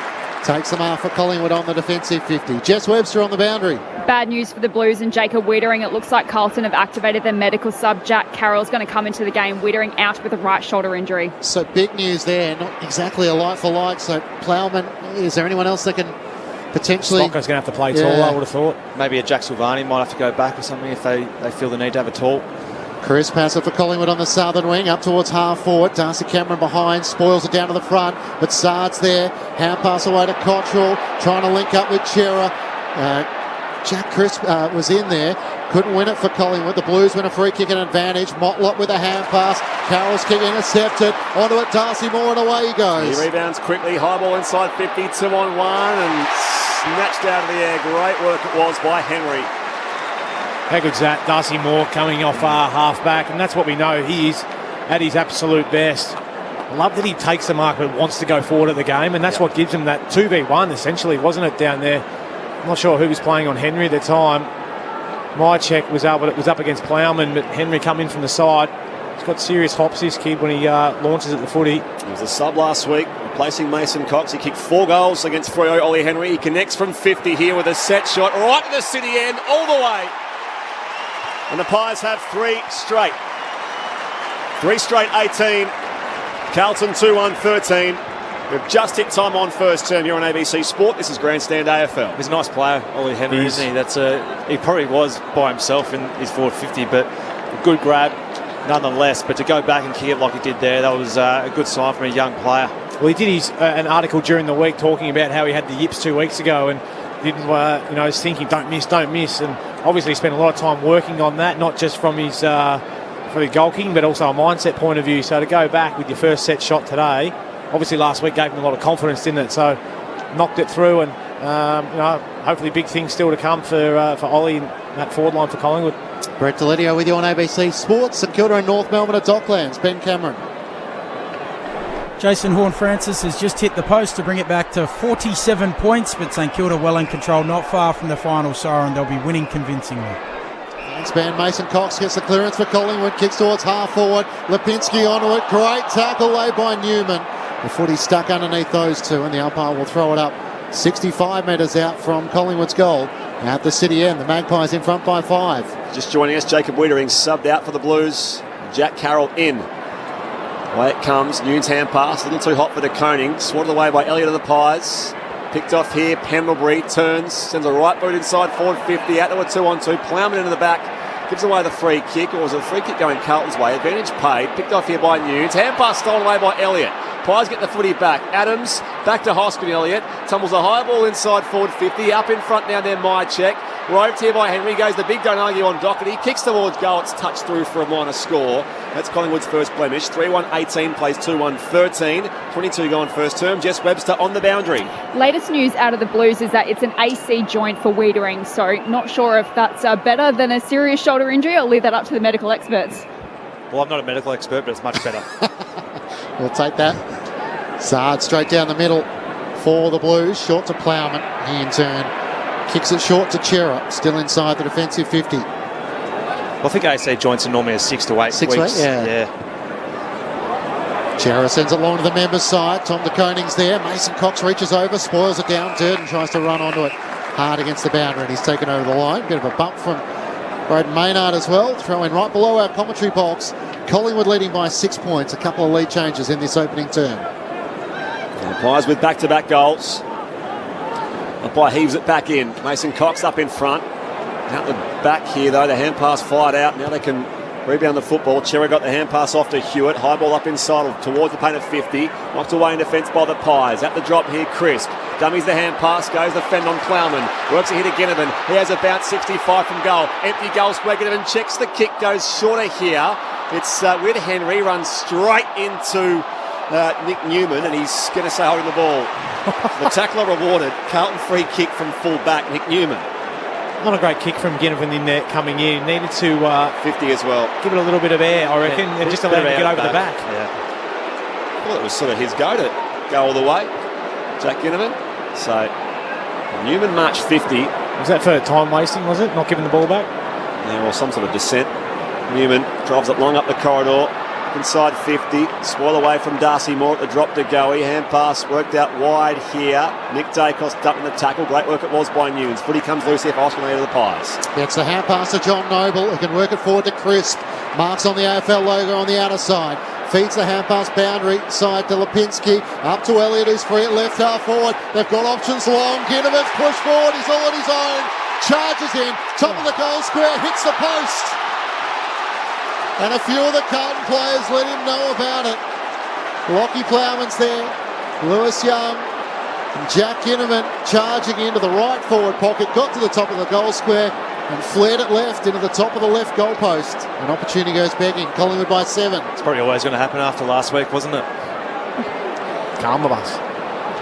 Takes them off for Collingwood on the defensive 50. Jess Webster on the boundary. Bad news for the Blues and Jacob Wiedering. It looks like Carlton have activated their medical sub. Jack Carroll's going to come into the game. Wiedering out with a right shoulder injury. So big news there. Not exactly a like for like. So Plowman, is there anyone else that can potentially... Stocker's going to have to play tall, I would have thought. Maybe a Jack Silvani might have to go back or something if they feel the need to have a tall. Chris Passer for Collingwood on the southern wing, up towards half forward. Darcy Cameron behind, spoils it down to the front, but Sard's there. Hand pass away to Cottrell, trying to link up with Chera. Jack Crisp was in there, couldn't win it for Collingwood. The Blues win a free kick and advantage. Motlop with a hand pass. Carroll's kick intercepted. Onto it, Darcy Moore, and away he goes. He rebounds quickly, high ball inside 50, 2-on-1, and snatched out of the air. Great work it was by Henry. How good's that? Darcy Moore coming off half-back, and that's what we know. He is at his absolute best. I love that he takes the mark but wants to go forward at the game, and that's what gives him that 2v1, essentially, wasn't it, down there? I'm not sure who was playing on Henry at the time. My check was up, but it was up against Plowman, but Henry come in from the side. He's got serious hops, this kid, when he launches at the footy. He was a sub last week, replacing Mason Cox. He kicked 4 goals against Freo. Ollie Henry, he connects from 50 here with a set shot right to the city end, all the way. And the Pies have 3 straight. 3 straight 18. Carlton 2-1-13. We've just hit time on first term here on ABC Sport. This is Grandstand AFL. He's a nice player, Ollie Henry, isn't he? He probably was by himself in his forward 50, but a good grab nonetheless. But to go back and kick it like he did there, that was a good sign from a young player. Well, he did an article during the week talking about how he had the yips 2 weeks ago and didn't, was thinking, don't miss. And obviously spent a lot of time working on that, not just from his for the goal kicking, but also a mindset point of view. So to go back with your first set shot today, obviously last week gave him a lot of confidence, didn't it? So knocked it through, and hopefully big things still to come for Ollie in that forward line for Collingwood. Brett Delidio with you on ABC Sports. St Kilda and North Melbourne at Docklands. Ben Cameron. Jason Horne-Francis has just hit the post to bring it back to 47 points, but St Kilda well in control, not far from the final siren. They'll be winning convincingly. Thanks, Ben. Mason Cox gets the clearance for Collingwood, kicks towards half forward. Lipinski onto it. Great tackle laid by Newman. The footy stuck underneath those two, and the umpire will throw it up 65 metres out from Collingwood's goal. At the city end, the Magpies in front by 5. Just joining us, Jacob Wiedering subbed out for the Blues. Jack Carroll in. Away it comes, Nunes hand pass, a little too hot for De Koning. Swatted away by Elliott of the Pies. Picked off here, Pendlebury turns, sends a right boot inside forward 50, out to a 2-on-2. Plowman into the back, gives away the free kick, or was it a free kick going Carlton's way? Advantage paid, picked off here by Nunes. Hand pass stolen away by Elliott. Pies get the footy back. Adams back to Hoskin. Elliott tumbles a high ball inside forward 50. Up in front now, then Mychek. Roved here by Henry. Goes the big don't argue on Doherty. Kicks towards goal. It's touched through for a minor score. That's Collingwood's first blemish. 3-1-18 plays 2-1-13. 22 gone first term. Jess Webster on the boundary. Latest news out of the Blues is that it's an AC joint for Wiedering, so not sure if that's better than a serious shoulder injury. I'll leave that up to the medical experts. Well, I'm not a medical expert, but it's much better. We'll take that. Zard straight down the middle for the Blues. Short to Plowman. He in turn kicks it short to Chera. Still inside the defensive 50. Well, I think AC joints are normally a 6 to 8 6 weeks. to 8, yeah. Chera sends it along to the members' side. Tom de Koning's there. Mason Cox reaches over, spoils it down. Durden tries to run onto it hard against the boundary, and he's taken over the line. Bit of a bump from Braden Maynard as well. Throw in right below our commentary box. Collingwood leading by 6 points. A couple of lead changes in this opening term. And the Pies with back-to-back goals. Umpire heaves it back in. Mason Cox up in front. Out the back here, though. The hand pass fired out. Now they can rebound the football. Chera got the hand pass off to Hewitt. High ball up inside towards the paint of 50. Knocked away in defence by the Pies. At the drop here, Crisp. Dummies the hand pass. Goes the fend on Plowman. Works a hit to Ginnivan. He has a bounce 65 from goal. Empty goal square. Ginnivan checks the kick. Goes shorter here. It's with Henry. Runs straight into Nick Newman, and he's going to stay holding the ball. The tackler rewarded. Carlton free kick from full back, Nick Newman. Not a great kick from Ginnivan in there coming in. Needed to 50 as well. Give it a little bit of air, I reckon, and just allow him to get over the back. Yeah. Well, it was sort of his go to go all the way. Jack Ginnivan. So Newman marched 50. Was that for time wasting, was it? Not giving the ball back? Yeah, or some sort of descent. Newman drives it long up the corridor. Inside 50, spoil away from Darcy Moore at the drop to Goey. Hand pass worked out wide here. Nick Dacos dumping the tackle. Great work it was by Nunes. Footy comes loose here for Oscar to the Pies. Gets the hand pass to John Noble, who can work it forward to Crisp. Marks on the AFL logo on the outer side. Feeds the hand pass boundary side to Lipinski. Up to Elliott, who's free at left half forward. They've got options long. Ginnivan's pushed forward. He's all on his own. Charges in. Top of the goal square. Hits the post. And a few of the Carlton players let him know about it. Lockie Plowman's there. Lewis Young and Jack Ginnivan charging into the right forward pocket. Got to the top of the goal square and flared it left into the top of the left goal post. An opportunity goes begging. Collingwood by 7. It's probably always going to happen after last week, wasn't it? Calm with us.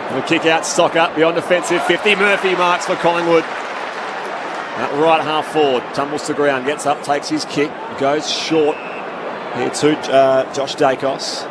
And a kick out, stock up beyond defensive 50. Murphy marks for Collingwood. At right half forward, tumbles to ground, gets up, takes his kick, goes short here to Josh Dacos.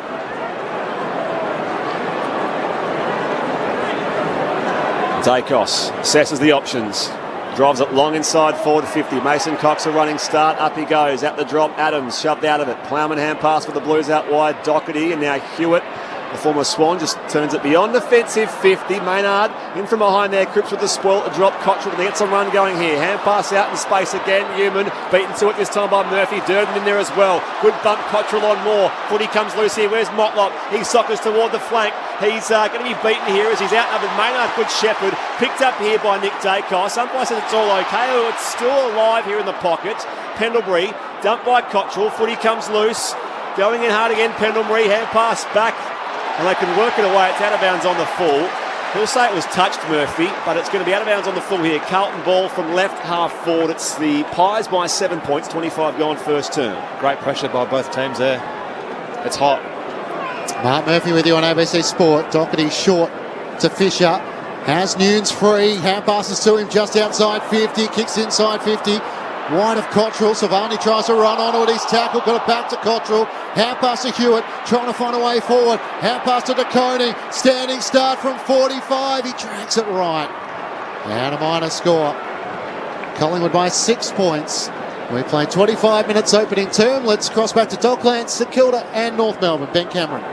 Dacos assesses the options, drives it long inside forward to 50. Mason Cox a running start, up he goes, at the drop, Adams shoved out of it. Plowman hand pass for the Blues out wide, Doherty, and now Hewitt. The former Swan just turns it beyond defensive 50. Maynard in from behind there. Cripps with the spoil. A drop. Cottrell to get some run going here. Hand pass out in space again. Newman beaten to it this time by Murphy. Durden in there as well. Good bump. Cottrell on Moore. Footy comes loose here. Where's Motlop? He sockers toward the flank. He's going to be beaten here as he's outnumbered. Maynard, good shepherd. Picked up here by Nick Dacos. Umpire says it's all okay. Oh, it's still alive here in the pocket. Pendlebury dumped by Cottrell. Footy comes loose. Going in hard again. Pendlebury. Hand pass back. And they can work it away. It's out of bounds on the full. He'll say it was touched, Murphy, but it's going to be out of bounds on the full here. Carlton ball from left half forward. It's the Pies by 7 points, 25 gone first term. Great pressure by both teams there. It's hot. Mark Murphy with you on ABC Sport. Doherty short to Fisher. Has Nunes free. Hand passes to him just outside 50. Kicks inside 50. Wide of Cottrell. Savani tries to run onto it. He's tackled. Got it back to Cottrell. Hand pass to Hewitt. Trying to find a way forward. Hand pass to de Koning. Standing start from 45. He drags it right. And a minor score. Collingwood by 6 points. We played 25 minutes opening term. Let's cross back to Docklands, St Kilda and North Melbourne. Ben Cameron.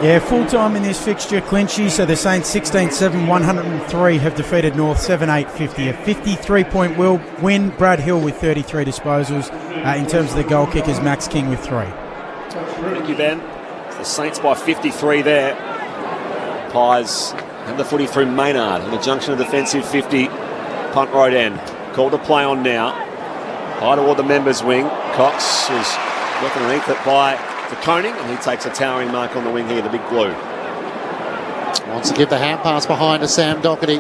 Yeah, full time in this fixture, Clinchy. So the Saints 16-7, 103 have defeated North 7-8, 50. A 53-point win. Brad Hill with 33 disposals. In terms of the goal kickers, Max King with 3. Thank you, Ben. It's the Saints by 53 there. Pies have the footy through Maynard in the junction of defensive 50. Punt right end. Called to play on now. High toward the members' wing. Cox is looking underneath it by De Koning, and he takes a towering mark on the wing here, the big blue. Wants to give the hand pass behind to Sam Doherty.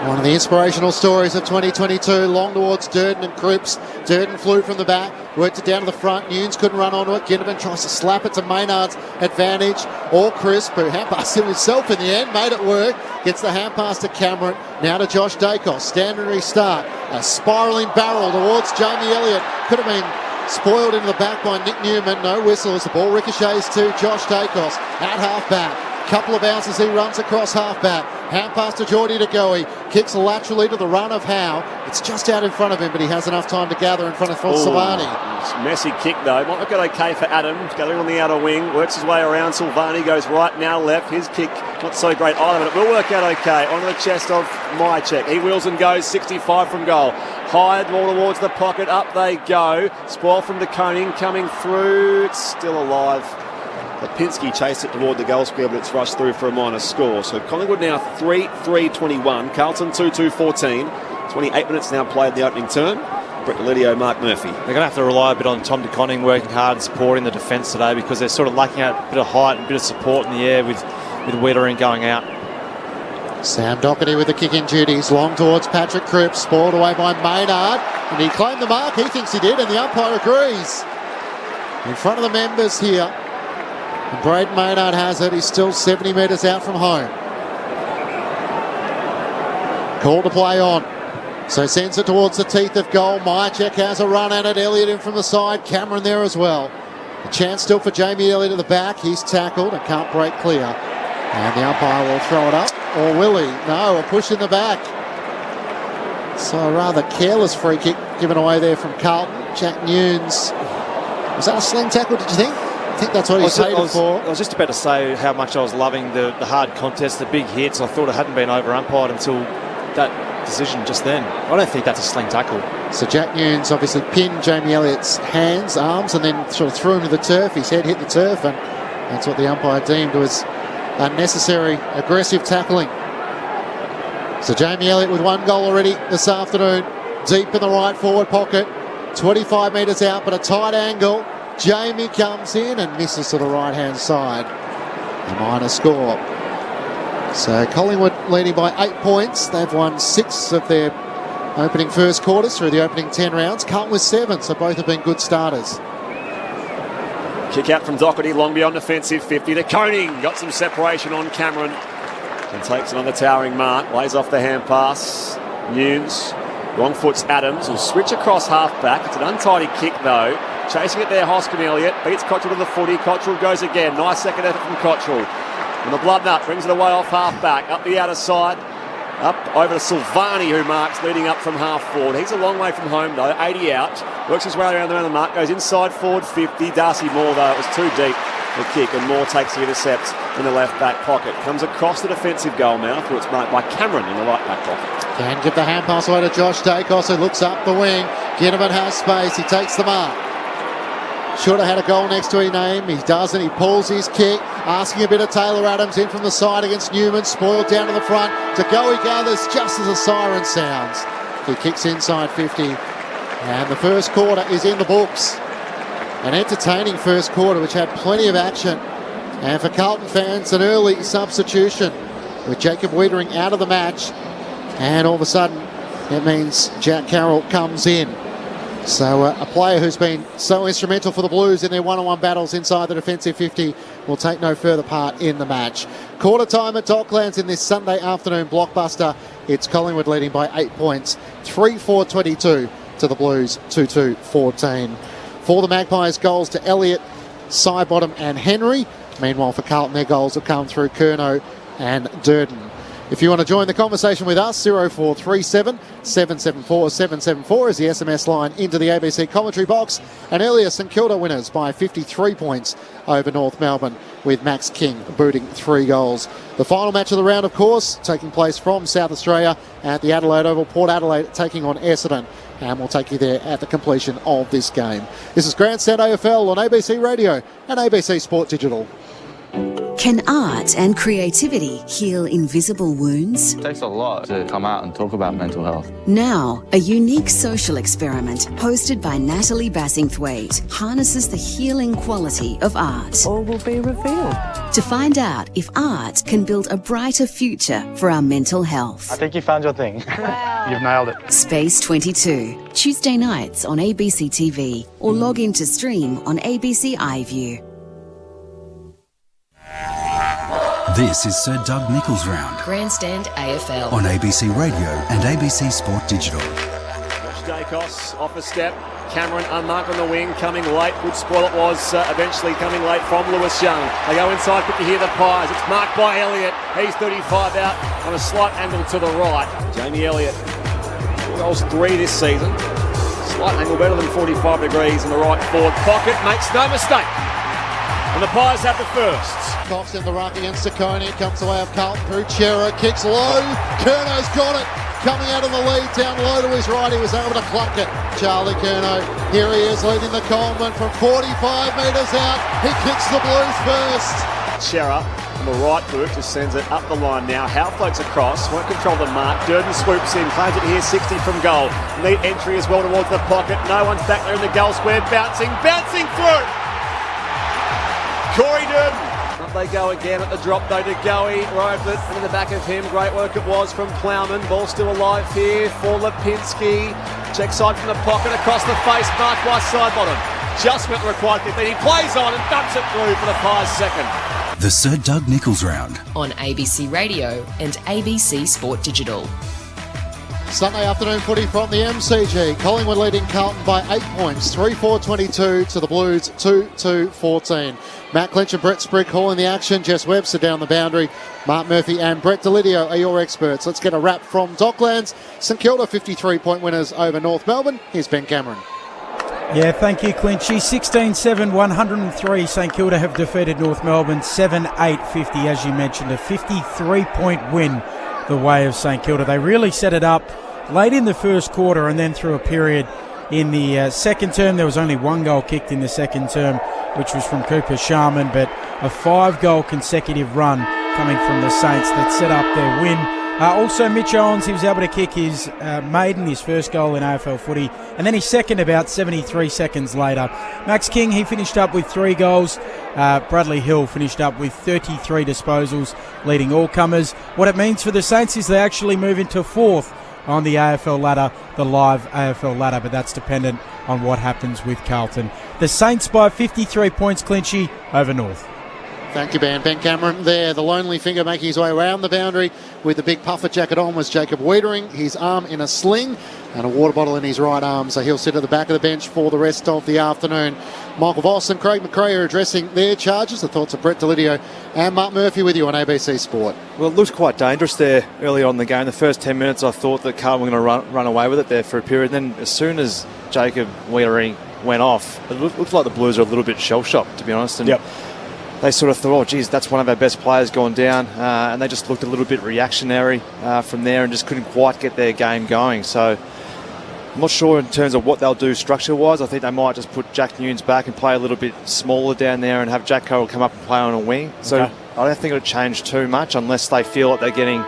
One of the inspirational stories of 2022, long towards Durden and Cripps. Durden flew from the back, worked it down to the front. Nunes couldn't run onto it. Ginnivan tries to slap it to Maynard's advantage. Or Crisp, who hand passed him himself in the end, made it work. Gets the hand pass to Cameron. Now to Josh Dacos. Standing restart. A spiralling barrel towards Jamie Elliott. Could have been spoiled into the back by Nick Newman. No whistle as the ball ricochets to Josh Dacos at half-back. Couple of bounces, he runs across half-back. Hand pass to Geordie De Goey. Kicks laterally to the run of Howe. It's just out in front of him, but he has enough time to gather in front of Silvani. Messy kick though. Might look okay for Adams. Gathering on the outer wing. Works his way around. Silvani goes right, now left. His kick not so great either, but it will work out okay. Onto the chest of Mychek. He wheels and goes 65 from goal. High ball towards the pocket. Up they go. Spoil from De Koning coming through. It's still alive. Lipinski chased it toward the goal square, but it's rushed through for a minor score. So Collingwood now 3-3-21. Carlton 2-2-14. 28 minutes now played the opening term. Brett Lidio, Mark Murphy. They're going to have to rely a bit on Tom De Koning working hard and supporting the defence today, because they're sort of lacking out a bit of height and a bit of support in the air with Wiedering going out. Sam Doherty with the kick-in duties. Long towards Patrick Cripps. Spoiled away by Maynard. And he claimed the mark. He thinks he did, and the umpire agrees. In front of the members here. And Braden Maynard has it. He's still 70 metres out from home. Call to play on. So sends it towards the teeth of goal. Mychek has a run at it. Elliott in from the side. Cameron there as well. A chance still for Jamie Elliott at the back. He's tackled and can't break clear. And the umpire will throw it up. Or will he? No, a push in the back. So a rather careless free kick given away there from Carlton. Jack Nunes. Was that a sling tackle, did you think? I think that's what he's paid it for. I was just about to say how much I was loving the hard contest, the big hits. I thought it hadn't been over-umpired until that decision just then. I don't think that's a sling tackle. So Jack Nunes obviously pinned Jamie Elliott's hands, arms, and then sort of threw him to the turf. His head hit the turf, and that's what the umpire deemed was unnecessary, aggressive tackling. So Jamie Elliott with one goal already this afternoon, deep in the right forward pocket, 25 metres out, but a tight angle. Jamie comes in and misses to the right-hand side. A minor score. So Collingwood leading by 8 points. They've won 6 of their opening first quarters through the opening 10 rounds. Carlton with 7, so both have been good starters. Kick out from Doherty, long beyond defensive 50. De Koning got some separation on Cameron and takes another towering mark. Lays off the hand pass. Nunes. Wrong foot's Adams. Will switch across half-back. It's an untidy kick though. Chasing it there, Hoskin Elliott. Beats Cottrell to the footy. Cottrell goes again. Nice second effort from Cottrell. And the blood nut brings it away off half-back. Up the outer side. Up over to Silvani, who marks, leading up from half-forward. He's a long way from home, though. 80 out. Works his way around the mark. Goes inside forward 50. Darcy Moore, though. It was too deep, the kick. And Moore takes the intercept in the left-back pocket. Comes across the defensive goal mouth, where it's marked by Cameron in the right-back pocket. Can give the hand pass away to Josh Dacos, who looks up the wing. Ginnivan has space. He takes the mark. Should have had a goal next to his name. He doesn't. He pulls his kick. Asking a bit of Taylor Adams in from the side against Newman. Spoiled down to the front. To go he gathers just as a siren sounds. He kicks inside 50. And the first quarter is in the books. An entertaining first quarter which had plenty of action. And for Carlton fans, an early substitution with Jacob Wiedering out of the match. And all of a sudden, it means Jack Carroll comes in. So a player who's been so instrumental for the Blues in their one-on-one battles inside the defensive 50 will take no further part in the match. Quarter time at Docklands in this Sunday afternoon blockbuster. It's Collingwood leading by 8 points, 3-4-22 to the Blues, 2-2-14. For the Magpies, goals to Elliott, Sidebottom and Henry. Meanwhile, for Carlton, their goals have come through Curnow and Durden. If you want to join the conversation with us, 0437 774 774 is the SMS line into the ABC commentary box. And earlier, St Kilda winners by 53 points over North Melbourne, with Max King booting 3 goals. The final match of the round, of course, taking place from South Australia at the Adelaide Oval. Port Adelaide taking on Essendon. And we'll take you there at the completion of this game. This is Grandstand AFL on ABC Radio and ABC Sport Digital. Can art and creativity heal invisible wounds? It takes a lot to come out and talk about mental health. Now, a unique social experiment hosted by Natalie Bassingthwaite harnesses the healing quality of art. All will be revealed. To find out if art can build a brighter future for our mental health. I think you found your thing. Wow. You've nailed it. Space 22, Tuesday nights on ABC TV or log in to stream on ABC iView. This is Sir Doug Nicholls' Round Grandstand AFL on ABC Radio and ABC Sport Digital. Dacos off a step. Cameron unmarked on the wing, coming late. Good spoil it was, eventually coming late from Lewis Young. They go inside, but you hear the Pies. It's marked by Elliott. He's 35 out on a slight angle to the right. Jamie Elliott, goals 3 this season. Slight angle better than 45 degrees in the right forward pocket. Makes no mistake. And the Pies have the first. Cox in the ruck against Saccone. Comes away of Carlton. Puchera kicks low. Curno's got it. Coming out of the lead, down low to his right. He was able to cluck it. Charlie Curnow. Here he is leading the Coleman from 45 metres out. He kicks the Blues first. Chera on the right boot just sends it up the line now. Howe floats across, won't control the mark. Durden swoops in, claims it here 60 from goal. Neat entry as well towards the pocket. No one's back there in the goal square. Bouncing through. Corey Durden. Up they go again at the drop though to Goey. Roved it in the back of him. Great work it was from Plowman. Ball still alive here for Lipinski. Check side from the pocket across the face. Marked by Sidebottom. Just went the required 15. He plays on and dumps it through for the Pies second. The Sir Doug Nicholls Round on ABC Radio and ABC Sport Digital. Sunday afternoon footy from the MCG. Collingwood leading Carlton by 8 points, 3-4-22 to the Blues 2-2-14. Matt Clinch and Brett Sprigg calling the action. Jess Webster down the boundary. Mark Murphy and Brett Delidio are your experts. Let's get a wrap from Docklands. St Kilda 53-point winners over North Melbourne. Here's Ben Cameron. Yeah, thank you, Clinchy. 16-7, 103. St Kilda have defeated North Melbourne 7-8-50, as you mentioned. A 53-point win the way of St Kilda. They really set it up late in the first quarter and then through a period in the second term. There was only one goal kicked in the second term, which was from Cooper Sharman, but a 5-goal consecutive run coming from the Saints that set up their win. Also, Mitch Owens, he was able to kick his his first goal in AFL footy, and then his second about 73 seconds later. Max King, he finished up with 3 goals. Bradley Hill finished up with 33 disposals, leading all comers. What it means for the Saints is they actually move into 4th on the AFL ladder, the live AFL ladder, but that's dependent on what happens with Carlton. The Saints by 53 points, Clinchy, over North. Thank you, Ben. Ben Cameron there. The lonely finger making his way around the boundary with the big puffer jacket on was Jacob Wiedering. His arm in a sling and a water bottle in his right arm, so he'll sit at the back of the bench for the rest of the afternoon. Michael Voss and Craig McRae are addressing their charges. The thoughts of Brett Delidio and Mark Murphy with you on ABC Sport. Well, it looked quite dangerous there early on in the game. The first 10 minutes I thought that Carlton were going to run away with it there for a period. Then as soon as Jacob Wiedering went off, it looked like the Blues were a little bit shell-shocked, to be honest. And they sort of thought, oh, geez, that's one of our best players gone down. And they just looked a little bit reactionary from there and just couldn't quite get their game going. So I'm not sure in terms of what they'll do structure-wise. I think they might just put Jack Nunes back and play a little bit smaller down there and have Jack Cole come up and play on a wing. So I don't think it'll change too much unless they feel that they're getting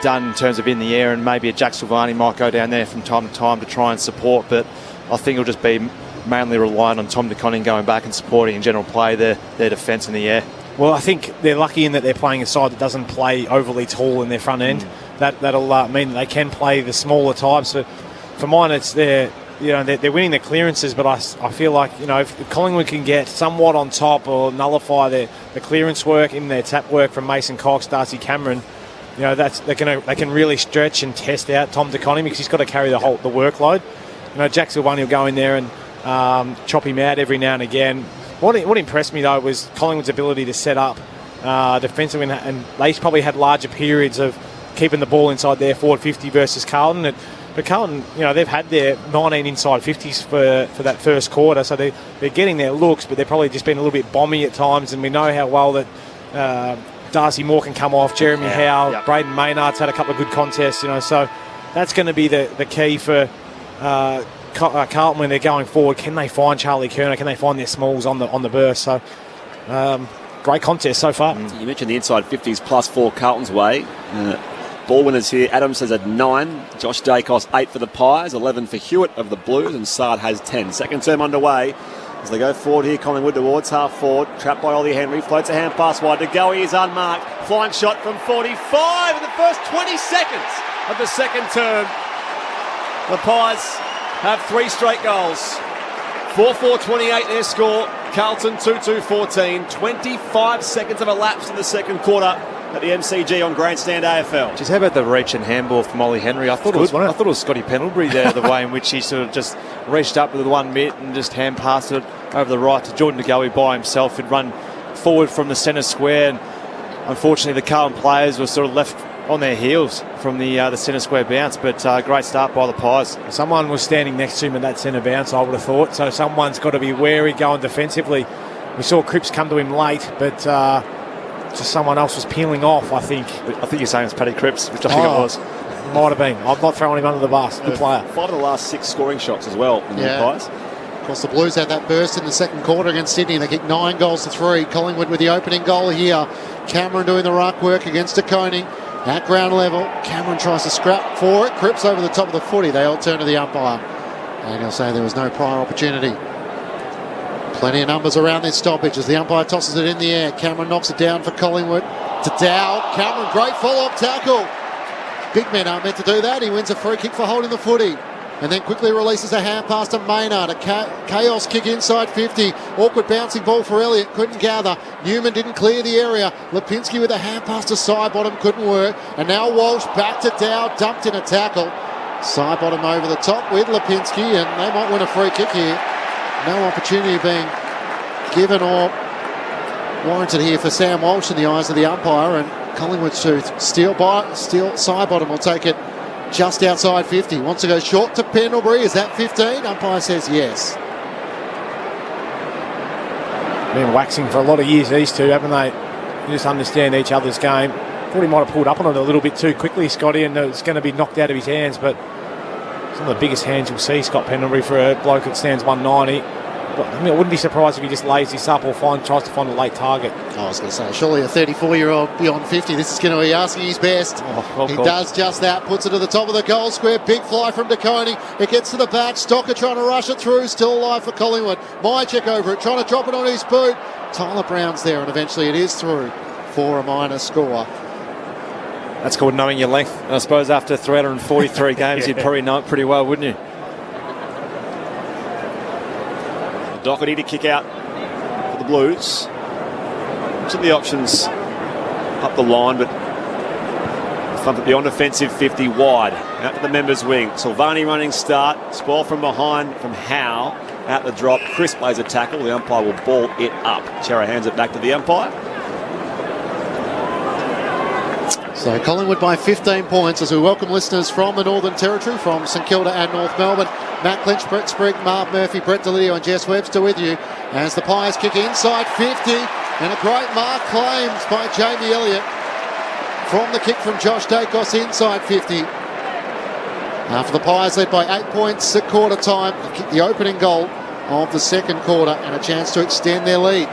done in terms of in the air, and maybe a Jack Silvani might go down there from time to time to try and support. But I think it'll just be mainly reliant on Tom DeConning going back and supporting in general play their defence in the air. Well, I think they're lucky in that they're playing a side that doesn't play overly tall in their front end. That'll mean that they can play the smaller types. But for mine, it's they're winning the clearances, but I feel like if Collingwood can get somewhat on top or nullify the clearance work in their tap work from Mason Cox, Darcy Cameron, they can really stretch and test out Tom DeConning because he's got to carry the workload. Jack Silvani will go in there and chop him out every now and again. What impressed me though was Collingwood's ability to set up defensively, and they probably had larger periods of keeping the ball inside their forward 50 versus Carlton. But Carlton, they've had their 19 inside 50s for that first quarter, so they're getting their looks, but they're probably just been a little bit bomby at times. And we know how well that Darcy Moore can come off, Jeremy Howe, Braden Maynard's had a couple of good contests, so that's going to be the key for Carlton when they're going forward. Can they find Charlie Curnow? Can they find their smalls on the burst? So, got great contest so far. You mentioned the inside 50s +4 Carlton's way. Ball winners here. Adams has 9. Josh Dacos 8 for the Pies, 11 for Hewitt of the Blues, and Sard has 10. Second term underway as they go forward here. Collingwood towards half forward. Trapped by Ollie Henry. Floats a hand pass wide. To go. He is unmarked. Flying shot from 45 in the first 20 seconds of the second term. The Pies have 3 straight goals. 4-4-28 their score. Carlton 2-2-14. 25 seconds have elapsed in the second quarter at the MCG on Grandstand AFL. Just how about the reach and handball from Ollie Henry? I thought it was Scotty Pendlebury there, the way in which he sort of just reached up with the one mitt and just hand passed it over the right to Jordan DeGoey by himself. He'd run forward from the centre square, and unfortunately the Carlton players were sort of left on their heels from the centre square bounce, but great start by the Pies. Someone was standing next to him at that centre bounce, I would have thought, so someone's got to be wary going defensively. We saw Cripps come to him late, but just someone else was peeling off, I think. I think you're saying it's Paddy Cripps, which I think it was. Might have been. I'm not throwing him under the bus. Good player. 5 of the last 6 scoring shots as well in the Pies. Of course, the Blues had that burst in the second quarter against Sydney. They kicked 9 goals to 3. Collingwood with the opening goal here. Cameron doing the ruck work against DeConing. At ground level, Cameron tries to scrap for it. Cripps over the top of the footy. They all turn to the umpire. And he'll say there was no prior opportunity. Plenty of numbers around this stoppage as the umpire tosses it in the air. Cameron knocks it down for Collingwood to Dow. Cameron, great follow-up tackle. Big men aren't meant to do that. He wins a free kick for holding the footy. And then quickly releases a hand pass to Maynard. A chaos kick inside 50. Awkward bouncing ball for Elliott. Couldn't gather. Newman didn't clear the area. Lipinski with a hand pass to Sidebottom. Couldn't work. And now Walsh back to Dow. Dumped in a tackle. Sidebottom over the top with Lipinski. And they might win a free kick here. No opportunity being given or warranted here for Sam Walsh in the eyes of the umpire. And Collingwood to steal Sidebottom will take it just outside 50. Wants to go short to Pendlebury. Is that 15? Umpire says yes. Been waxing for a lot of years, these two, haven't they? They just understand each other's game. Thought he might have pulled up on it a little bit too quickly, Scotty, and it's going to be knocked out of his hands, but some of the biggest hands you'll see, Scott Pendlebury, for a bloke that stands 190. But, I mean, I wouldn't be surprised if he just lays this up or tries to find a late target. I was going to say, surely a 34-year-old beyond 50, this is going to be asking his best. He does just that, puts it to the top of the goal square. Big fly from DeConing. It gets to the back. Stocker trying to rush it through. Still alive for Collingwood. Mychek over it, trying to drop it on his boot. Tyler Brown's there, and eventually it is through for a minor score. That's called knowing your length. And I suppose after 343 games, you'd probably know it pretty well, wouldn't you? Doherty to kick out for the Blues. Some of the options up the line, but thumped it beyond offensive 50 wide. Out to the members' wing. Silvani running start. Spoil from behind from Howe. Out the drop. Chris plays a tackle. The umpire will ball it up. Chera hands it back to the umpire. So Collingwood by 15 points as we welcome listeners from the Northern Territory, from St Kilda and North Melbourne. Matt Clinch, Brett Sprigg, Mark Murphy, Brett Delidio and Jess Webster with you as the Pies kick inside 50, and a great mark claimed by Jamie Elliott from the kick from Josh Dacos inside 50. After the Pies led by 8 points at quarter time, they kicked the opening goal of the second quarter and a chance to extend their lead.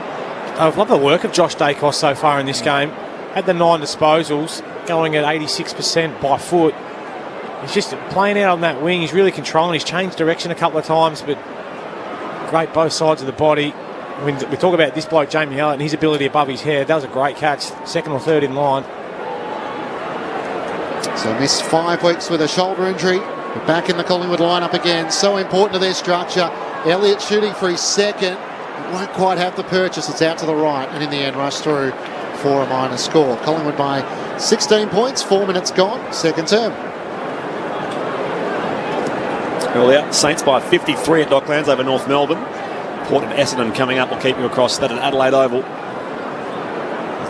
I've loved the work of Josh Dacos so far in this game. Had the 9 disposals, going at 86% by foot. He's just playing out on that wing. He's really controlling. He's changed direction a couple of times, but great both sides of the body. When we talk about this bloke, Jamie Elliott, and his ability above his head, that was a great catch. Second or third in line. So missed 5 weeks with a shoulder injury. But back in the Collingwood lineup again. So important to their structure. Elliott shooting for his second. He won't quite have the purchase. It's out to the right, and in the end rushed through for a minor score. Collingwood by 16 points, 4 minutes gone, second term. Earlier, Saints by 53 at Docklands over North Melbourne. Port and Essendon coming up. We'll keep you across that at Adelaide Oval.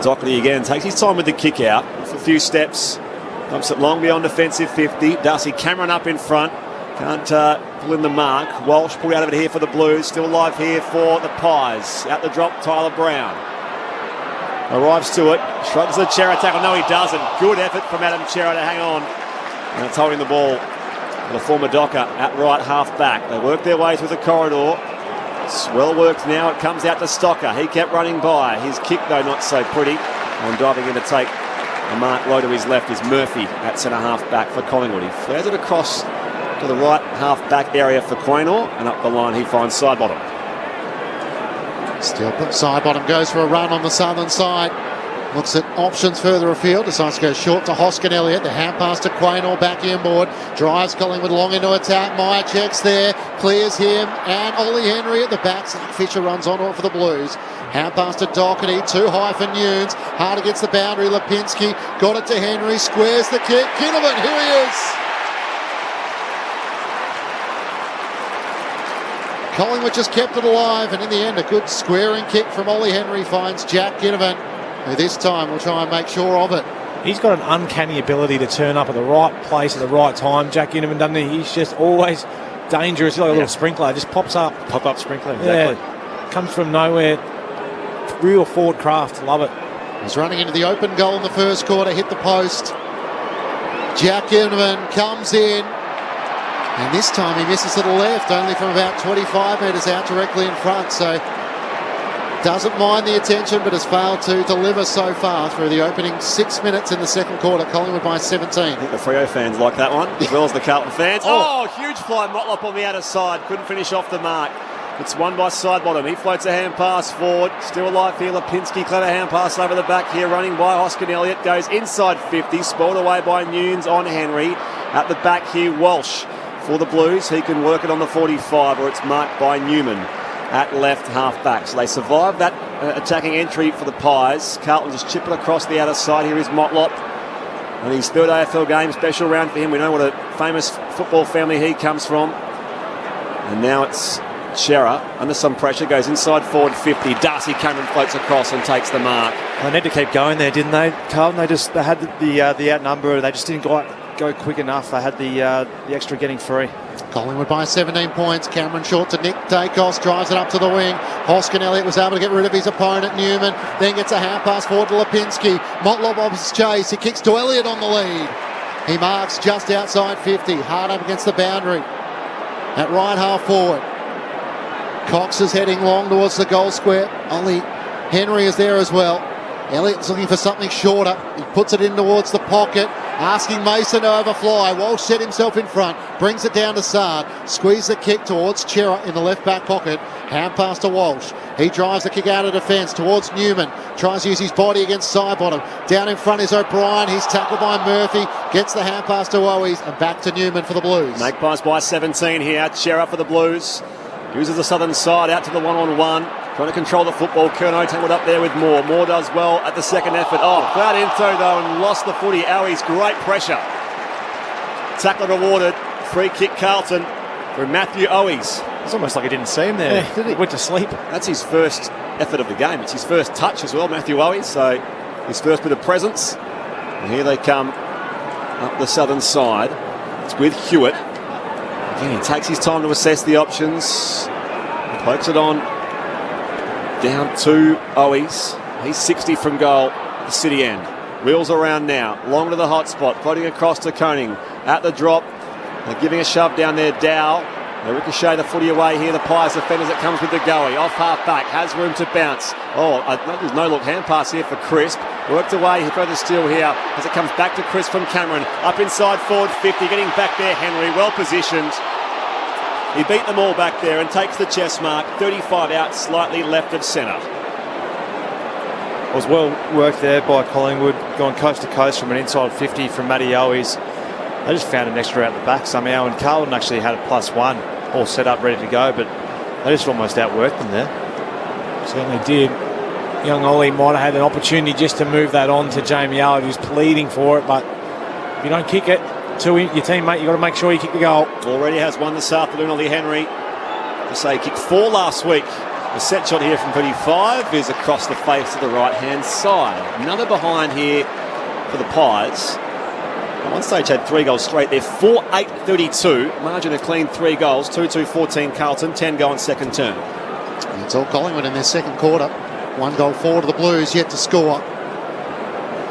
Doherty again takes his time with the kick out. For a few steps, dumps it long beyond defensive 50. Darcy Cameron up in front. Can't pull in the mark. Walsh pulled out of it here for the Blues. Still alive here for the Pies. Out the drop, Tyler Brown. Arrives to it, shrugs the Chera tackle. No, he doesn't. Good effort from Adam Chera to hang on. And it's holding the ball. The former Docker at right half back. They work their way through the corridor. It's well worked now. It comes out to Stocker. He kept running by. His kick, though, not so pretty. And diving in to take a mark low to his left is Murphy at centre-half back for Collingwood. He flares it across to the right half-back area for Quaynor, and up the line he finds Sidebottom. Still, Sidebottom goes for a run on the southern side. Looks at options further afield. Decides to go short to Hoskin Elliott. The hand pass to Quaynor back inboard. Drives Collingwood long into attack. Meyer checks there. Clears him. And Ollie Henry at the back. Zach Fisher runs onto it for the Blues. Hand pass to Doherty. Too high for Nunes. Hard against the boundary. Lipinski got it to Henry. Squares the kick. Ginnivan. Here he is. Collingwood just kept it alive. And in the end, a good squaring kick from Ollie Henry finds Jack Ginnivan, who this time will try and make sure of it. He's got an uncanny ability to turn up at the right place at the right time. Jack Ginnivan, doesn't he? He's just always dangerous. He's like a little sprinkler. Just pops up. Pop-up sprinkler, exactly. Yeah. Comes from nowhere. Real forward craft. Love it. He's running into the open goal in the first quarter. Hit the post. Jack Ginnivan comes in. And this time he misses to the left, only from about 25 metres out directly in front. So doesn't mind the attention, but has failed to deliver so far through the opening 6 minutes in the second quarter. Collingwood by 17. I think the Freo fans like that one, as well as the Carlton fans. Oh, huge fly, Motlop on the outer side. Couldn't finish off the mark. It's won by Sidebottom. He floats a hand pass forward. Still alive here, Lipinski. Clever hand pass over the back here, running by Hoskin Elliott. Goes inside 50, spoiled away by Nunes on Henry. At the back here, Walsh for the Blues. He can work it on the 45, or it's marked by Newman at left half back. So they survive that attacking entry for the Pies. Carlton just chip it across the outer side. Here is Motlop. And his third AFL game, special round for him. We know what a famous football family he comes from. And now it's Shearer under some pressure, goes inside forward 50. Darcy Cameron floats across and takes the mark. They need to keep going there, didn't they, Carlton? They had the outnumber. They just didn't go quick enough. They had the extra getting free. Collingwood by 17 points. Cameron short to Nick Dacos, drives it up to the wing. Hoskin Elliott was able to get rid of his opponent, Newman, then gets a hand pass forward to Lipinski. Motlop offers chase. He kicks to Elliott on the lead. He marks just outside 50, hard up against the boundary at right half forward. Cox is heading long towards the goal square. Ollie Henry is there as well. Elliott's looking for something shorter. He puts it in towards the pocket, asking Mason to overfly. Walsh set himself in front, brings it down to Sard. Squeeze the kick towards Chera in the left back pocket. Hand pass to Walsh. He drives the kick out of defence towards Newman. Tries to use his body against Sidebottom. Down in front is O'Brien. He's tackled by Murphy. Gets the hand pass to Owies and back to Newman for the Blues. Magpies by 17 here. Chera for the Blues. Uses the southern side out to the one-on-one. Trying to control the football. Curnow tangled up there with Moore. Moore does well at the second effort. Oh, flat into though and lost the footy. Owies, great pressure. Tackle rewarded. Free kick Carlton for Matthew Owies. It's almost like he didn't see him there. Yeah, did he? Went to sleep. That's his first effort of the game. It's his first touch as well, Matthew Owies. So his first bit of presence. And here they come up the southern side. It's with Hewitt. Again, he takes his time to assess the options. Pokes it on. Down to Owies. He's 60 from goal at the city end. Wheels around now. Long to the hot spot. Floating across to Koning. At the drop. They're giving a shove down there. Dow. They ricochet the footy away here. The Pies defenders, it comes with the goey. Off half back. Has room to bounce. Oh, there's no look hand pass here for Crisp. Worked away further still here as it comes back to Crisp from Cameron. Up inside forward 50. Getting back there Henry. Well positioned. He beat them all back there and takes the chest mark. 35 out, slightly left of centre. It was well worked there by Collingwood, going coast to coast from an inside 50 from Matty Owies. They just found an extra out the back somehow, and Carlton actually had a +1 all set up, ready to go, but they just almost outworked them there. Certainly did. Young Ollie might have had an opportunity just to move that on to Jamie Allard, who's pleading for it, but if you don't kick it to your teammate, you've got to make sure you kick the goal. Already has one this afternoon, Ollie Henry. To say, kicked 4 last week. The set shot here from 35 is across the face to the right-hand side. Another behind here for the Pies. At one stage had 3 goals straight there. 4-8-32. Margin of clean 3 goals. 2-2-14 Carlton. 10 go in second term. It's all Collingwood in their second quarter. 1 goal forward to the Blues, yet to score.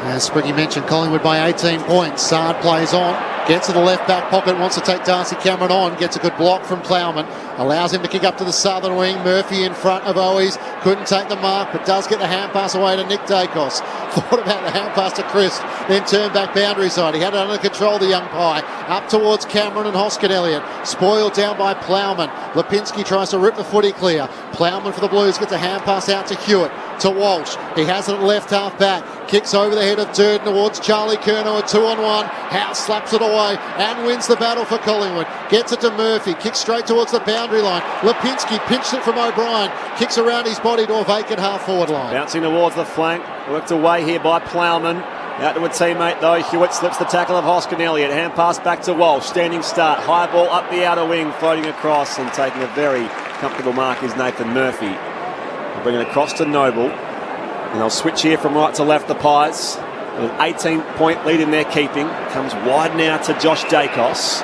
As Spriggy mentioned, Collingwood by 18 points. Sard plays on. Gets to the left back pocket, wants to take Darcy Cameron on, gets a good block from Plowman, allows him to kick up to the southern wing. Murphy in front of Owies, couldn't take the mark, but does get the hand pass away to Nick Dacos. Thought about the hand pass to Chris, then turned back boundary side. He had it under control, the young Pie. Up towards Cameron and Hoskin Elliott. Spoiled down by Plowman. Lipinski tries to rip the footy clear. Plowman for the Blues gets a hand pass out to Hewitt, to Walsh. He has it at left half back. Kicks over the head of Durden towards Charlie Curnow, a 2-on-1. House slaps it away and wins the battle for Collingwood. Gets it to Murphy. Kicks straight towards the boundary line. Lipinski pinched it from O'Brien. Kicks around his body to a vacant half-forward line. Bouncing towards the flank. Worked away here by Plowman. Out to a teammate though. Hewitt slips the tackle of Hoskin Elliott. Hand pass back to Walsh. Standing start. High ball up the outer wing. Floating across and taking a very comfortable mark is Nathan Murphy. They'll bring it across to Noble. And they'll switch here from right to left, the Pies. With an 18-point lead in their keeping. Comes wide now to Josh Dacos.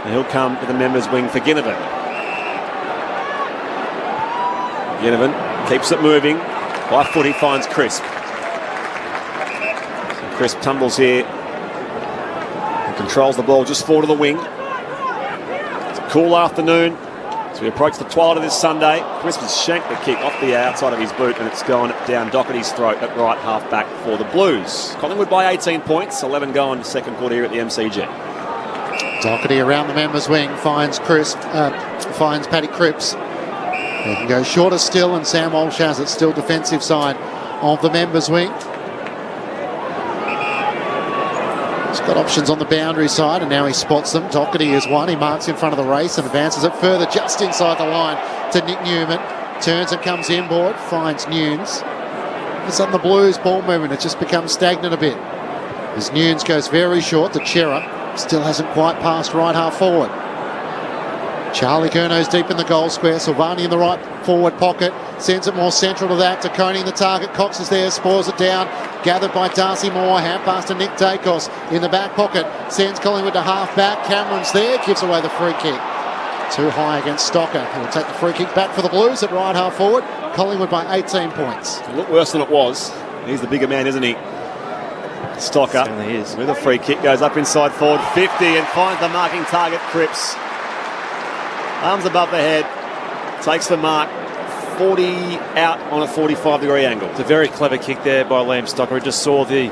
And he'll come to the members' wing for Ginnivan. Ginnivan keeps it moving. By foot he finds Crisp. So Crisp tumbles here. And controls the ball just forward of the wing. It's a cool afternoon. As we approach the twilight of this Sunday, Crisp has shanked the kick off the outside of his boot and it's gone down Doherty's throat at right half back for the Blues. Collingwood by 18 points, 11 going second quarter here at the MCG. Doherty around the members' wing finds finds Paddy Cripps. They can go shorter still, and Sam Walsh has it, still defensive side of the members' wing. He's got options on the boundary side, and now he spots them. Doherty is one. He marks in front of the race and advances it further just inside the line to Nick Newman. Turns and comes inboard, finds Nunes. All of a sudden the Blues ball movement has just become stagnant a bit. As Nunes goes very short to Chera, still hasn't quite passed right half forward. Charlie Curnow's deep in the goal square. Silvani in the right forward pocket. Sends it more central to that. Taccone the target. Cox is there. Spoils it down. Gathered by Darcy Moore. Hand pass to Nick Dacos in the back pocket. Sends Collingwood to half back. Cameron's there. Gives away the free kick. Too high against Stocker. He'll take the free kick back for the Blues at right half forward. Collingwood by 18 points. A lot worse than it was. He's the bigger man, isn't he? Stocker. Certainly is. With a free kick. Goes up inside forward 50 and finds the marking target, Cripps. Arms above the head, takes the mark, 40 out on a 45-degree angle. It's a very clever kick there by Liam Stocker. He just saw the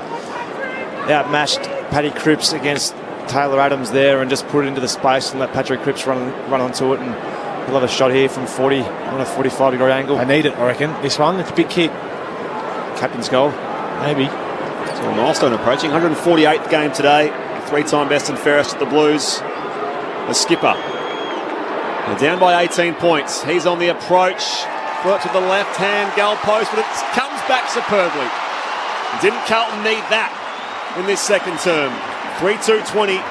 outmatched Paddy Cripps against Taylor Adams there and just put it into the space and let Patrick Cripps run onto it. And he'll have a shot here from 40 on a 45-degree angle. They need it, I reckon, this one. It's a big kick. Captain's goal. Maybe. So a milestone approaching. 148th game today. Three-time best and fairest at the Blues. The skipper. They're down by 18 points. He's on the approach. Brought to the left-hand goal post, but it comes back superbly. Didn't Carlton need that in this second term? 3-2-20.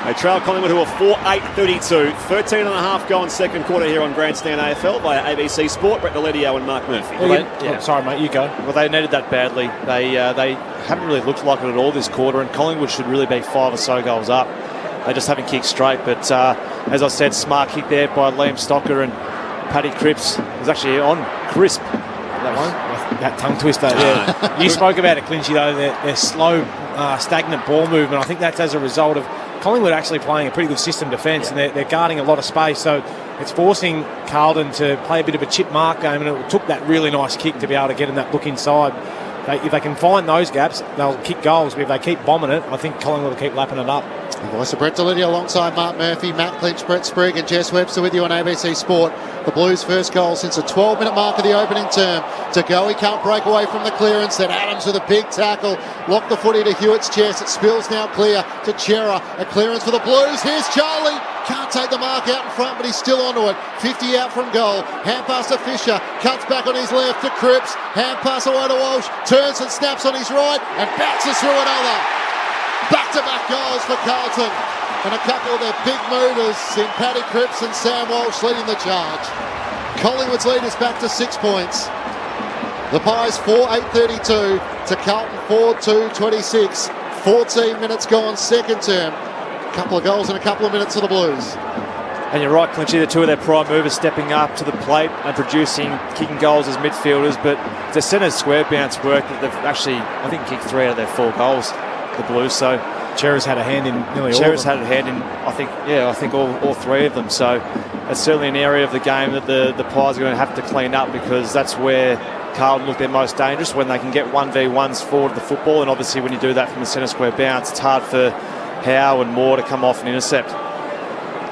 They trail Collingwood, who are 4-8-32. 13 and a half going second quarter here on Grandstand AFL via ABC Sport. Brett Deledio and Mark Murphy. Sorry, mate, you go. Well, they needed that badly. They haven't really looked like it at all this quarter, and Collingwood should really be 5 or so goals up. They just haven't kicked straight, but as I said, smart kick there by Liam Stocker, and Paddy Cripps was actually on Crisp. That one? That tongue twister, yeah. You spoke about it, Clinchy, though, their slow, stagnant ball movement. I think that's as a result of Collingwood actually playing a pretty good system defence, and they're guarding a lot of space, so it's forcing Carlton to play a bit of a chip mark game, and it took that really nice kick to be able to get in that look inside. If they can find those gaps, they'll kick goals, but if they keep bombing it, I think Collingwood will keep lapping it up. The voice of Brett Deledio alongside Mark Murphy, Matt Clinch, Brett Sprigg and Jess Webster with you on ABC Sport. The Blues' first goal since the 12-minute mark of the opening term. To go, he can't break away from the clearance. Then Adams with a big tackle. Locked the footy to Hewitt's chest. It spills now clear to Chera. A clearance for the Blues. Here's Charlie. Can't take the mark out in front, but he's still onto it. 50 out from goal. Hand pass to Fisher. Cuts back on his left to Cripps. Hand pass away to Walsh. Turns and snaps on his right and bounces through another. Back-to-back goals for Carlton. And a couple of their big movers in Paddy Cripps and Sam Walsh leading the charge. Collingwood's lead is back to 6 points. The Pies 4-8-32 to Carlton 4-2-26. 14 minutes gone second term. A couple of goals in a couple of minutes for the Blues. And you're right, Clinchy, the two of their prime movers stepping up to the plate and producing kicking goals as midfielders, but it's a centre square bounce work that they've actually, I think, kicked 3 out of their 4 goals, the Blues. So Chera's had a hand in nearly all Chera's of them. had a hand in, I think all three of them. So that's certainly an area of the game that the Pies are going to have to clean up, because that's where Carlton look their most dangerous, when they can get 1v1s forward of the football. And obviously when you do that from the centre square bounce, it's hard for Howe and Moore to come off and intercept.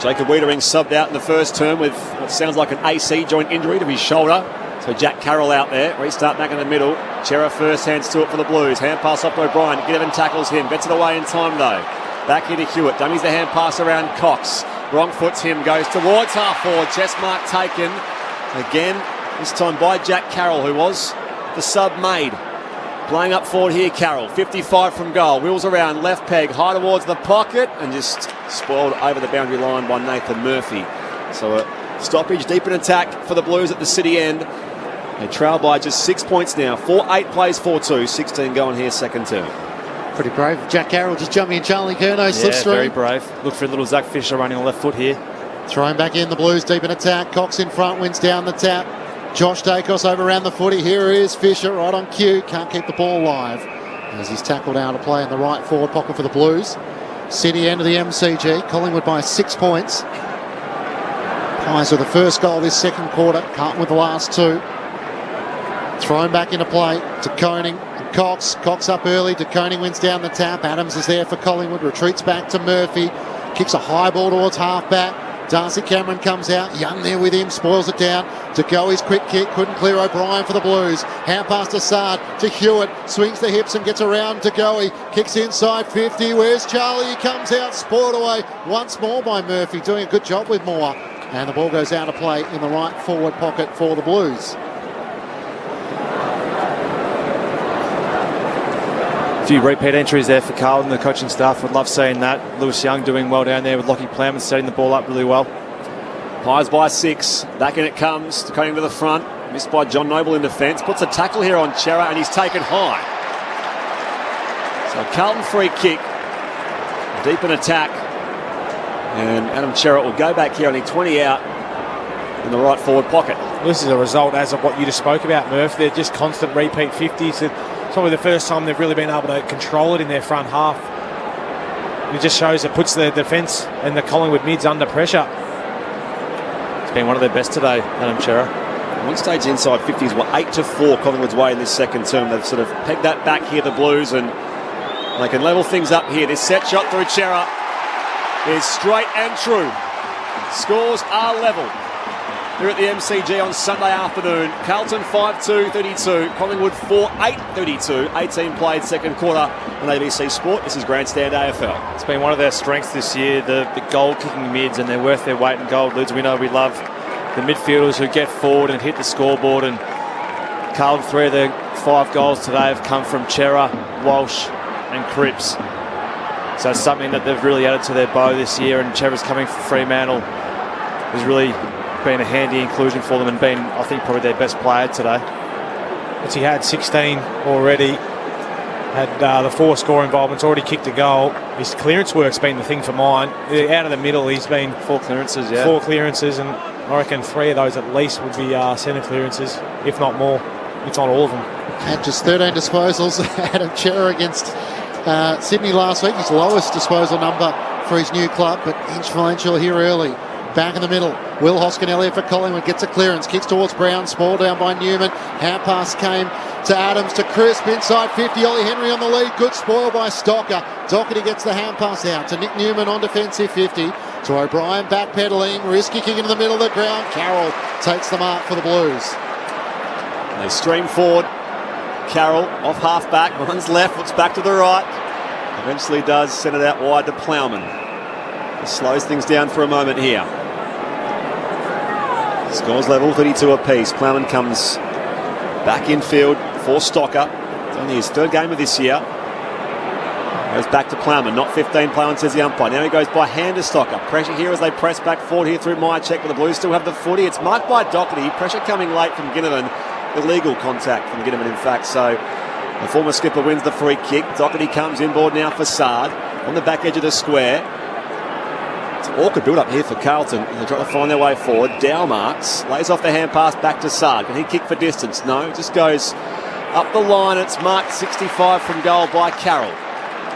Jacob Wiedering subbed out in the first term with what sounds like an AC joint injury to his shoulder. So Jack Carroll out there. Restart back in the middle. Chera first, hands to it for the Blues. Hand pass off to O'Brien. Given tackles him. Gets it away in time though. Back here to Hewitt. Dummies the hand pass around Cox. Wrong foots him. Goes towards half forward. Chest mark taken. Again, this time by Jack Carroll, who was the sub made. Playing up forward here, Carroll. 55 from goal. Wheels around. Left peg. High towards the pocket. And just spoiled over the boundary line by Nathan Murphy. So a stoppage deep in attack for the Blues at the City end. They trail by just 6 points now. 4-8 plays 4-2. 16 going here, second term. Pretty brave. Jack Carroll just jumping in. Charlie Curnow slips through. Very brave. Look for a little Zach Fisher running on left foot here. Throwing back in, the Blues deep in attack. Cox in front, wins down the tap. Josh Dacos over around the footy. Here is Fisher right on cue. Can't keep the ball live as he's tackled out of play in the right forward pocket for the Blues. City end of the MCG. Collingwood by 6 points. Pies with the first goal this second quarter. Carlton with the last two. Thrown back into play to Koning and Cox. Cox up early. De Koning wins down the tap. Adams is there for Collingwood. Retreats back to Murphy. Kicks a high ball towards half-back. Darcy Cameron comes out. Young there with him. Spoils it down. De Goey's quick kick. Couldn't clear O'Brien for the Blues. Hand pass to Sard. To Hewitt. Swings the hips and gets around De Goey. Kicks inside 50. Where's Charlie? He comes out. Spoiled away once more by Murphy. Doing a good job with Moore. And the ball goes out of play in the right forward pocket for the Blues. A few repeat entries there for Carlton. The coaching staff would love seeing that. Lewis Young doing well down there with Lockie Plowman, setting the ball up really well. Pies by 6. Back in it comes. Coming to the front. Missed by John Noble in defence. Puts a tackle here on Chera and he's taken high. So Carlton free kick. Deep in attack. And Adam Chera will go back here, only 20 out in the right forward pocket. This is a result as of what you just spoke about, Murph. They're just constant repeat 50s. Probably the first time they've really been able to control it in their front half. It just shows it puts the defence and the Collingwood mids under pressure. It's been one of their best today, Adam Chera. At one stage inside 50s were 8-4 Collingwood's way in this second term. They've sort of pegged that back here, the Blues, and they can level things up here. This set shot through Chera is straight and true. Scores are level here at the MCG on Sunday afternoon. Carlton 5-2-32, Collingwood 4-8-32. 18 played second quarter on ABC Sport. This is Grandstand AFL. It's been one of their strengths this year, the goal-kicking mids, and they're worth their weight in gold. Lids, we know we love the midfielders who get forward and hit the scoreboard, and Carlton, 3 of their 5 goals today have come from Chera, Walsh and Cripps. So it's something that they've really added to their bow this year, and Chera's coming for Fremantle has really been a handy inclusion for them and been, I think, probably their best player today. He had 16 already, had the 4 score involvements, already kicked a goal. His clearance work's been the thing for mine. Out of the middle, he's been 4 clearances, yeah. 4 clearances, and I reckon 3 of those at least would be centre clearances, if not more. It's on all of them. Had just 13 disposals. Adam Chera against Sydney last week. His lowest disposal number for his new club, but influential here early. Back in the middle, Will Hoskin-Elliott for Collingwood gets a clearance, kicks towards Brown, small down by Newman. Hand pass came to Adams, to Crisp, inside 50. Ollie Henry on the lead, good spoil by Stocker. Doherty gets the hand pass out to Nick Newman on defensive 50. To O'Brien backpedaling, risky kick into the middle of the ground. Carroll takes the mark for the Blues. They stream forward. Carroll off half back, runs left, looks back to the right. Eventually does send it out wide to Plowman. It slows things down for a moment here. Scores level, 32 apiece. Plowman comes back infield for Stocker. It's only his 3rd game of this year. Goes back to Plowman, not 15, Plowman says the umpire. Now he goes by hand to Stocker. Pressure here as they press back forward here through Myercheck, but the Blues still have the footy. It's marked by Doherty. Pressure coming late from Ginnivan. Illegal contact from Ginnivan, in fact. So the former skipper wins the free kick. Doherty comes inboard now for Sard on the back edge of the square. It's an awkward build-up here for Carlton. They're trying to find their way forward. Dow marks, lays off the hand pass back to Sard. Can he kick for distance? No, just goes up the line. It's marked 65 from goal by Carroll.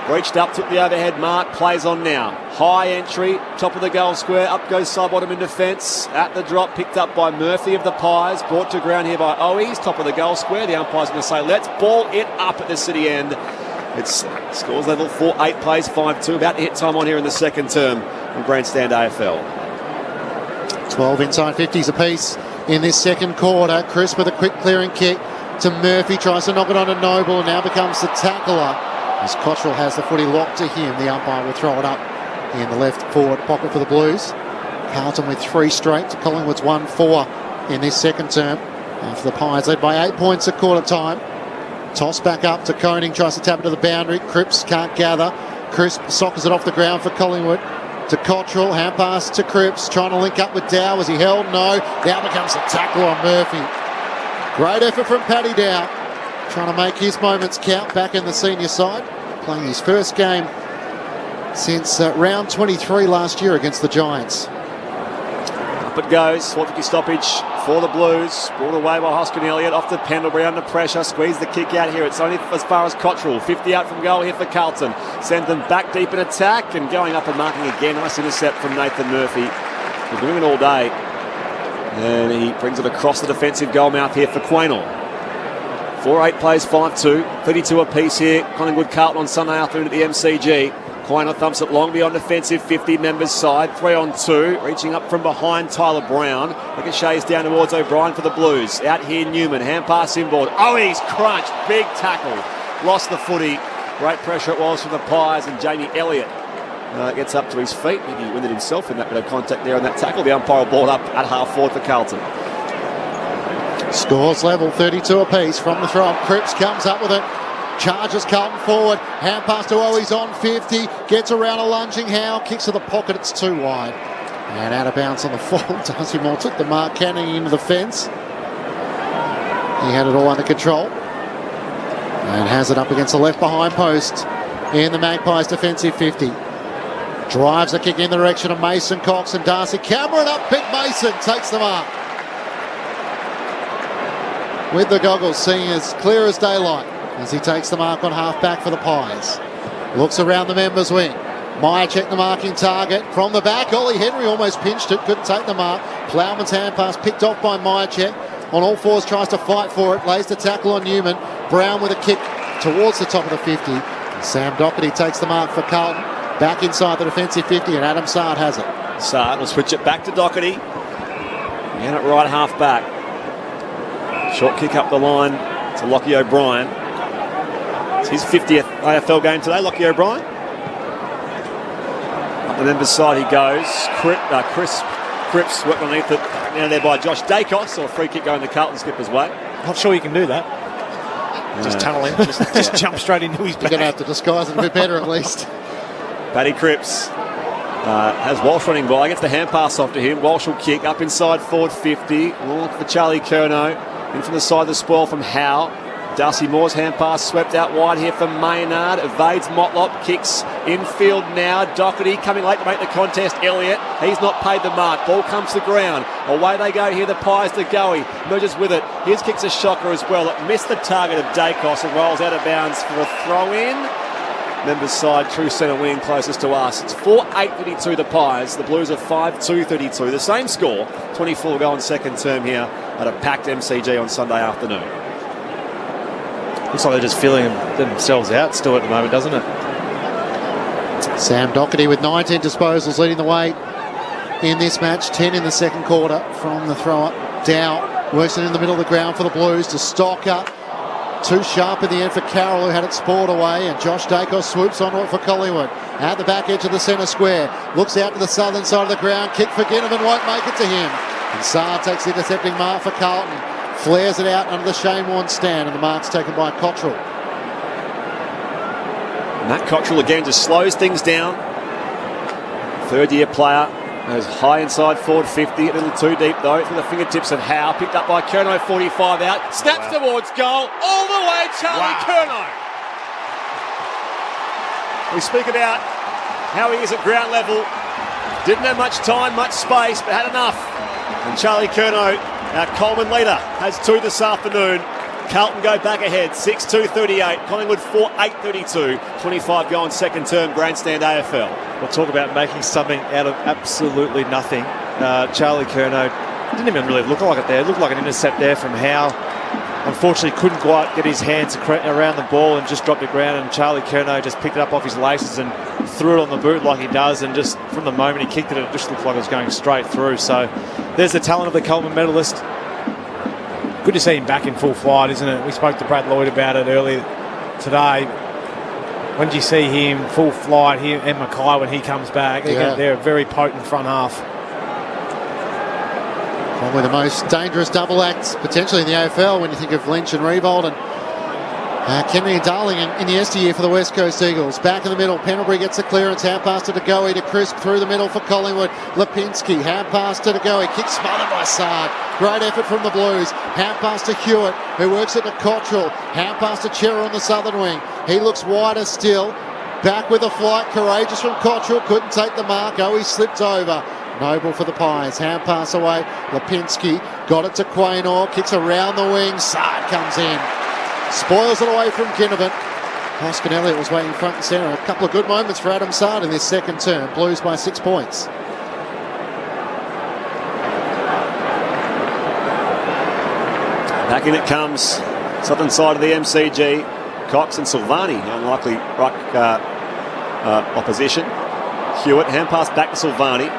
Reached up, took the overhead mark, plays on now. High entry, top of the goal square, up goes Sidebottom in defence. At the drop, picked up by Murphy of the Pies, brought to ground here by Owies, top of the goal square. The umpire's going to say, let's ball it up at the City end. It's scores level 4-8 plays 5-2, about to hit time on here in the second term from Grandstand AFL. 12 inside 50s apiece in this second quarter. Chris with a quick clearing kick to Murphy, tries to knock it on to Noble and now becomes the tackler. As Cottrell has the footy locked to him, the umpire will throw it up in the left forward pocket for the Blues. Carlton with 3 straight to Collingwood's 1-4 in this second term. After the Pies led by 8 points at quarter time. Toss back up to Koning, tries to tap it to the boundary. Cripps can't gather. Crisp sockers it off the ground for Collingwood. To Cottrell, hand pass to Cripps, trying to link up with Dow. Was he held? No. Dow becomes the tackle on Murphy. Great effort from Paddy Dow, trying to make his moments count back in the senior side, playing his first game since round 23 last year against the Giants. Up it goes, Swansea stoppage for the Blues, brought away by Hoskin Elliott, off to Pendlebury under pressure, squeeze the kick out here, it's only as far as Cottrell, 50 out from goal here for Carlton, send them back deep in attack and going up and marking again, nice intercept from Nathan Murphy, he's doing it all day. And he brings it across the defensive goal mouth here for Quaynor. 4-8 plays 5-2, 32 apiece here. Collingwood Carlton on Sunday afternoon at the MCG. Quaynor thumps it long beyond defensive 50 members side. 3-on-2, reaching up from behind Tyler Brown. Ricochets down towards O'Brien for the Blues. Out here Newman, hand pass inboard. Oh, he's crunched, big tackle. Lost the footy. Great pressure it was from the Pies and Jamie Elliott. Gets up to his feet. Maybe he winded himself in that bit of contact there on that tackle. The umpire will ball it up at half forward for Carlton. Scores level, 32 apiece from the throw. Cripps comes up with it. Charges Carlton forward. Hand pass to Owies on 50. Gets around a lunging Howe. Kicks to the pocket. It's too wide. And out of bounds on the fall. Darcy Moore took the mark, canning into the fence. He had it all under control. And has it up against the left behind post in the Magpies defensive 50. Drives a kick in the direction of Mason Cox and Darcy Cameron up. Big Mason takes the mark. With the goggles, seeing as clear as daylight as he takes the mark on half back for the Pies. Looks around the members' wing. Meyer checked the marking target from the back. Ollie Henry almost pinched it, couldn't take the mark. Plowman's hand pass picked off by Myercheck. On all fours tries to fight for it. Lays the tackle on Newman. Brown with a kick towards the top of the 50. And Sam Doherty takes the mark for Carlton. Back inside the defensive 50 and Adam Sard has it. Sard will switch it back to Doherty. And at right half back. Short kick up the line to Lockie O'Brien. It's his 50th AFL game today, Lockie O'Brien. Up the members' side he goes. Cripps worked underneath it. Down there by Josh Dacos, or a free kick going the Carlton skipper's way. Not sure you can do that. Just tunnel him, just jump straight into his back. You're going to have to disguise it a bit better at least. Paddy Cripps has Walsh running by, gets the hand pass off to him. Walsh will kick up inside forward 50. Look for Charlie Curnow. In from the side of the spoil from Howe. Darcy Moore's hand pass swept out wide here for Maynard. Evades Motlop, kicks infield now. Doherty coming late to make the contest. Elliott, he's not paid the mark. Ball comes to ground. Away they go here, the Pies to Goey. Merges with it. His kick's a shocker as well. It missed the target of Dacos and rolls out of bounds for a throw-in. Members side, true centre wing closest to us. It's 4-8-32 the Pies. The Blues are 5-2-32. The same score, 24 goal in second term here at a packed MCG on Sunday afternoon. Looks like they're just feeling themselves out still at the moment, doesn't it? Sam Doherty with 19 disposals leading the way in this match. 10 in the second quarter from the throw-up. Dow works it in the middle of the ground for the Blues to Stocker. Too sharp in the end for Carroll, who had it spoiled away, and Josh Dacos swoops onto it for Collingwood. At the back edge of the centre square, looks out to the southern side of the ground, kick for Ginnivan, won't make it to him. And Sard takes the intercepting mark for Carlton, flares it out under the Shane Warne stand, and the mark's taken by Cottrell. Matt Cottrell again just slows things down. Third-year player. Goes high inside forward 50, a little too deep though, through the fingertips of Howe, picked up by Curnow, 45 out, snaps towards goal, all the way Charlie Curnow. We speak about how he is at ground level, didn't have much time, much space, but had enough. And Charlie Curnow, our Coleman leader, has two this afternoon. Carlton go back ahead, 6-2-38. Collingwood 4-8-32. 25 going second term grandstand AFL. We'll talk about making something out of absolutely nothing. Charlie Curnow didn't even really look like it there. It looked like an intercept there from Howe. Unfortunately, couldn't quite get his hands around the ball and just dropped it ground, and Charlie Curnow just picked it up off his laces and threw it on the boot like he does, and just from the moment he kicked it, it just looked like it was going straight through. So there's the talent of the Coleman medalist. Good to see him back in full flight, isn't it? We spoke to Brad Lloyd about it earlier today. When did you see him full flight, him and Mackay when he comes back? They're a very potent front half. Probably the most dangerous double act potentially in the AFL when you think of Lynch and Riewoldt and Kennedy and Darling in the yesteryear for the West Coast Eagles. Back in the middle, Pendlebury gets the clearance, hand pass to DeGoey to Crisp through the middle for Collingwood. Lipinski, hand pass to DeGoey, kick smothered by Sard. Great effort from the Blues. Hand pass to Hewitt, who works it to Cottrell. Hand pass to Chera on the southern wing. He looks wider still. Back with a flight, courageous from Cottrell, couldn't take the mark. He slipped over. Noble for the Pies, hand pass away. Lipinski got it to Quaynor, kicks around the wing. Sard comes in, spoils it away from Ginnivan. Hoskin Elliott was waiting front and centre. A couple of good moments for Adam Sard in this second term. Blues by 6 points. Back in it comes, southern side of the MCG. Cox and Silvani, unlikely ruck opposition. Hewitt, hand pass back to Silvani.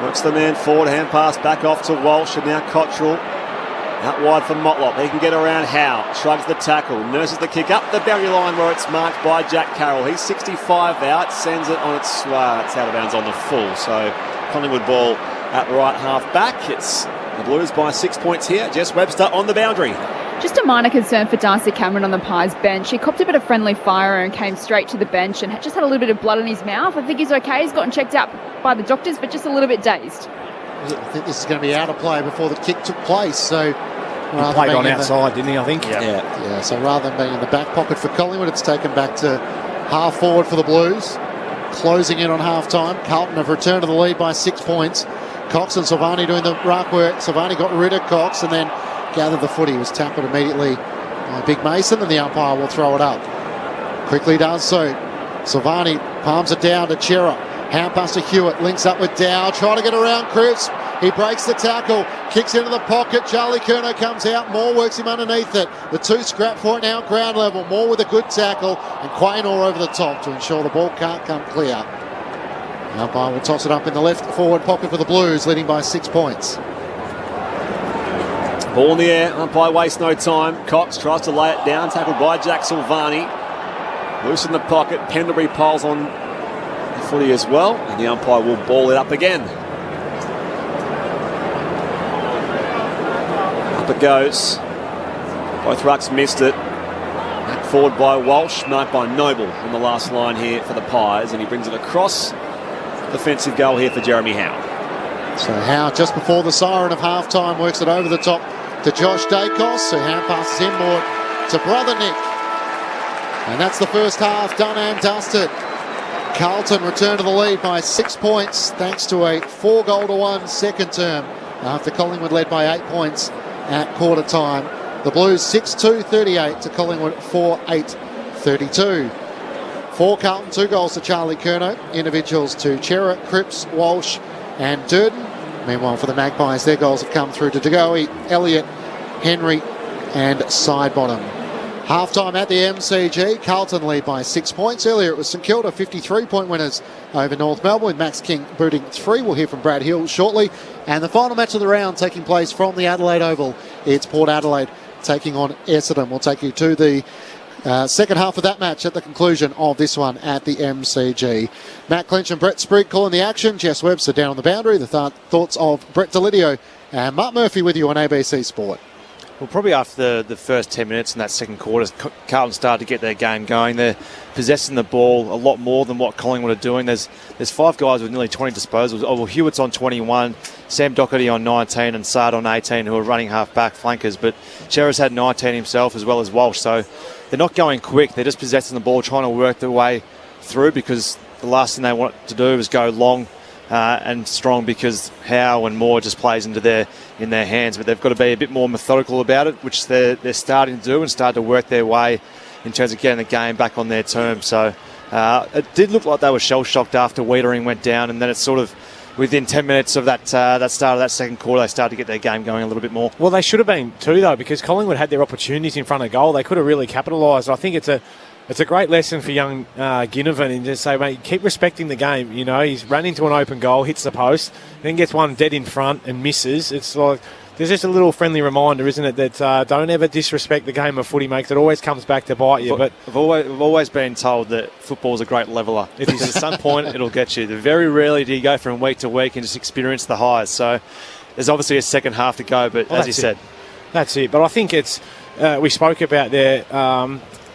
Works the man forward, hand pass back off to Walsh, and now Cottrell out wide for Motlop. He can get around Howe, shrugs the tackle, nurses the kick up the boundary line where it's marked by Jack Carroll. He's 65 out, sends it on its it's out of bounds on the full. So Collingwood ball at right half back. It's the Blues by 6 points here. Jess Webster on the boundary. Just a minor concern for Darcy Cameron on the Pies bench. He copped a bit of friendly fire and came straight to the bench and just had a little bit of blood in his mouth. I think he's okay. He's gotten checked out by the doctors, but just a little bit dazed. I think this is going to be out of play before the kick took place. So he played on outside, didn't he, I think? Yeah, so rather than being in the back pocket for Collingwood, it's taken back to half forward for the Blues. Closing in on half time. Carlton have returned to the lead by 6 points. Cox and Silvani doing the ruck work. Silvani got rid of Cox and then gathered the footy. He was tackled immediately by Big Mason, and the umpire will throw it up. Quickly does so. Silvani palms it down to Chera. Hand pass to Hewitt, links up with Dow, trying to get around Crisp. He breaks the tackle, kicks into the pocket. Charlie Curnow comes out, Moore works him underneath it. The two scrap for it now at ground level. Moore with a good tackle, and Quaynor over the top to ensure the ball can't come clear. The umpire will toss it up in the left forward pocket for the Blues, leading by 6 points. Ball in the air, umpire wastes no time. Cox tries to lay it down, tackled by Jack Silvani. Loose in the pocket, Pendlebury piles on the footy as well, and the umpire will ball it up again. Up it goes. Both rucks missed it. Back forward by Walsh, marked by Noble on the last line here for the Pies, and he brings it across. Defensive goal here for Jeremy Howe. So Howe, just before the siren of half-time, works it over the top to Josh Dacos, who hand passes inboard to Brother Nick. And that's the first half done and dusted. Carlton return to the lead by 6 points thanks to a 4-goal-to-1 second term after Collingwood led by 8 points at quarter time. The Blues 6-2-38 to Collingwood 4-8-32. For Carlton, 2 goals to Charlie Curnow, individuals to Chera, Cripps, Walsh and Durden. Meanwhile, for the Magpies, their goals have come through to DeGoey, Elliott, Henry and Sidebottom. Half-time at the MCG, Carlton lead by 6 points. Earlier it was St Kilda, 53-point winners over North Melbourne, with Max King booting 3. We'll hear from Brad Hill shortly. And the final match of the round taking place from the Adelaide Oval. It's Port Adelaide taking on Essendon. We'll take you to the second half of that match at the conclusion of this one at the MCG. Matt Clinch and Brett Sprigg calling the action. Jess Webster down on the boundary. The thoughts of Brett Delidio and Mark Murphy with you on ABC Sport. Well, probably after the first 10 minutes in that second quarter, Carlton started to get their game going. They're possessing the ball a lot more than what Collingwood are doing. There's 5 guys with nearly 20 disposals. Oh, well, Hewitt's on 21, Sam Doherty on 19 and Sard on 18, who are running half-back flankers. But Chera's had 19 himself as well as Walsh. So they're not going quick. They're just possessing the ball, trying to work their way through, because the last thing they want to do is go long and strong because Howe and Moore just plays in their hands. But they've got to be a bit more methodical about it, which they're starting to do and start to work their way in terms of getting the game back on their terms. So it did look like they were shell-shocked after Wiedering went down, and then it's sort of within 10 minutes of that start of that second quarter, they started to get their game going a little bit more. Well, they should have been too, though, because Collingwood had their opportunities in front of goal. They could have really capitalised. I think it's a great lesson for young Ginnivan, and just say, mate, keep respecting the game. You know, he's run into an open goal, hits the post, then gets one dead in front and misses. It's like there's just a little friendly reminder, isn't it, that don't ever disrespect the game of footy, mate. It always comes back to bite you. But I've always been told that football's a great leveller. It is. At some point, it'll get you. Very rarely do you go from week to week and just experience the highs. So there's obviously a second half to go, but as you said. That's it. But I think it's we spoke about their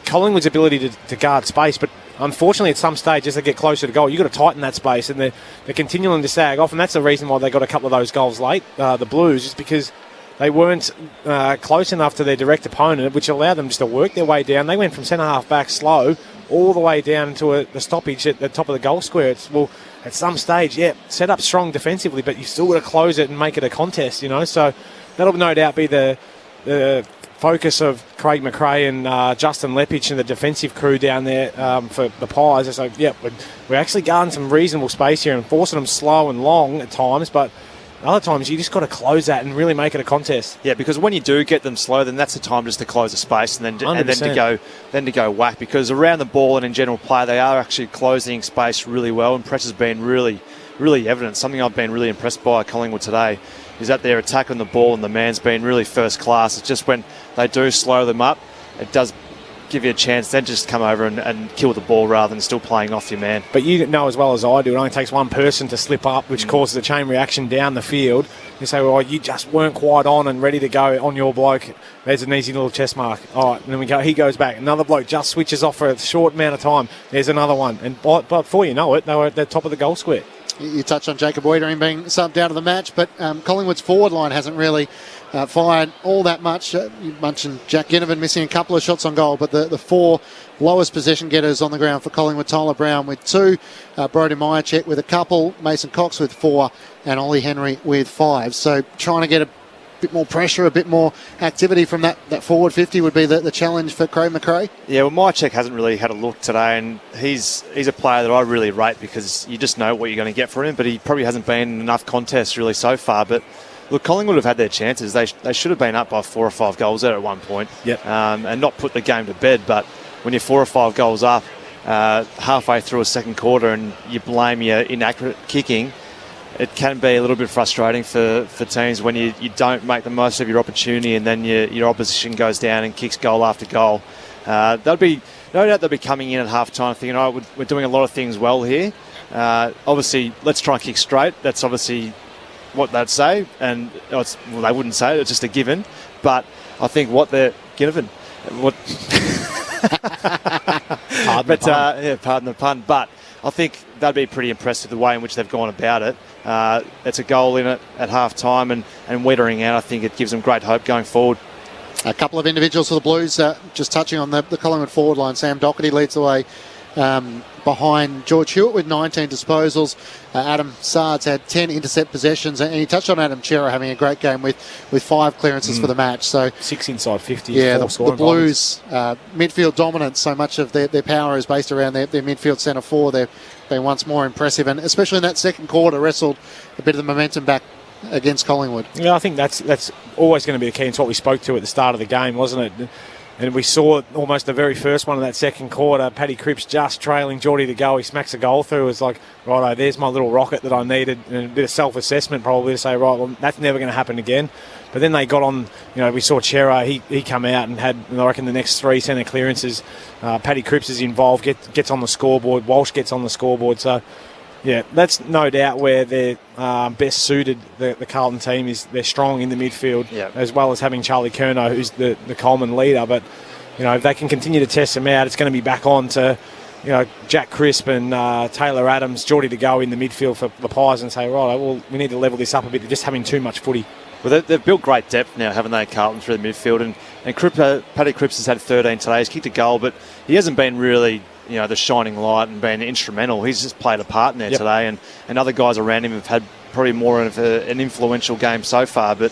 Collingwood's ability to guard space, but unfortunately at some stage as they get closer to goal, you've got to tighten that space, and they're continuing to sag off, and that's the reason why they got a couple of those goals late, the Blues, is because they weren't close enough to their direct opponent, which allowed them just to work their way down. They went from centre-half back slow all the way down to the stoppage at the top of the goal square. At some stage, set up strong defensively, but you've still got to close it and make it a contest, you know. So that'll no doubt be the focus of Craig McRae and Justin Lepich and the defensive crew down there for the Pies. So, we're actually guarding some reasonable space here and forcing them slow and long at times, but other times you just got to close that and really make it a contest. Yeah, because when you do get them slow, then that's the time just to close the space and then to go whack. Because around the ball and in general play, they are actually closing space really well, and press has been really, really evident. Something I've been really impressed by Collingwood today is that their attack on the ball and the man's been really first class. It's just when they do slow them up, it does give you a chance then just come over and kill the ball rather than still playing off your man. But you know as well as I do, it only takes one person to slip up, which causes a chain reaction down the field. You say, well, you just weren't quite on and ready to go on your bloke. There's an easy little chest mark. All right, and then he goes back. Another bloke just switches off for a short amount of time. There's another one. And before you know it, they were at the top of the goal square. You touched on Jacob Wiedering being subbed out of the match, but Collingwood's forward line hasn't really fired all that much. You mentioned Jack Ginnivan missing a couple of shots on goal, but the four lowest possession getters on the ground for Collingwood: Tyler Brown with 2, Brody Myercheck with a couple, Mason Cox with 4, and Ollie Henry with 5. So trying to get a bit more pressure, a bit more activity from that forward 50 would be the challenge for Craig McRae. Yeah, well, Myercheck hasn't really had a look today, and he's a player that I really rate because you just know what you're going to get from him, but he probably hasn't been in enough contests really so far. But look, Collingwood have had their chances. They should have been up by 4 or 5 goals there at one point, and not put the game to bed. But when you're 4 or 5 goals up halfway through a second quarter and you blame your inaccurate kicking, it can be a little bit frustrating for teams when you don't make the most of your opportunity and then your opposition goes down and kicks goal after goal. No doubt they'll be coming in at half-time thinking, we're doing a lot of things well here. Obviously, let's try and kick straight. That's obviously what they'd say. And they wouldn't say it, it's just a given. But I think what they're given... Pardon the pun. But I think that'd be pretty impressive the way in which they've gone about it. It's a goal in it at half-time and Wiedering out. I think it gives them great hope going forward. A couple of individuals for the Blues, just touching on the Collingwood forward line. Sam Docherty leads the way behind George Hewitt with 19 disposals. Adam Sards had 10 intercept possessions, and he touched on Adam Chera having a great game with 5 clearances for the match. So 6 inside 50. Yeah, the Blues midfield dominance. So much of their power is based around their midfield centre forward. They've been once more impressive, and especially in that second quarter, wrestled a bit of the momentum back against Collingwood. Yeah, I think that's always going to be the key. It's what we spoke to at the start of the game, wasn't it? And we saw almost the very first one of that second quarter. Paddy Cripps just trailing Geordie to go. He smacks a goal through. It's like, righto, there's my little rocket that I needed. And a bit of self-assessment probably to say, right, well, that's never going to happen again. But then they got on, we saw Chera. He come out and had, I reckon, the next 3 centre clearances. Paddy Cripps is involved, gets on the scoreboard. Walsh gets on the scoreboard. So, yeah, that's no doubt where they're best suited, the Carlton team, is they're strong in the midfield, as well as having Charlie Curnow, who's the Coleman leader. But, if they can continue to test them out, it's going to be back on to, Jack Crisp and Taylor Adams, Geordie to go in the midfield for the Pies and say, right, well, we need to level this up a bit. They're just having too much footy. Well, they've built great depth now, haven't they, Carlton, through the midfield. And Paddy Cripps has had 13 today. He's kicked a goal, but he hasn't been really the shining light and being instrumental. He's just played a part in there today, and other guys around him have had probably more of an influential game so far. But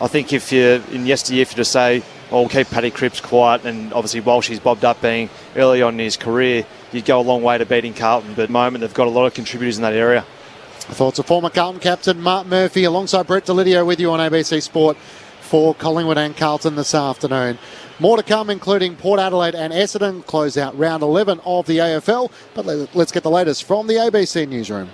I think if you in yesteryear, if you just say, we'll keep Paddy Cripps quiet, and obviously Walshy's bobbed up being early on in his career, you'd go a long way to beating Carlton. But at the moment, they've got a lot of contributors in that area. Thoughts of former Carlton captain Mark Murphy alongside Brett Delidio with you on ABC Sport for Collingwood and Carlton this afternoon. More to come, including Port Adelaide and Essendon close out round 11 of the AFL. But let's get the latest from the ABC newsroom.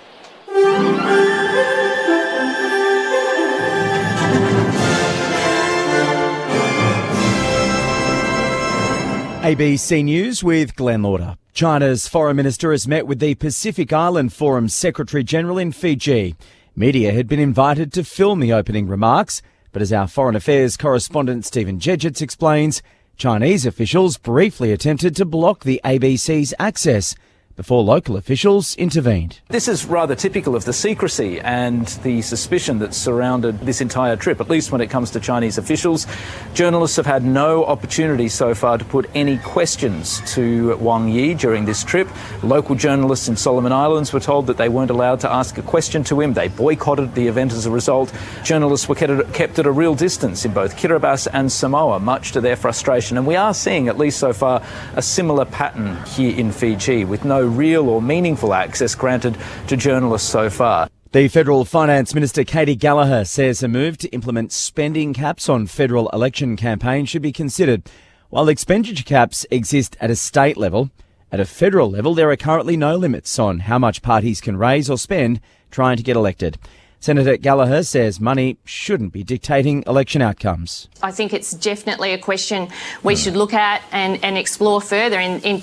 ABC News with Glenn Lauder. China's foreign minister has met with the Pacific Island Forum's Secretary-General in Fiji. Media had been invited to film the opening remarks, but as our foreign affairs correspondent Stephen Jedgetts explains, Chinese officials briefly attempted to block the ABC's access before local officials intervened. This is rather typical of the secrecy and the suspicion that surrounded this entire trip, at least when it comes to Chinese officials. Journalists have had no opportunity so far to put any questions to Wang Yi during this trip. Local journalists in Solomon Islands were told that they weren't allowed to ask a question to him. They boycotted the event as a result. Journalists were kept at a real distance in both Kiribati and Samoa, much to their frustration. And we are seeing, at least so far, a similar pattern here in Fiji, with no real or meaningful access granted to journalists so far. The Federal Finance Minister Katie Gallagher says a move to implement spending caps on federal election campaigns should be considered. While expenditure caps exist at a state level, at a federal level there are currently no limits on how much parties can raise or spend trying to get elected. Senator Gallagher says money shouldn't be dictating election outcomes. I think it's definitely a question we should look at and explore further in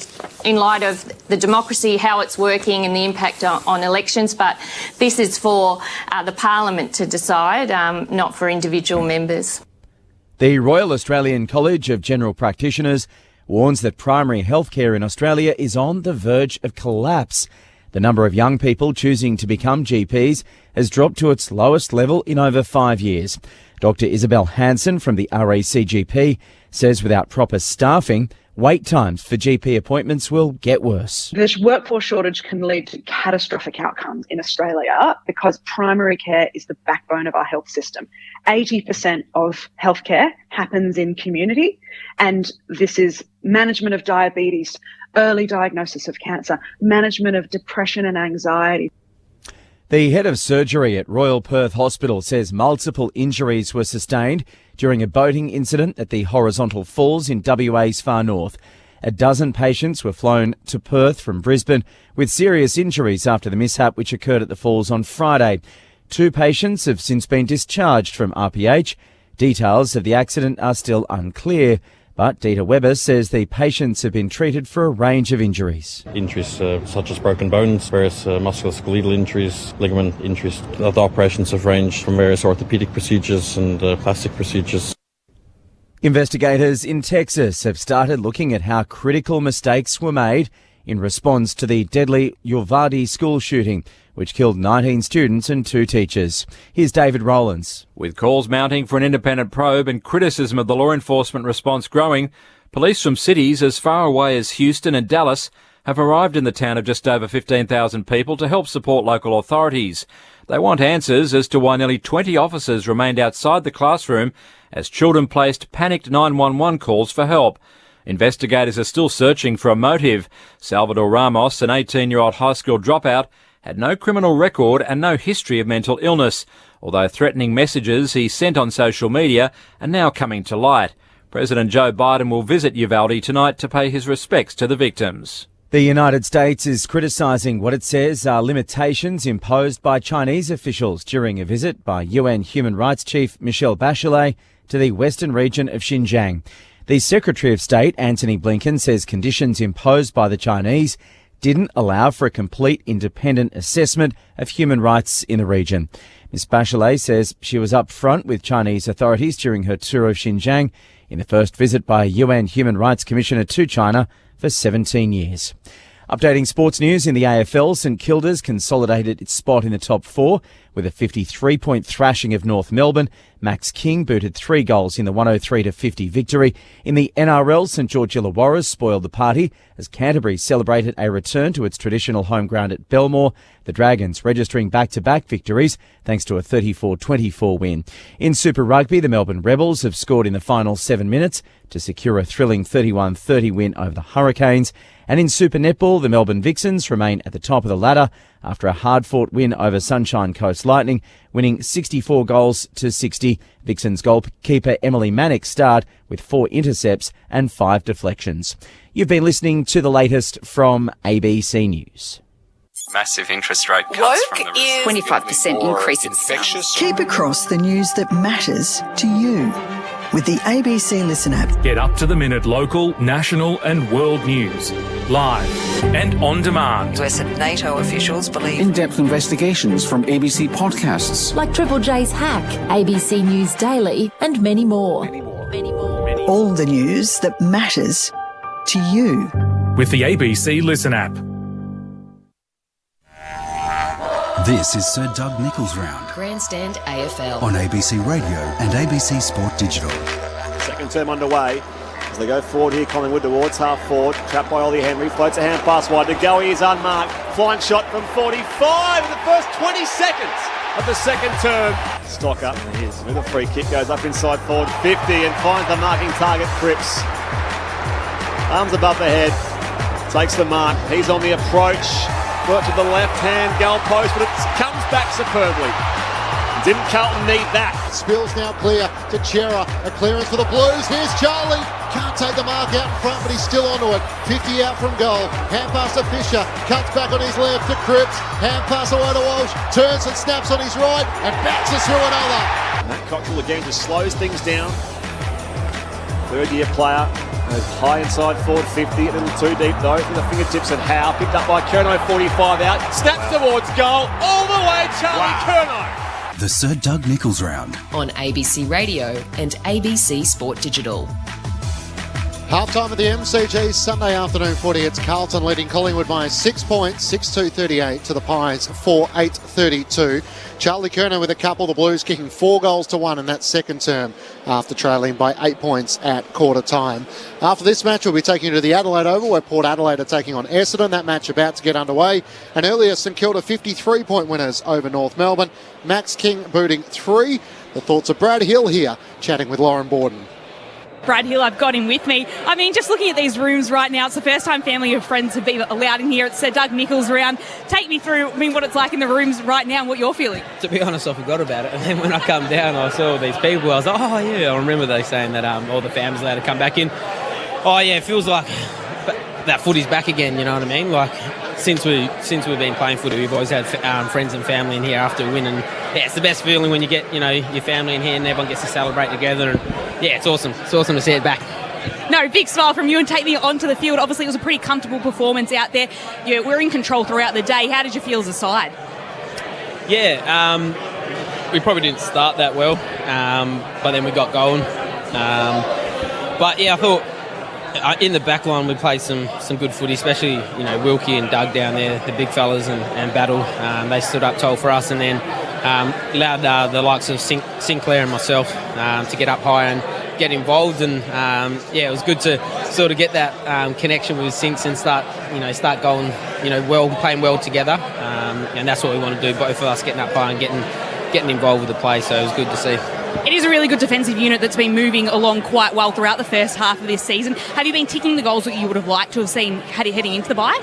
light of the democracy, how it's working and the impact on elections. But this is for the Parliament to decide, not for individual members. The Royal Australian College of General Practitioners warns that primary healthcare in Australia is on the verge of collapse. The number of young people choosing to become GPs has dropped to its lowest level in over 5 years. Dr. Isabel Hansen from the RACGP says without proper staffing, wait times for GP appointments will get worse. This workforce shortage can lead to catastrophic outcomes in Australia because primary care is the backbone of our health system. 80% of healthcare happens in community, and this is management of diabetes, early diagnosis of cancer, management of depression and anxiety. The head of surgery at Royal Perth Hospital says multiple injuries were sustained during a boating incident at the Horizontal Falls in WA's far north. A dozen patients were flown to Perth from Brisbane with serious injuries after the mishap which occurred at the falls on Friday. 2 patients have since been discharged from RPH. Details of the accident are still unclear, but Dieter Weber says the patients have been treated for a range of injuries. Injuries such as broken bones, various musculoskeletal injuries, ligament injuries. Other operations have ranged from various orthopaedic procedures and plastic procedures. Investigators in Texas have started looking at how critical mistakes were made in response to the deadly Uvalde school shooting, which killed 19 students and 2 teachers. Here's David Rowlands. With calls mounting for an independent probe and criticism of the law enforcement response growing, police from cities as far away as Houston and Dallas have arrived in the town of just over 15,000 people to help support local authorities. They want answers as to why nearly 20 officers remained outside the classroom as children placed panicked 911 calls for help. Investigators are still searching for a motive. Salvador Ramos, an 18-year-old high school dropout, had no criminal record and no history of mental illness, although threatening messages he sent on social media are now coming to light. President Joe Biden will visit Uvalde tonight to pay his respects to the victims. The United States is criticising what it says are limitations imposed by Chinese officials during a visit by UN Human Rights Chief Michelle Bachelet to the western region of Xinjiang. The Secretary of State, Antony Blinken, says conditions imposed by the Chinese didn't allow for a complete independent assessment of human rights in the region. Ms. Bachelet says she was up front with Chinese authorities during her tour of Xinjiang in the first visit by a UN Human Rights Commissioner to China for 17 years. Updating sports news in the AFL, St Kilda's consolidated its spot in the top 4 with a 53-point thrashing of North Melbourne. Max King booted 3 goals in the 103-50 victory. In the NRL, St George Illawarra spoiled the party as Canterbury celebrated a return to its traditional home ground at Belmore. The Dragons registering back-to-back victories thanks to a 34-24 win. In Super Rugby, the Melbourne Rebels have scored in the final 7 minutes to secure a thrilling 31-30 win over the Hurricanes. And in Super Netball, the Melbourne Vixens remain at the top of the ladder after a hard-fought win over Sunshine Coast Lightning, winning 64 goals to 60. Vixens goalkeeper Emily Mannix starred with 4 intercepts and 5 deflections. You've been listening to the latest from ABC News. Massive interest rate cuts from the 25% increase. Infectious. Keep across the news that matters to you with the ABC Listen app. Get up-to-the-minute local, national and world news, live and on demand. US and NATO officials believe in-depth investigations from ABC podcasts. Like Triple J's Hack, ABC News Daily and many more. All the news that matters to you. With the ABC Listen app. This is Sir Doug Nicholls' Round. Grandstand AFL. On ABC Radio and ABC Sport Digital. Second term underway as they go forward here. Collingwood towards half forward. Trapped by Ollie Henry. Floats a hand pass wide. To go, he is unmarked. Flying shot from 45 in the first 20 seconds of the second term. Stock up with a free kick. Goes up inside forward 50 and finds the marking target. Cripps. Arms above the head. Takes the mark. He's on the approach. Brought to the left-hand goal post, but it comes back superbly. Didn't Carlton need that? Spills now clear to Chera. A clearance for the Blues. Here's Charlie. Can't take the mark out in front, but he's still onto it. 50 out from goal. Hand pass to Fisher. Cuts back on his left to Cripps. Hand pass away to Walsh. Turns and snaps on his right and backs us through another. Matt Cockrell again just slows things down. Third-year player. High inside forward 50, a little too deep though, from the fingertips and Howe, picked up by Curnow, 45 out, snaps towards goal, all the way, Charlie Curnow. The Sir Doug Nicholls Round. On ABC Radio and ABC Sport Digital. Half-time at the MCG, Sunday afternoon footy. It's Carlton leading Collingwood by 6 points, 6-2-38 to the Pies, 4-8-32. Charlie Curnow with a couple, the Blues kicking 4 goals to 1 in that second term after trailing by 8 points at quarter time. After this match, we'll be taking you to the Adelaide Oval where Port Adelaide are taking on Essendon. That match about to get underway. And earlier, St Kilda 53-point winners over North Melbourne. Max King booting 3. The thoughts of Brad Hill here, chatting with Lauren Borden. Brad Hill, I've got him with me. I mean, just looking at these rooms right now, it's the first time family and friends have been allowed in here. It's Sir Doug Nicholls Round. Take me through, what it's like in the rooms right now and what you're feeling. To be honest, I forgot about it. And then when I come down, I saw all these people. I was like, oh, yeah. I remember they saying that all the family's allowed to come back in. Oh, yeah, it feels like that footy's back again, you know what I mean? Like, since we've been playing footy, we've always had friends and family in here after a win. And, yeah, it's the best feeling when you get, your family in here and everyone gets to celebrate together. And, yeah, it's awesome. It's awesome to see it back. No, big smile from you and take me onto the field. Obviously, it was a pretty comfortable performance out there. We're in control throughout the day. How did you feel as a side? Yeah, we probably didn't start that well, but then we got going. But, yeah, I thought in the back line we played some good footy, especially, Wilkie and Doug down there, the big fellas, and Battle. They stood up tall for us and then allowed the likes of Sinclair and myself to get up high and get involved. And, it was good to sort of get that connection with Sinks and start going, playing well together. And that's what we want to do, both of us getting up high and getting involved with the play. So it was good to see. It is a really good defensive unit that's been moving along quite well throughout the first half of this season. Have you been ticking the goals that you would have liked to have seen heading into the bye?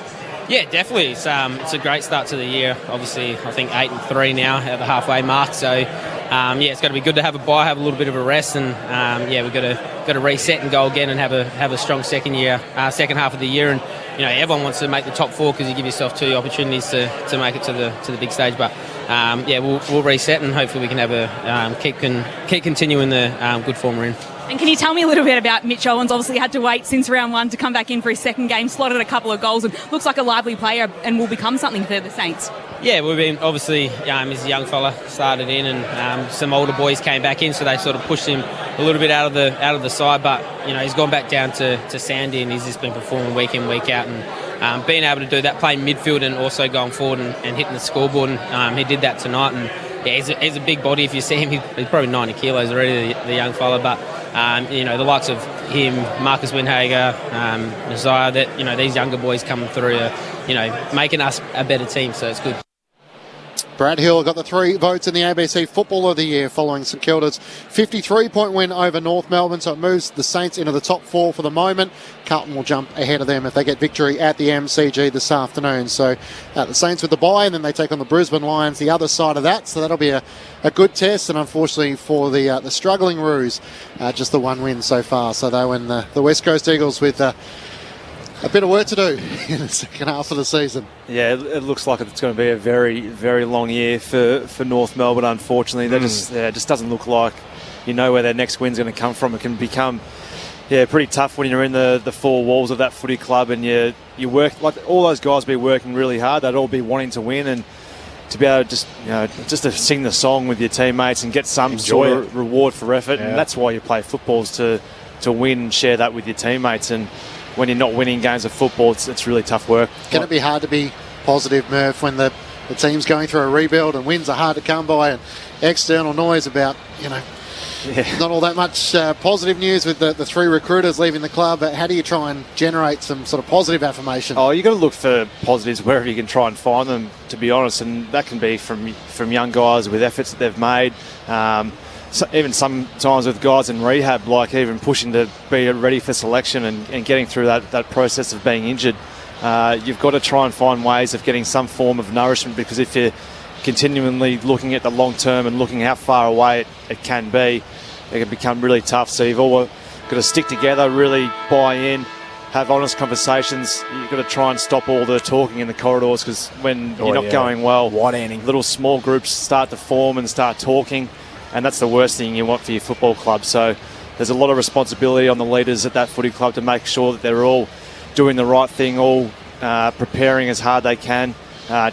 Yeah, definitely. It's a great start to the year. Obviously, I think 8-3 now at the halfway mark. So, it's going to be good to have a bye, have a little bit of a rest, and we've got to reset and go again and have a strong second half of the year. And everyone wants to make the top 4 because you give yourself 2 opportunities to make it to the big stage. But we'll reset and hopefully we can have keep continuing the good form we're in. And can you tell me a little bit about Mitch Owens? Obviously had to wait since round 1 to come back in for his second game, slotted a couple of goals and looks like a lively player and will become something for the Saints. Yeah, we've been obviously, he's a young fella, started in and some older boys came back in, so they sort of pushed him a little bit out of the side, but he's gone back down to Sandy and he's just been performing week in, week out and being able to do that, playing midfield and also going forward and hitting the scoreboard, and he did that tonight. And he's a big body. If you see him, he's probably 90 kilos already, the young fella. But the likes of him, Marcus Windhager, Messiah, that these younger boys coming through, making us a better team. So it's good. Brad Hill got the 3 votes in the ABC Footballer of the Year following St Kilda's 53-point win over North Melbourne, so it moves the Saints into the top 4 for the moment. Carlton will jump ahead of them if they get victory at the MCG this afternoon. So the Saints with the bye, and then they take on the Brisbane Lions the other side of that, so that'll be a good test. And unfortunately for the struggling Roos, just the 1 win so far. So they win the West Coast Eagles with a bit of work to do in the second half of the season. Yeah, it looks like it's going to be a very, very long year for North Melbourne, unfortunately. It just doesn't look like where their next win's going to come from. It can become pretty tough when you're in the 4 walls of that footy club, and you work, like all those guys be working really hard. They'd all be wanting to win, and to be able to just to sing the song with your teammates and get some sort of reward for effort. Yeah. And that's why you play football, is to win and share that with your teammates. And when you're not winning games of football, it's really tough work. Can it be hard to be positive, Murph, when the team's going through a rebuild and wins are hard to come by, and external noise about, not all that much positive news with the 3 recruiters leaving the club? How do you try and generate some sort of positive affirmation? Oh, you've got to look for positives wherever you can try and find them, to be honest, and that can be from young guys with efforts that they've made. So even sometimes with guys in rehab, like even pushing to be ready for selection and getting through that process of being injured. You've got to try and find ways of getting some form of nourishment, because if you're continually looking at the long term and looking how far away it can be, it can become really tough. So you've all got to stick together, really buy in, have honest conversations. You've got to try and stop all the talking in the corridors, because when you're not going well, little small groups start to form and start talking. And that's the worst thing you want for your football club. So there's a lot of responsibility on the leaders at that footy club to make sure that they're all doing the right thing, all preparing as hard they can,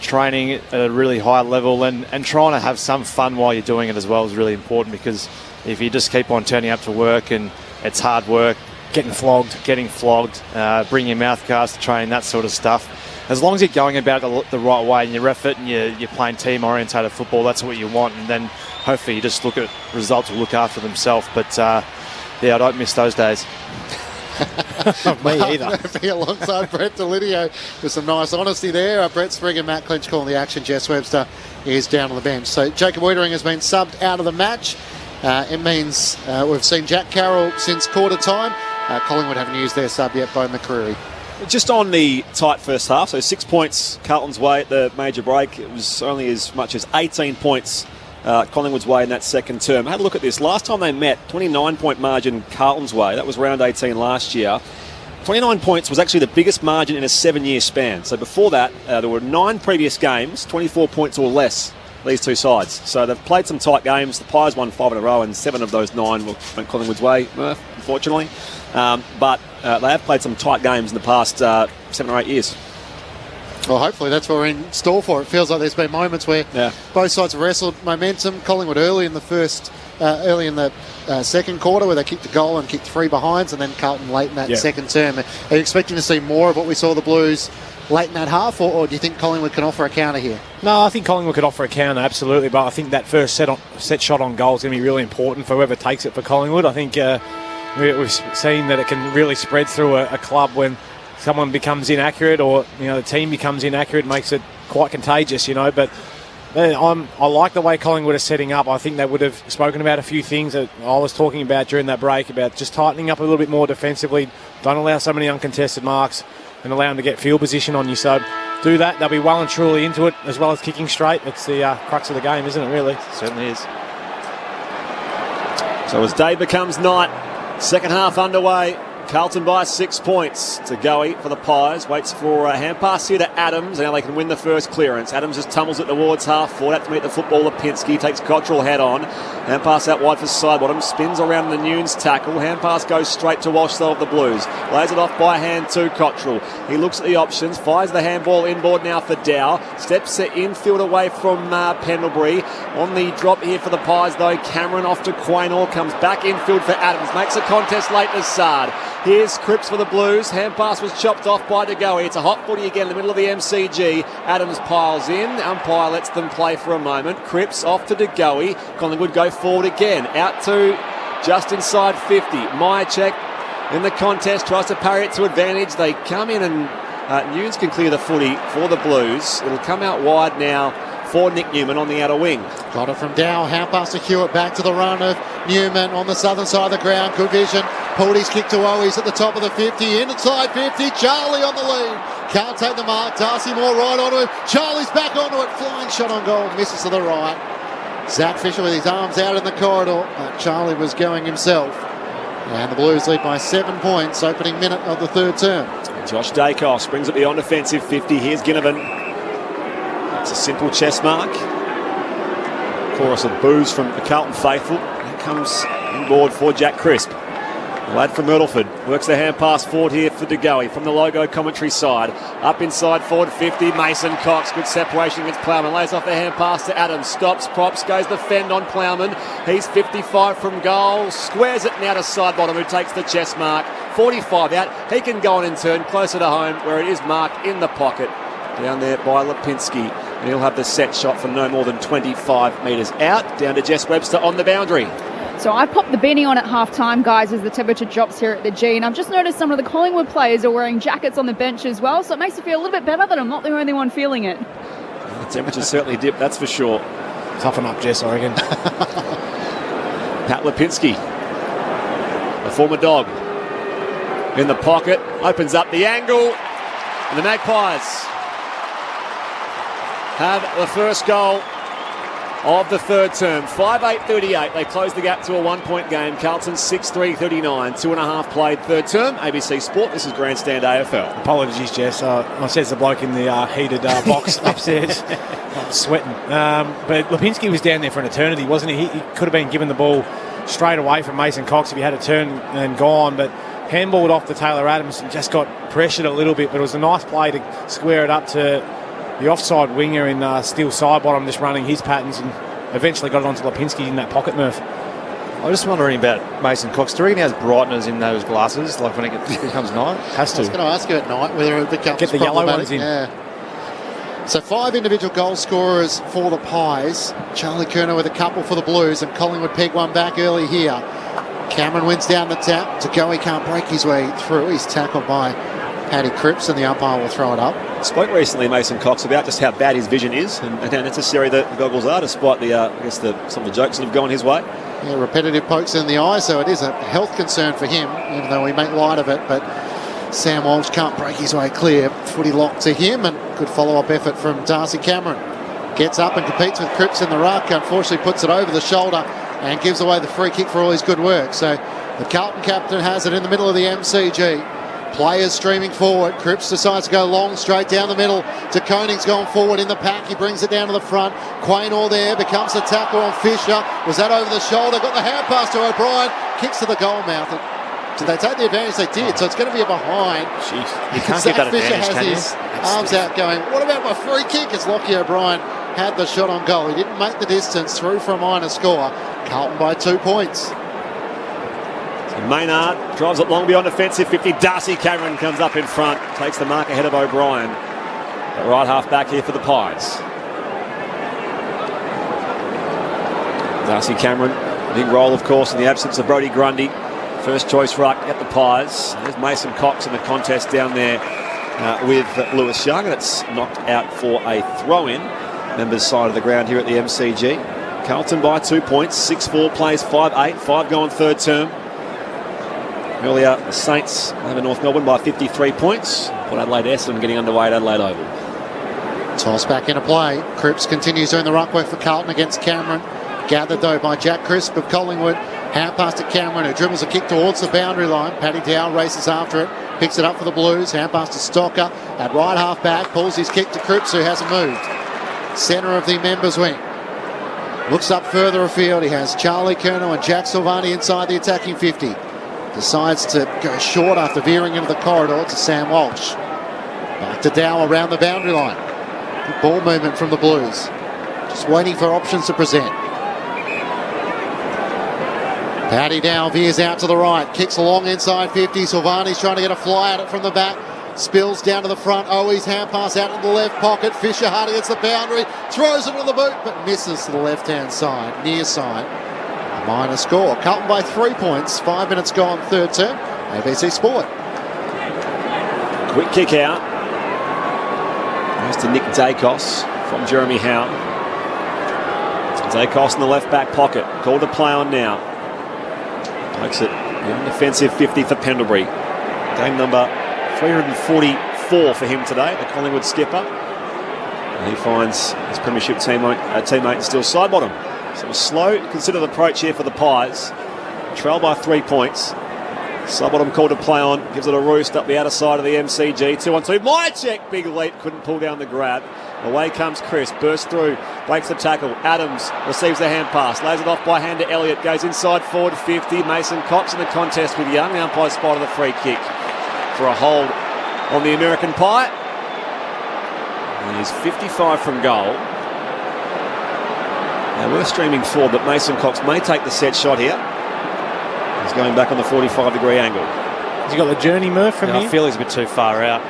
training at a really high level, and trying to have some fun while you're doing it as well is really important, because if you just keep on turning up to work and it's hard work, getting flogged, bringing your mouth guards to training, that sort of stuff. As long as you're going about it the right way and your effort and you're playing team-orientated football, that's what you want. And then hopefully you just look at results will look after themselves. But, I don't miss those days. Me either. Alongside Brett Delidio with some nice honesty there. Brett Sprigg and Matt Clinch calling the action. Jess Webster is down on the bench. So Jacob Wiedering has been subbed out of the match. It means we've seen Jack Carroll since quarter time. Collingwood haven't used their sub yet, Bo McCreary. Just on the tight first half, so 6 points Carlton's way at the major break. It was only as much as 18 points Collingwood's way in that second term. I had a look at this. Last time they met, 29-point margin Carlton's way. That was round 18 last year. 29 points was actually the biggest margin in a 7-year span. So before that, there were 9 previous games, 24 points or less, these two sides. So they've played some tight games. The Pies won 5 in a row, and 7 of those 9 went Collingwood's way, unfortunately. But they have played some tight games in the past 7 or 8 years. Well, hopefully that's what we're in store for. It feels like there's been moments where both sides have wrestled momentum. Collingwood early in the second quarter, where they kicked a goal and kicked 3 behinds, and then Carlton late in that second term. Are you expecting to see more of what we saw the Blues late in that half, or do you think Collingwood can offer a counter here? No, I think Collingwood could offer a counter, absolutely, but I think that first set shot on goal is going to be really important for whoever takes it for Collingwood. I think we've seen that it can really spread through a club when someone becomes inaccurate, or the team becomes inaccurate, makes it quite contagious, but I like the way Collingwood are setting up. I think they would have spoken about a few things that I was talking about during that break, about just tightening up a little bit more defensively. Don't allow so many uncontested marks and allow them to get field position on you. So do that, they'll be well and truly into it, as well as kicking straight. It's the crux of the game, isn't it, really? It certainly is. So as day becomes night, second half underway. Carlton by 6 points to Goey for the Pies. Waits for a hand pass here to Adams. Now they can win the first clearance. Adams just tumbles it towards half forward. Out to meet the footballer Pinsky. Takes Cottrell head on. Hand pass out wide for Sidebottom. Spins around the Nunes tackle. Hand pass goes straight to Walsh of the Blues. Lays it off by hand to Cottrell. He looks at the options. Fires the handball inboard now for Dow. Steps it infield away from Pendlebury. On the drop here for the Pies though. Cameron off to Quaynor. Comes back infield for Adams. Makes a contest late to Sard. Here's Cripps for the Blues. Hand pass was chopped off by De Goey. It's a hot footy again in the middle of the MCG. Adams piles in. Umpire lets them play for a moment. Cripps off to De Goey. Collingwood go forward again. Out to just inside 50. Myercheck in the contest tries to parry it to advantage. They come in and Nunes can clear the footy for the Blues. It'll come out wide now for Nick Newman on the outer wing. Got it from Dow. Hand pass to Hewitt. Back to the run of Newman on the southern side of the ground. Good vision. Pulled his kick to Owies at the top of the 50. Inside 50. Charlie on the lead. Can't take the mark. Darcy Moore right onto him. Charlie's back onto it. Flying shot on goal. Misses to the right. Zach Fisher with his arms out in the corridor. But Charlie was going himself. And the Blues lead by 7 points. Opening minute of the third term. Josh Dacos brings it beyond offensive 50. Here's Ginnivan. It's a simple chest mark. Chorus of boos from the Carlton faithful. Here comes inboard for Jack Crisp. The lad from Myrtleford works the hand pass forward here for De Goey from the logo commentary side. Up inside forward 50. Mason Cox. Good separation against Plowman. Lays off the hand pass to Adams. Stops, props, goes the fend on Plowman. He's 55 from goal. Squares it now to Sidebottom, who takes the chest mark. 45 out. He can go on in turn closer to home where it is marked in the pocket. Down there by Lipinski. And he'll have the set shot from no more than 25 metres out. Down to Jess Webster on the boundary. So I popped the beanie on at half-time, guys, as the temperature drops here at the G. And I've just noticed some of the Collingwood players are wearing jackets on the bench as well. So it makes me feel a little bit better that I'm not the only one feeling it. The temperature's certainly dipped, that's for sure. Toughen up, Jess, I reckon. Pat Lipinski, the former Dog, in the pocket, opens up the angle. And the Magpies have the first goal of the third term. 5-8-38. They close the gap to a 1 point game. Carlton 6-3-39. 2.5 played third term. ABC Sport. This is Grandstand AFL. Apologies, Jess. I said the bloke in the heated box upstairs. I'm sweating. But Lipinski was down there for an eternity, wasn't he? He could have been given the ball straight away from Mason Cox if he had a turn and gone. But handballed off to Taylor Adams and just got pressured a little bit. But it was a nice play to square it up to the offside winger in Steele Sidebottom, just running his patterns, and eventually got it onto Lipinski in that pocket, Murph. I'm just wondering about Mason Cox. Do you reckon he has brighteners in those glasses, like when it becomes night? Has to. I was going to ask you at night whether it becomes get the yellow ones in. Yeah. So 5 individual goal scorers for the Pies. Charlie Kerner with a couple for the Blues, and Collingwood peg one back early here. Cameron wins down the tap. To go, he can't break his way through. He's tackled by Paddy Cripps, and the umpire will throw it up. Spoke recently, Mason Cox, about just how bad his vision is and how necessary the goggles are, despite some of the jokes that have gone his way. Yeah, repetitive pokes in the eye, so it is a health concern for him, even though we make light of it. But Sam Walsh can't break his way clear. Footy locked to him, and good follow-up effort from Darcy Cameron. Gets up and competes with Cripps in the ruck. Unfortunately, puts it over the shoulder and gives away the free kick for all his good work. So the Carlton captain has it in the middle of the MCG. Players streaming forward. Cripps decides to go long, straight down the middle to Koning's gone forward in the pack. He brings it down to the front. Quain all there, becomes the tackle on Fisher. Was that over the shoulder? Got the hand pass to O'Brien. Kicks to the goal mouth. Did they take the advantage? They did. So it's going to be a behind. Jeez, you can't get that Fisher advantage, has his arms out going, what about my free kick? As Lockie O'Brien had the shot on goal. He didn't make the distance, through for a minor score. Carlton by 2 points. Maynard drives it long beyond offensive 50. Darcy Cameron comes up in front, takes the mark ahead of O'Brien. The right half back here for the Pies. Darcy Cameron, big role of course in the absence of Brodie Grundy. First choice ruck at the Pies. There's Mason Cox in the contest down there with Lewis Young, and it's knocked out for a throw-in. Members side of the ground here at the MCG. Carlton by 2 points. 6-4 plays 5-8. 5 go on third term. Earlier, the Saints over North Melbourne by 53 points. Port Adelaide Essendon getting underway at Adelaide Oval. Toss back into play. Cripps continues doing the ruck work for Carlton against Cameron. Gathered though by Jack Crisp of Collingwood. Hand pass to Cameron, who dribbles a kick towards the boundary line. Paddy Dow races after it. Picks it up for the Blues. Hand pass to Stocker at right half back. Pulls his kick to Cripps, who hasn't moved. Centre of the members' wing. Looks up further afield. He has Charlie Kerner and Jack Silvani inside the attacking 50. Decides to go short after veering into the corridor to Sam Walsh. Back to Dow around the boundary line. Good ball movement from the Blues. Just waiting for options to present. Paddy down, veers out to the right, kicks along inside 50. Silvani's trying to get a fly at it from the back. Spills down to the front. Owi's hand pass out to the left pocket. Fisher hard against the boundary. Throws it to the boot, but misses to the left-hand side, near side. A minor score. Carlton by 3 points. 5 minutes gone, third term. ABC Sport. Quick kick out. Goes to Nick Dacos from Jeremy Howe. Dacos in the left back pocket. Called to play on now. Makes it an defensive 50 for Pendlebury. Game number 344 for him today, the Collingwood skipper. And he finds his premiership teammate still side bottom. So a slow, considered approach here for the Pies. Trail by 3 points. Side bottom called to play on. Gives it a roost up the outer side of the MCG. 2-1-2. Myercheck, big leap. Couldn't pull down the grab. Away comes Chris. Bursts through. Breaks the tackle. Adams receives the hand pass. Lays it off by hand to Elliott. Goes inside forward 50. Mason Cox in the contest with Young. The umpire spotted the free kick for a hold on the American Pie. And he's 55 from goal. Now we're streaming forward, but Mason Cox may take the set shot here. He's going back on the 45-degree angle. Has he got the journey, Murph, from here? I feel he's a bit too far out.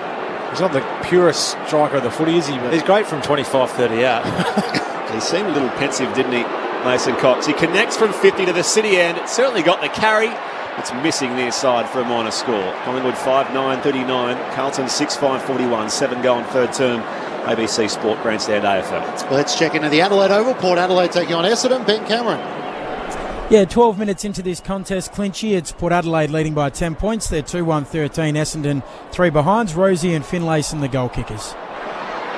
He's not the purest striker of the footy, is he? He's great from 25, 30 out. He seemed a little pensive, didn't he, Mason Cox? He connects from 50 to the city end. It certainly got the carry. It's missing near side for a minor score. Collingwood 5-9-39. Carlton 6-5-41. 7 going third term. ABC Sport Grandstand AFL. Let's check into the Adelaide Oval. Port Adelaide taking on Essendon. Ben Cameron. Yeah, 12 minutes into this contest, Clinchy, it's Port Adelaide leading by 10 points. They're 2-1-13. Essendon 3 behinds. Rosie and Finlayson the goal kickers.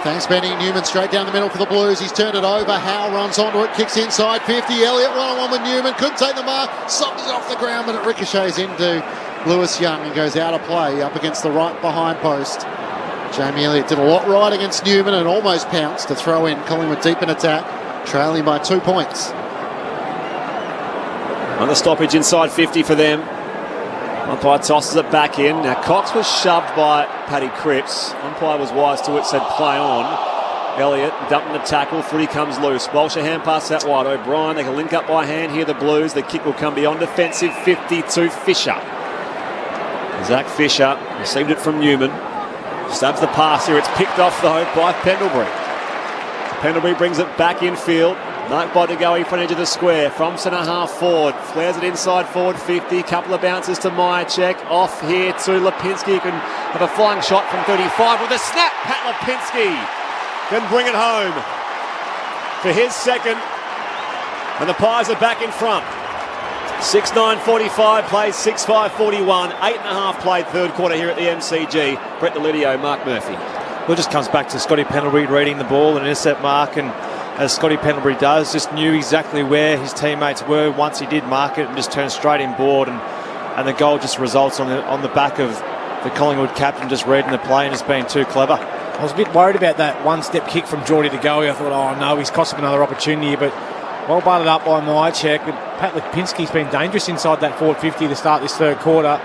Thanks, Benny. Newman straight down the middle for the Blues. He's turned it over. Howe runs onto it, kicks inside 50. Elliott one-on-one with Newman. Couldn't take the mark. Something's off the ground, but it ricochets into Lewis Young and goes out of play up against the right behind post. Jamie Elliott did a lot right against Newman and almost pounced to throw in Collingwood deep in attack, trailing by 2 points. Another stoppage inside 50 for them. Umpire tosses it back in. Now Cox was shoved by Paddy Cripps. Umpire was wise to it, said play on. Elliott dumping the tackle. Footy comes loose. Bolsher hand pass out wide. O'Brien, they can link up by hand here, the Blues. The kick will come beyond defensive 50 to Fisher. Zach Fisher received it from Newman. Stabs the pass here. It's picked off though by Pendlebury. Pendlebury brings it back infield. Mark by DeGoey front edge of the square. From centre half forward. Flares it inside forward 50. Couple of bounces to Myercheck. Off here to Lipinski. Can have a flying shot from 35 with a snap. Pat Lipinski can bring it home for his second. And the Pies are back in front. 6-9-45 plays 6-5-41. 8.5 played third quarter here at the MCG. Brett Delidio, Mark Murphy. Well, it just comes back to Scotty Pendlebury reading the ball and intercept mark, and as Scotty Pendlebury does, just knew exactly where his teammates were once he did mark it and just turned straight inboard, and the goal just results on the back of the Collingwood captain just reading the play and just being too clever. I was a bit worried about that one-step kick from Geordie DeGoey. I thought, oh no, he's cost him another opportunity, but well butted up by Myercheck. Pat Lipinski's been dangerous inside that forward 50 to start this third quarter.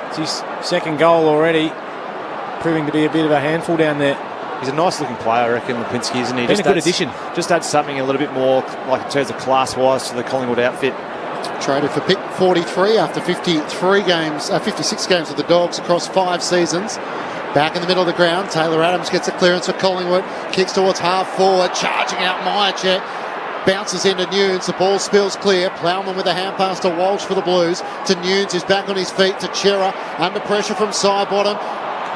It's his second goal already, proving to be a bit of a handful down there. He's a nice looking player, I reckon, Lipinski, isn't he? Been a good addition. Just adds something a little bit more, like in terms of class-wise, to the Collingwood outfit. Traded for pick 43 after 56 games with the Dogs across 5 seasons. Back in the middle of the ground, Taylor Adams gets a clearance for Collingwood. Kicks towards half forward, charging out Myercheck. Bounces into Nunes, the ball spills clear. Plowman with a hand pass to Walsh for the Blues. To Nunes, who's back on his feet. To Chera, under pressure from Sidebottom.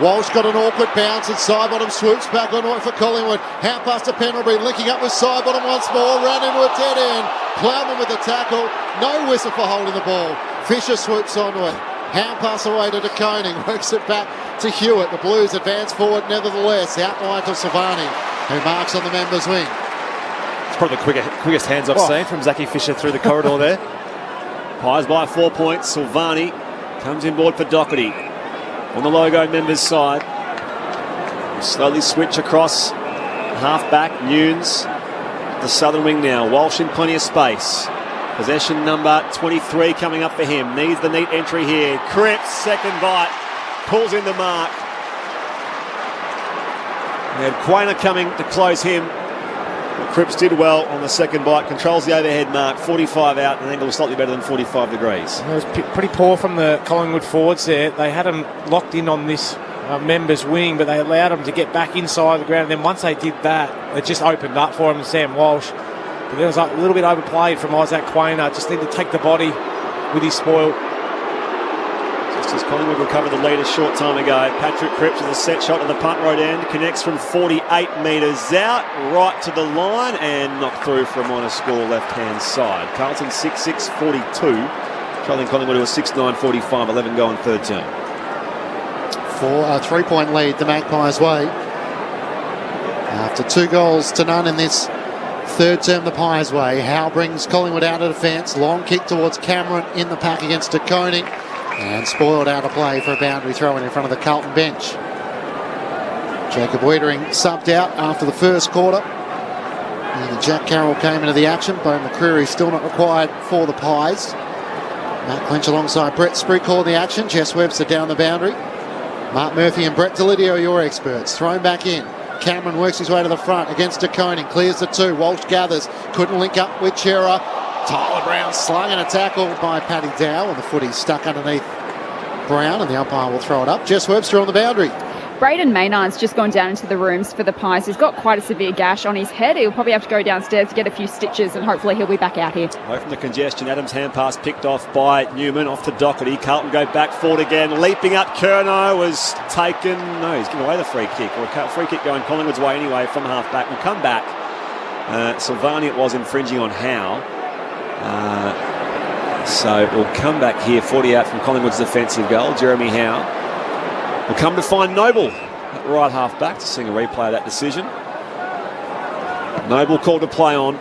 Walsh got an awkward bounce and Sidebottom swoops back on it for Collingwood. Hand pass to Pendlebury, linking up with Sidebottom once more. Round into a dead end. Plowman with the tackle. No whistle for holding the ball. Fisher swoops onto it. Hand pass away to De Koning. Works it back to Hewitt. The Blues advance forward nevertheless. Out wide to Silvani, who marks on the members' wing. It's probably the quickest hands I've seen from Zachy Fisher through the corridor there. Pies by 4 points. Silvani comes inboard for Doherty. On the logo members' side. Slowly switch across. Half back, Nunes. The southern wing now. Walsh in plenty of space. Possession number 23 coming up for him. Needs the neat entry here. Cripps, second bite. Pulls in the mark. We had Quainer coming to close him Cripps did well on the second bite, controls the overhead mark, 45 out, an angle slightly better than 45 degrees. It was pretty poor from the Collingwood forwards there. They had them locked in on this members' wing, but they allowed them to get back inside the ground. And then once they did that, it just opened up for him, Sam Walsh. But there was a little bit overplayed from Isaac Quainer. Just need to take the body with his spoil. Just as Collingwood recovered the lead a short time ago, Patrick Cripps with a set shot at the punt road end, connects from 48 metres out, right to the line, and knocked through for a minor score left-hand side. Carlton 6-6-42, trailing Collingwood to a 6-9-45, 11 going third term. For a 3-point lead, the Magpies' way. After 2-0 in this third term, the Pies' way. Howe brings Collingwood out of defence. Long kick towards Cameron in the pack against De Koning. And spoiled out of play for a boundary throw in front of the Carlton bench. Jacob Wiedering subbed out after the first quarter. And Jack Carroll came into the action. Bo McCreary still not required for the Pies. Matt Clinch alongside Brett Sprigg called the action. Jess Webster down the boundary. Mark Murphy and Brett Delidio, your experts. Thrown back in. Cameron works his way to the front against De Koning. Clears the 2. Walsh gathers. Couldn't link up with Chera. Tyler Brown slung and a tackle by Paddy Dow, and the footy stuck underneath Brown, and the umpire will throw it up. Jess Webster on the boundary. Braden Maynard's just gone down into the rooms for the Pies. He's got quite a severe gash on his head. He'll probably have to go downstairs to get a few stitches, and hopefully he'll be back out here. Away from the congestion, Adams' hand pass picked off by Newman, off to Doherty. Carlton go back forward again, leaping up. Curnow was taken. No, he's given away the free kick, or a free kick going Collingwood's way anyway from half-back. We'll come back. Silvani, it was infringing on Howe. So we'll come back here, 40 out from Collingwood's defensive goal, Jeremy Howe. We'll come to find Noble at right half back to see a replay of that decision. Noble called to play on.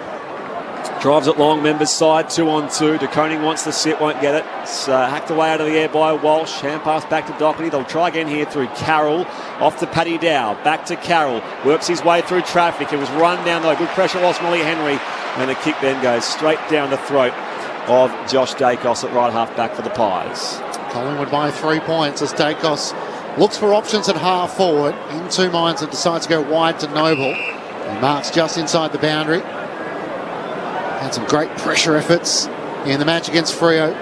Drives it long, members side, 2-on-2. De Koning wants to sit, won't get it. It's hacked away out of the air by Walsh. Hand pass back to Doherty. They'll try again here through Carroll. Off to Paddy Dow. Back to Carroll. Works his way through traffic. It was run down though. Good pressure lost from Ollie Henry. And the kick then goes straight down the throat of Josh Dacos at right half back for the Pies. Collingwood by 3 points as Dacos looks for options at half forward. In two minds and decides to go wide to Noble. He marks just inside the boundary. Had some great pressure efforts in the match against Freo.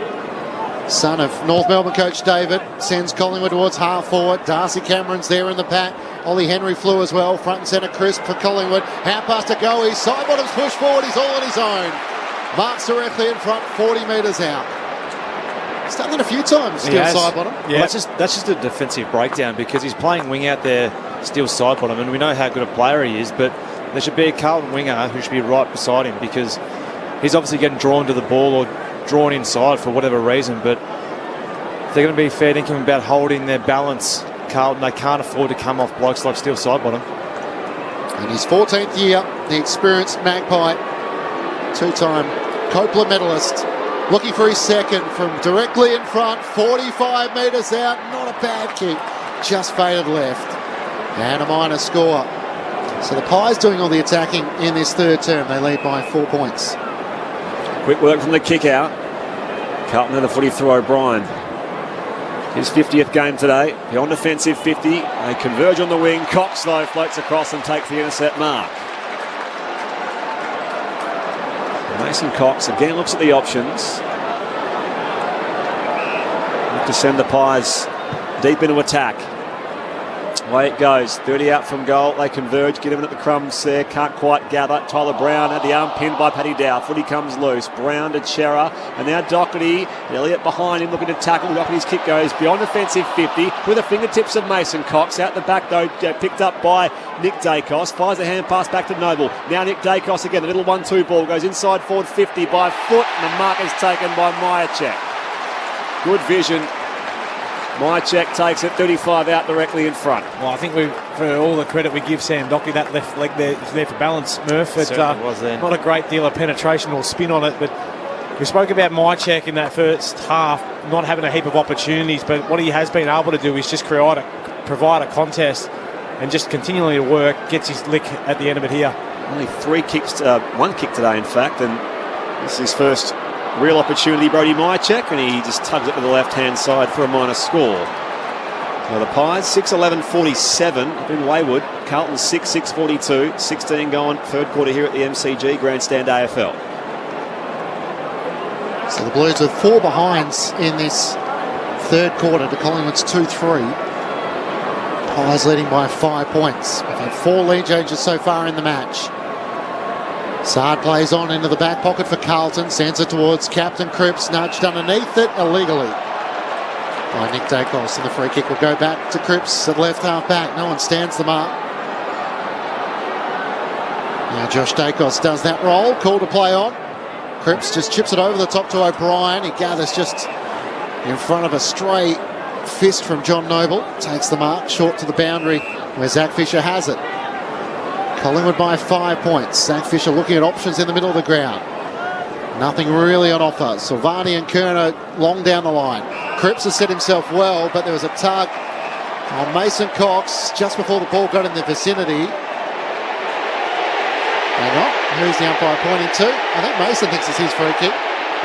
Son of North Melbourne coach David sends Collingwood towards half forward. Darcy Cameron's there in the pack. Ollie Henry flew as well. Front and centre crisp for Collingwood. Hand pass to Goey. Side bottoms push forward. He's all on his own. Marks directly in front, 40 metres out. He's done that a few times, Steele side bottom. Yeah, well, that's just a defensive breakdown because he's playing wing out there, Steele side bottom, and we know how good a player he is, but there should be a Carlton winger who should be right beside him because he's obviously getting drawn to the ball or drawn inside for whatever reason, but if they're going to be fair dinkum about holding their balance, Carlton, they can't afford to come off blokes like Steele side bottom. In his 14th year, the experienced Magpie, two-time Copeland medalist, looking for his second from directly in front, 45 metres out, not a bad kick, just faded left, and a minor score. So the Pies doing all the attacking in this third term. They lead by 4 points. Quick work from the kick out. Carlton and the footy through O'Brien. His 50th game today. Beyond defensive 50. They converge on the wing. Cox though floats across and takes the intercept mark. Mason Cox again looks at the options. Look to send the Pies deep into attack. Away it goes. 30 out from goal. They converge. Get him at the crumbs there. Can't quite gather. Tyler Brown had the arm pinned by Paddy Dow. Footy comes loose. Brown to Chera. And now Doherty. Elliott behind him looking to tackle. Doherty's kick goes beyond defensive 50 with the fingertips of Mason Cox. Out the back though, picked up by Nick Dacos. Fires a hand pass back to Noble. Now Nick Dacos again. The little 1-2 ball goes inside forward 50 by foot. And the mark is taken by Myercheck. Good vision. Myercheck takes it 35 out directly in front. Well, I think for all the credit we give Sam Doherty, that left leg there is there for balance, Murph. It was there. Not a great deal of penetration or spin on it, but we spoke about Myercheck in that first half not having a heap of opportunities, but what he has been able to do is just provide a contest and just continually to work, gets his lick at the end of it here. Only 3 kicks, 1 kick today in fact, and this is his first real opportunity, Brodie Myercheck, and he just tugs it to the left-hand side for a minor score. Now the Pies, 6:11:47 up in Wayward. Carlton 6:42. 16 going third quarter here at the MCG Grandstand AFL. So the Blues with 4 behinds in this third quarter to Collingwood's 2-3. Pies leading by 5 points. We've had 4 lead changes so far in the match. Sard plays on into the back pocket for Carlton. Sends it towards Captain Cripps. Nudged underneath it illegally by Nick Dacos. And the free kick will go back to Cripps at left half back. No one stands them up. Now Josh Dacos does that roll. Call to play on. Cripps just chips it over the top to O'Brien. He gathers just in front of a stray fist from John Noble. Takes the mark short to the boundary where Zach Fisher has it. Collingwood by 5 points. Zach Fisher looking at options in the middle of the ground. Nothing really on offer. Silvani and Kerner long down the line. Cripps has set himself well, but there was a tug on Mason Cox just before the ball got in the vicinity. Hang on, who's the umpire pointing to? I think Mason thinks it's his free kick.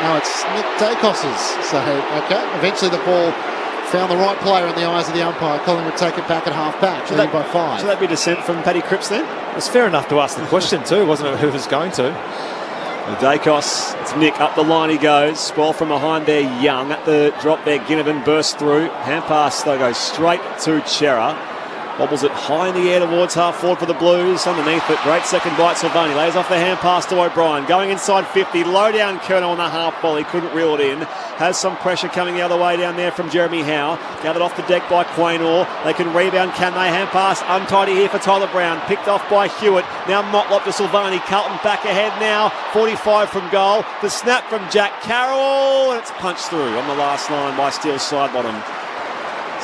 No, it's Nick Dacos's. So, okay, eventually the ball found the right player in the eyes of the umpire. Collingwood take it back at half back, leading by 5. Should that be dissent from Paddy Cripps then? It's fair enough to ask the question too, wasn't it, who was going to? Well, Dacos, it's Nick, up the line he goes. Ball from behind there, Young. At the drop there, Ginnivan bursts through. Hand pass, though, goes straight to Chera. Wobbles it high in the air towards half forward for the Blues. Underneath it, great second bite. Silvani lays off the hand pass to O'Brien. Going inside 50, low down Kerner on the half volley. Couldn't reel it in. Has some pressure coming the other way down there from Jeremy Howe. Gathered off the deck by Quaynor. They can rebound, can they? Hand pass untidy here for Tyler Brown. Picked off by Hewitt. Now Motlop to Silvani. Carlton back ahead now. 45 from goal. The snap from Jack Carroll. And it's punched through on the last line by Steele Sidebottom.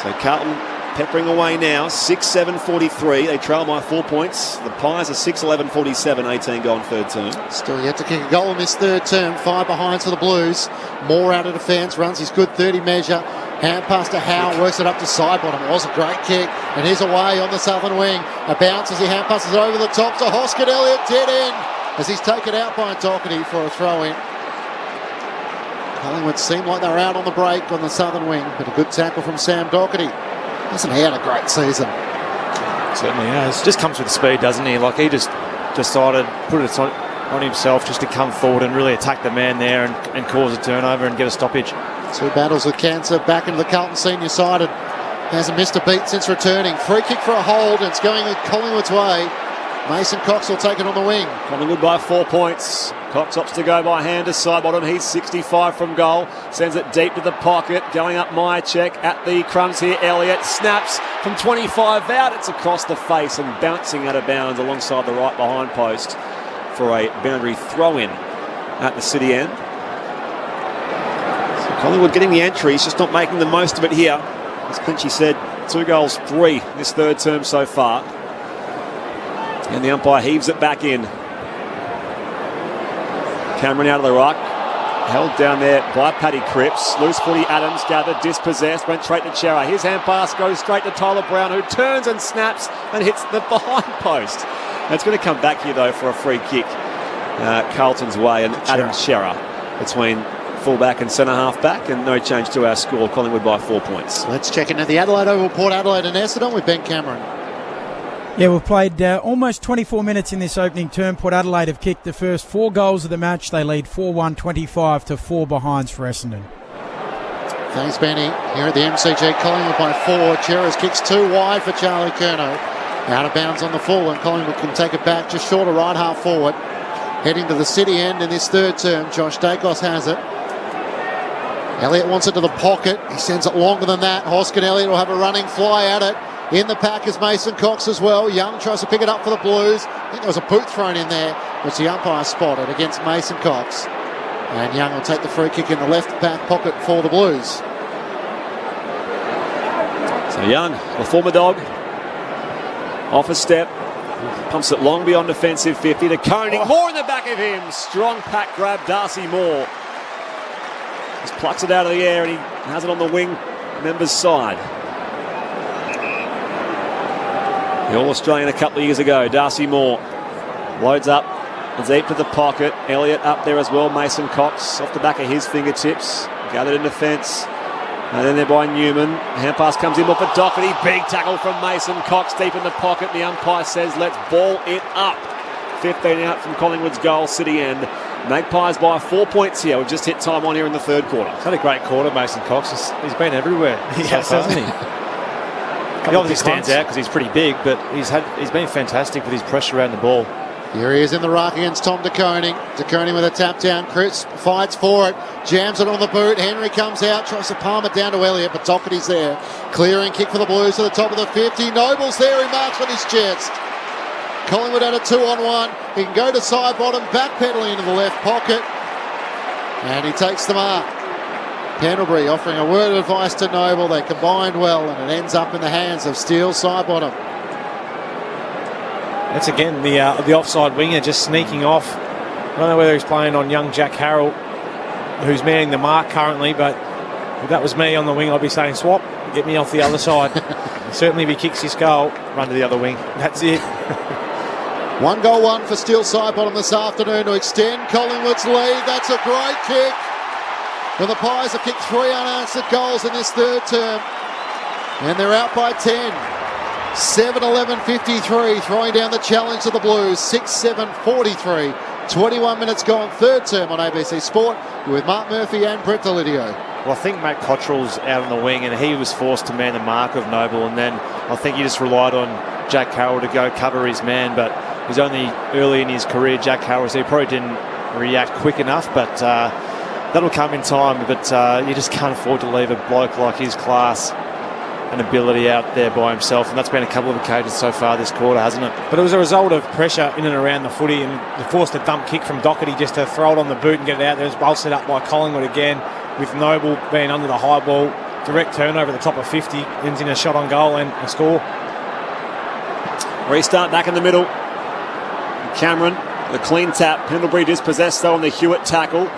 So Carlton peppering away now, 6-7-43. They trail by 4 points. The Pies are 6-11-47, 18 gone third term. Still yet to kick a goal in this third term. 5 behinds for the Blues. Moore out of defence, runs his good 30 measure. Hand pass to Howe, works it up to Sidebottom. It was a great kick. And here's away on the southern wing. A bounce as he hand passes it over the top to Hoskin Elliott. Dead end as he's taken out by Doherty for a throw in. Collingwood seemed like they were out on the break on the southern wing, but a good tackle from Sam Doherty. Hasn't he had a great season? Certainly has. Just comes with speed, doesn't he? Like he just decided, put it on himself just to come forward and really attack the man there and cause a turnover and get a stoppage. 2 battles with cancer, back into the Carlton senior side. Hasn't missed a beat since returning. Free kick for a hold, and it's going Collingwood's way. Mason Cox will take it on the wing. Collingwood by 4 points. Cox opts to go by hand to Sidebottom. He's 65 from goal. Sends it deep to the pocket. Going up Myercheck at the crumbs here. Elliott snaps from 25 out. It's across the face and bouncing out of bounds alongside the right behind post for a boundary throw-in at the city end. So Collingwood getting the entry. He's just not making the most of it here. As Clinchy said, 2 goals, 3 this third term so far. And the umpire heaves it back in. Cameron out of the ruck. Held down there by Paddy Cripps. Loose footy Adams gathered, dispossessed, went straight to Chera. His hand pass goes straight to Tyler Brown, who turns and snaps and hits the behind post. And it's going to come back here, though, for a free kick. Carlton's way, and Adam Chera between fullback and centre half back, and no change to our score. Collingwood by 4 points. Let's check into the Adelaide Oval, Port Adelaide and Essendon with Ben Cameron. Yeah, we've played almost 24 minutes in this opening term. Port Adelaide have kicked the first 4 goals of the match. They lead 4-1, 25 to 4 behinds for Essendon. Thanks, Benny. Here at the MCG, Collingwood by 4. Chera's kicks 2 wide for Charlie Curnow. Out of bounds on the full, and Collingwood can take it back just short of right half forward. Heading to the city end in this third term, Josh Dacos has it. Elliott wants it to the pocket. He sends it longer than that. Hoskin Elliott will have a running fly at it. In the pack is Mason Cox as well. Young tries to pick it up for the Blues. I think there was a boot thrown in there, which the umpire spotted against Mason Cox. And Young will take the free kick in the left back pocket for the Blues. So Young, the former dog, off a step, pumps it long beyond defensive 50 to Koenig. Moore in the back of him. Strong pack grab, Darcy Moore. Just plucks it out of the air and he has it on the wing member's side. The All-Australian a couple of years ago, Darcy Moore loads up, deep to the pocket. Elliott up there as well, Mason Cox off the back of his fingertips. Gathered in defence. And then they're by Newman. Hand pass comes in for Doherty. Big tackle from Mason Cox deep in the pocket. The umpire says, let's ball it up. 15 out from Collingwood's goal, City end. Magpies by 4 points here. We've just hit time on here in the third quarter. He's had a great quarter, Mason Cox. He's been everywhere. He has, hasn't he? He obviously stands out because he's pretty big, but he's been fantastic with his pressure around the ball. Here he is in the ruck against Tom De Koning. De Koning with a tap down. Chris fights for it. Jams it on the boot. Henry comes out. Tries to palm it down to Elliott, but Doherty's there. Clearing kick for the Blues to the top of the 50. Noble's there. He marks on his chest. Collingwood had a 2-on-1. He can go to side bottom. Backpedaling into the left pocket. And he takes the mark. Pendlebury offering a word of advice to Noble. They combined well, and it ends up in the hands of Steele side bottom. That's again the offside winger just sneaking off. I don't know whether he's playing on young Jack Harrell, who's manning the mark currently, but if that was me on the wing, I'd be saying, swap, get me off the other side. Certainly if he kicks his goal, run to the other wing. That's it. 1 goal, 1 for Steele side bottom this afternoon to extend Collingwood's lead. That's a great kick. Well, the Pies have kicked 3 unanswered goals in this third term, and they're out by 10. 7-11-53, throwing down the challenge to the Blues. 6-7-43. 21 minutes gone, third term on ABC Sport. You're with Mark Murphy and Brett Delidio. Well, I think Matt Cottrell's out on the wing, and he was forced to man the mark of Noble, and then I think he just relied on Jack Harrell to go cover his man, but he's only early in his career, Jack Harrell, so he probably didn't react quick enough, but that'll come in time. But you just can't afford to leave a bloke like his class and ability out there by himself, and that's been a couple of occasions so far this quarter, hasn't it? But it was a result of pressure in and around the footy, and they forced a dump kick from Doherty just to throw it on the boot and get it out there. It was well set up by Collingwood again, with Noble being under the high ball. Direct turnover at the top of 50, ends in a shot on goal and a score. Restart back in the middle. Cameron, the clean tap. Pendlebury dispossessed though on the Hewitt tackle.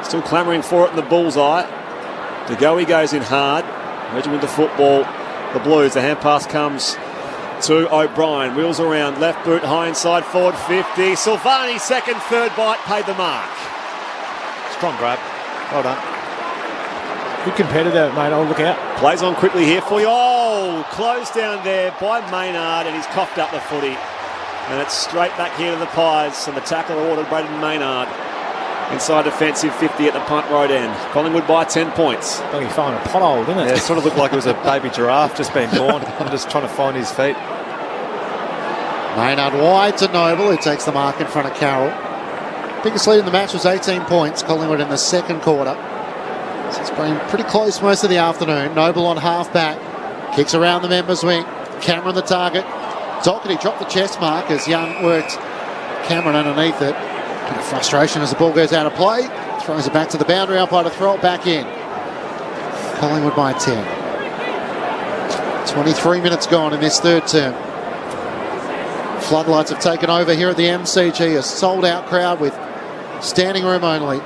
Still clamouring for it in the bullseye. De Goey goes in hard. Regiment the football. The Blues, the hand pass comes to O'Brien. Wheels around, left boot, high inside, forward 50. Silvani, second, third bite, paid the mark. Strong grab. Well done. Good competitor, mate. I'll look out. Plays on quickly here for you. Oh, closed down there by Maynard, and he's coughed up the footy. And it's straight back here to the Pies, and the tackle awarded Braden Maynard. Inside defensive 50 at the punt road end. Collingwood by 10 points. I think he found a pothole, didn't it? Yeah, it sort of looked like it was a baby giraffe just being born. I'm just trying to find his feet. Maynard wide to Noble, who takes the mark in front of Carroll. Biggest lead in the match was 18 points. Collingwood in the second quarter. So it's been pretty close most of the afternoon. Noble on half back. Kicks around the members' wing. Cameron the target. Doherty dropped the chest mark as Young worked Cameron underneath it. Bit of frustration as the ball goes out of play. Throws it back to the boundary umpire to throw it back in. Collingwood by 10. 23 minutes gone in this third term. Floodlights have taken over here at the MCG. A sold-out crowd with standing room only.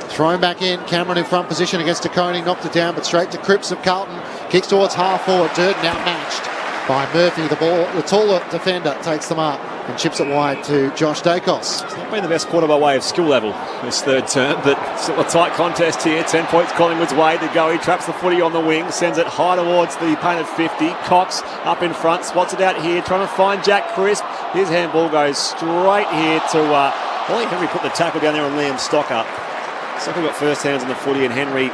Thrown back in. Cameron in front position against De Koning. Knocked it down, but straight to Cripps of Carlton. Kicks towards half forward. Durden outmatched by Murphy. The ball, the taller defender, takes the mark and chips it wide to Josh Dacos. It's not been the best quarter by way of skill level this third term, but still a tight contest here. 10 points Collingwood's way to go. He traps the footy on the wing, sends it high towards the painted 50. Cox up in front, spots it out here, trying to find Jack Crisp. His handball goes straight here to Ollie Henry. Put the tackle down there on Liam Stocker. Stocker got first hands on the footy, and Henry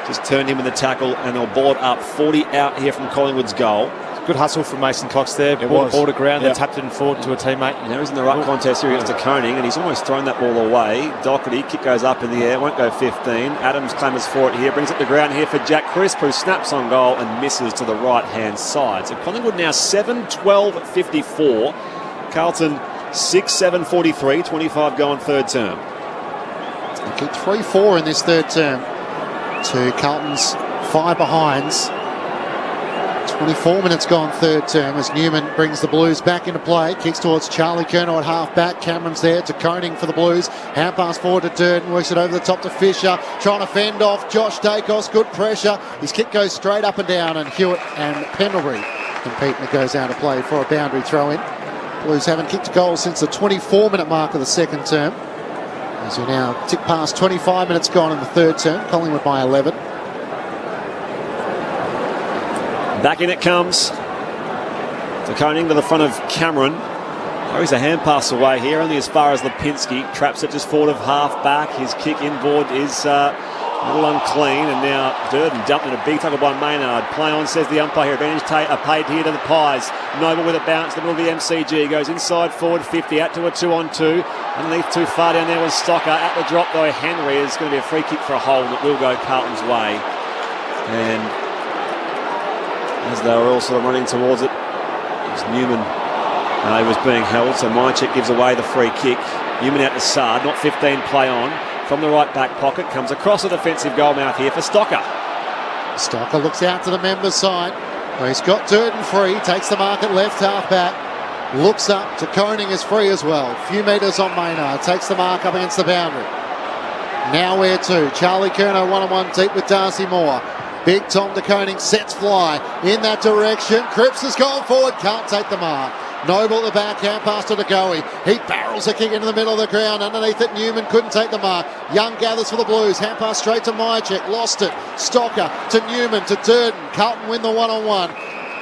just turned him with the tackle, and they'll ball it up. 40 out here from Collingwood's goal. Good hustle from Mason Cox there. Ball to ground, then tapped it forward to a teammate. Now he's in the ruck contest here against De Koning, and he's almost thrown that ball away. Doherty, kick goes up in the air, won't go 15. Adams clamours for it here, brings it to ground here for Jack Crisp, who snaps on goal and misses to the right-hand side. So Collingwood now 7-12-54. Carlton 6-7-43, 25 going third term. They kicked 3-4 in this third term to Carlton's 5 behinds. 24 minutes gone third term as Newman brings the Blues back into play. Kicks towards Charlie Curnow at half back. Cameron's there to Koning for the Blues. Hand pass forward to Durden. Works it over the top to Fisher. Trying to fend off Josh Dacos. Good pressure. His kick goes straight up and down, and Hewitt and Pendlebury compete, and it goes out of play for a boundary throw in. Blues haven't kicked a goal since the 24-minute mark of the second term. As we now tick past 25 minutes gone in the third term. Collingwood by 11. Back in it comes. De Koning to the front of Cameron. Carries a hand pass away here, only as far as Lipinski. Traps it just forward of half back. His kick inboard is a little unclean, and now Durden dumped in a big tackle by Maynard. Play on, says the umpire here. Advantage paid here to the Pies. Noble with a bounce, the middle of the MCG. Goes inside forward 50, out to a 2-on-2. Underneath too far down there was Stocker. At the drop though, Henry is going to be a free kick for a hole that will go Carlton's way. And as they were all sort of running towards it, it was Newman. He was being held, so Mychek gives away the free kick. Newman out to Sard, not 15, play on. From the right back pocket, comes across the defensive goalmouth here for Stocker. Stocker looks out to the members' side. Well, he's got Durden free, takes the mark at left half back. Looks up to Koning is free as well. Few metres on Maynard, takes the mark up against the boundary. Now where to? Charlie Curnow one-on-one deep with Darcy Moore. Big Tom de Koning sets fly in that direction. Cripps has gone forward, can't take the mark. Noble at the back, hand pass to Degoe. He barrels a kick into the middle of the ground. Underneath it, Newman couldn't take the mark. Young gathers for the Blues. Hand pass straight to Mychek. Lost it. Stocker to Newman to Durden. Carlton win the one-on-one.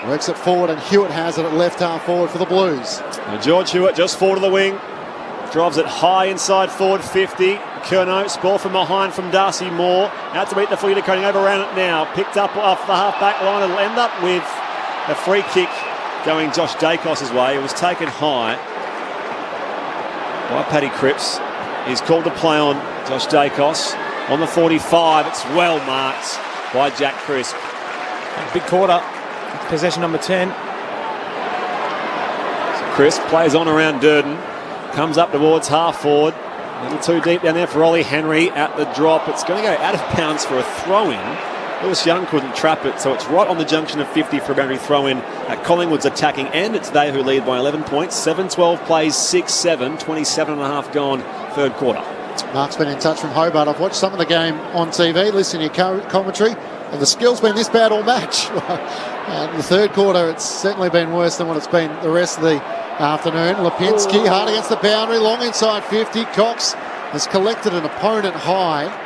Works it forward, and Hewitt has it at left half forward for the Blues. And George Hewitt just forward of the wing. Drives it high inside forward 50. Curnow, ball from behind from Darcy Moore. Out to beat the footy to Koning. Overran it now. Picked up off the half-back line. It'll end up with a free kick going Josh Dacos' way. It was taken high by Paddy Cripps. He's called to play on Josh Dacos. On the 45, it's well marked by Jack Crisp. Big quarter. Possession number 10. So Crisp plays on around Durden. Comes up towards half forward. A little too deep down there for Ollie Henry at the drop. It's going to go out of bounds for a throw-in. Lewis Young couldn't trap it, so it's right on the junction of 50 for a boundary throw-in at Collingwood's attacking end. It's they who lead by 11 points. 7-12 plays 6-7, 27.5 gone third quarter. Mark's been in touch from Hobart. I've watched some of the game on TV, listening to your commentary, and the skill's been this bad all match. In the third quarter, it's certainly been worse than what it's been the rest of the afternoon. Lipinski hard against the boundary, long inside 50. Cox has collected an opponent high.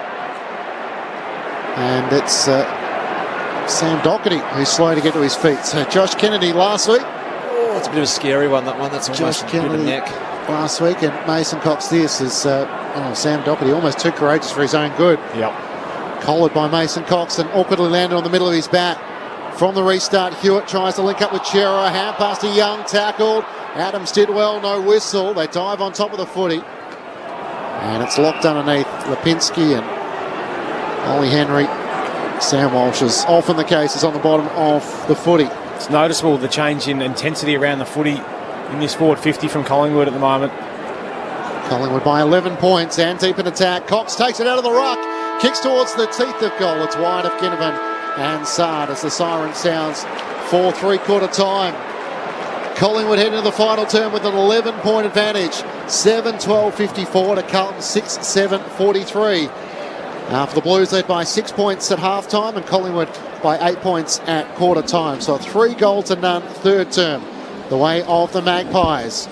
And it's Sam Doherty who's slow to get to his feet. So Josh Kennedy last week. That's a bit of a scary one, that one. That's almost Josh a bit of Kennedy neck. last week, and Mason Cox this is Sam Doherty, almost too courageous for his own good. Yep. Collared by Mason Cox and awkwardly landed on the middle of his back. From the restart, Hewitt tries to link up with Chera. Hand pass to Young, tackled. Adams did well, no whistle. They dive on top of the footy. And it's locked underneath Lipinski and Ollie Henry. Sam Walsh is often the case, is on the bottom of the footy. It's noticeable the change in intensity around the footy in this forward 50 from Collingwood at the moment. Collingwood by 11 points and deep in attack. Cox takes it out of the ruck. Kicks towards the teeth of goal. It's wide of Ginnivan and Sard as the siren sounds for three-quarter time. Collingwood head into the final term with an 11-point advantage. 7-12-54 to Carlton 6-7-43. For the Blues led by 6 points at half-time and Collingwood by 8 points at quarter-time. So a 3-goal-to-none third term, the way of the Magpies.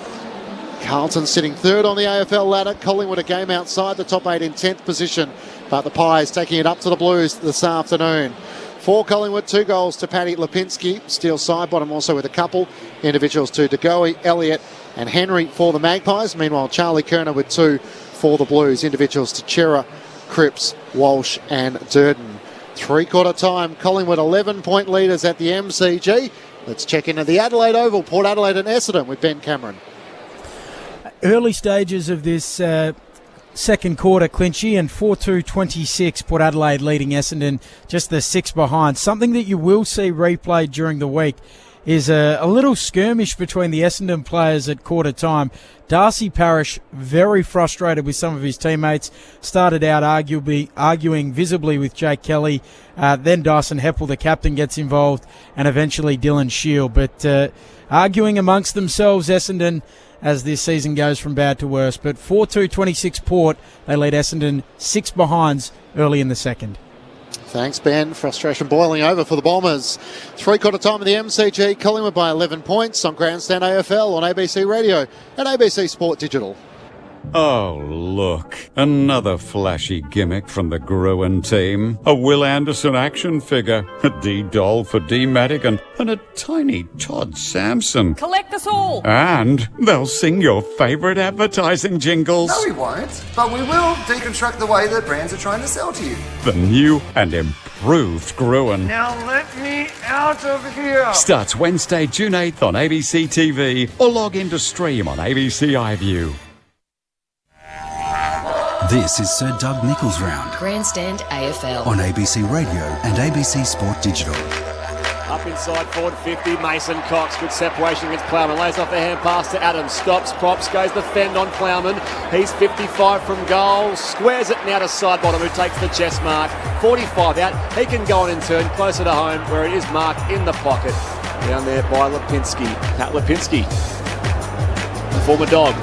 Carlton sitting third on the AFL ladder. Collingwood a game outside the top 8 in 10th position. But the Pies taking it up to the Blues this afternoon. For Collingwood, 2 goals to Paddy Lipinski. Steele Sidebottom also with a couple. Individuals to Degoe, Elliott and Henry for the Magpies. Meanwhile, Charlie Curnow with 2 for the Blues. Individuals to Chera, Cripps, Walsh and Durden. Three-quarter time, Collingwood 11-point leaders at the MCG. Let's check into the Adelaide Oval, Port Adelaide and Essendon with Ben Cameron. Early stages of this second quarter, Clinchy, and 4-2-26, Port Adelaide leading Essendon just the 6 behind. Something that you will see replayed during the week is a little skirmish between the Essendon players at quarter time. Darcy Parish, very frustrated with some of his teammates, started out arguing visibly with Jake Kelly. Then Dyson Heppel, the captain, gets involved, and eventually Dylan Shield. But arguing amongst themselves, Essendon, as this season goes from bad to worse. But 4-2-26 Port, they lead Essendon 6 behinds early in the second. Thanks, Ben. Frustration boiling over for the Bombers. Three-quarter time of the MCG. Collingwood by 11 points on Grandstand AFL on ABC Radio and ABC Sport Digital. Oh, look. Another flashy gimmick from the Gruen team. A Will Anderson action figure, a D-doll for D Madigan, and a tiny Todd Sampson. Collect us all! And they'll sing your favourite advertising jingles. No, we won't. But we will deconstruct the way that brands are trying to sell to you. The new and improved Gruen. Now let me out of here! Starts Wednesday, June 8th on ABC TV or log in to stream on ABC iView. This is Sir Doug Nichols' Round Grandstand AFL. on ABC Radio and ABC Sport Digital. Up inside forward 50, Mason Cox, good separation against Plowman, lays off the hand pass to Adams, stops, props, goes the fend on Plowman, he's 55 from goal, squares it now to side bottom who takes the chest mark, 45 out, he can go on in turn, closer to home where it is marked in the pocket, down there by Lipinski, Pat Lipinski, the former Dog,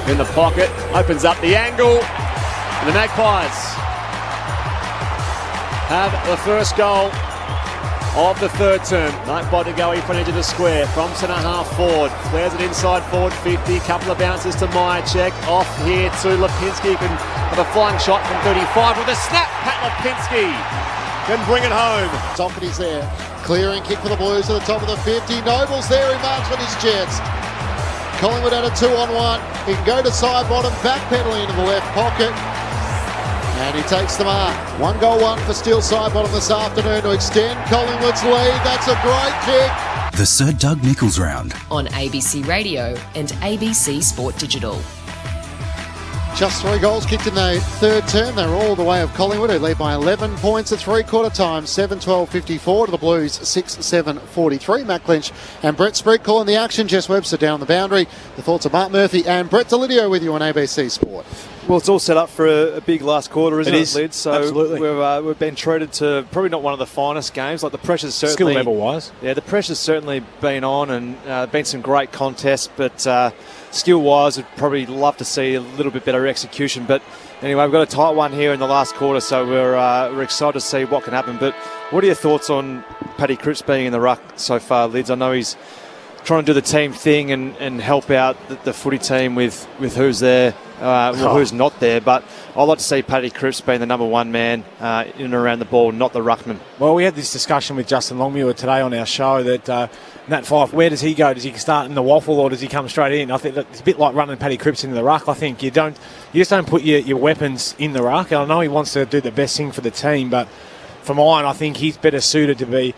in the pocket, opens up the angle, and the Magpies have the first goal of the third term. Magpie to go in front edge of the square from centre half forward, clears it inside forward 50, couple of bounces to Myercheck, off here to Lipinski, can have a flying shot from 35 with a snap. Pat Lipinski can bring it home. Doherty's there, clearing kick for the Blues to the top of the 50. Noble's there, he marks with his chest. Collingwood at a 2-on-1. He can go to side bottom, backpedaling into the left pocket. And he takes the mark. 1 goal, 1 for Steele side bottom this afternoon to extend Collingwood's lead. That's a great kick. The Sir Doug Nichols Round on ABC Radio and ABC Sport Digital. Just 3 goals kicked in the third term. They're all the way of Collingwood, who lead by 11 points at three-quarter time. 7-12-54 to the Blues, 6-7-43. Matt Clinch and Brett Sprigg calling the action. Jess Webster down the boundary. The thoughts of Mark Murphy and Brett Delidio with you on ABC Sport. Well, it's all set up for a big last quarter, isn't it, Lids? So absolutely. We've been treated to probably not one of the finest games. Like the pressure's certainly... Skill level-wise. Yeah, the pressure's certainly been on and been some great contests, but skill-wise, I'd probably love to see a little bit better execution. But anyway, we've got a tight one here in the last quarter, so we're excited to see what can happen. But what are your thoughts on Paddy Cripps being in the ruck so far, Lids? I know he's trying to do the team thing and help out the footy team with who's there, who's not there. But I'd like to see Paddy Cripps being the number one man in and around the ball, not the ruckman. Well, we had this discussion with Justin Longmuir today on our show that Nat Fyfe, where does he go? Does he start in the waffle or does he come straight in? I think that it's a bit like running Paddy Cripps into the ruck. I think you just don't put your weapons in the ruck. And I know he wants to do the best thing for the team, but for mine, I think he's better suited to be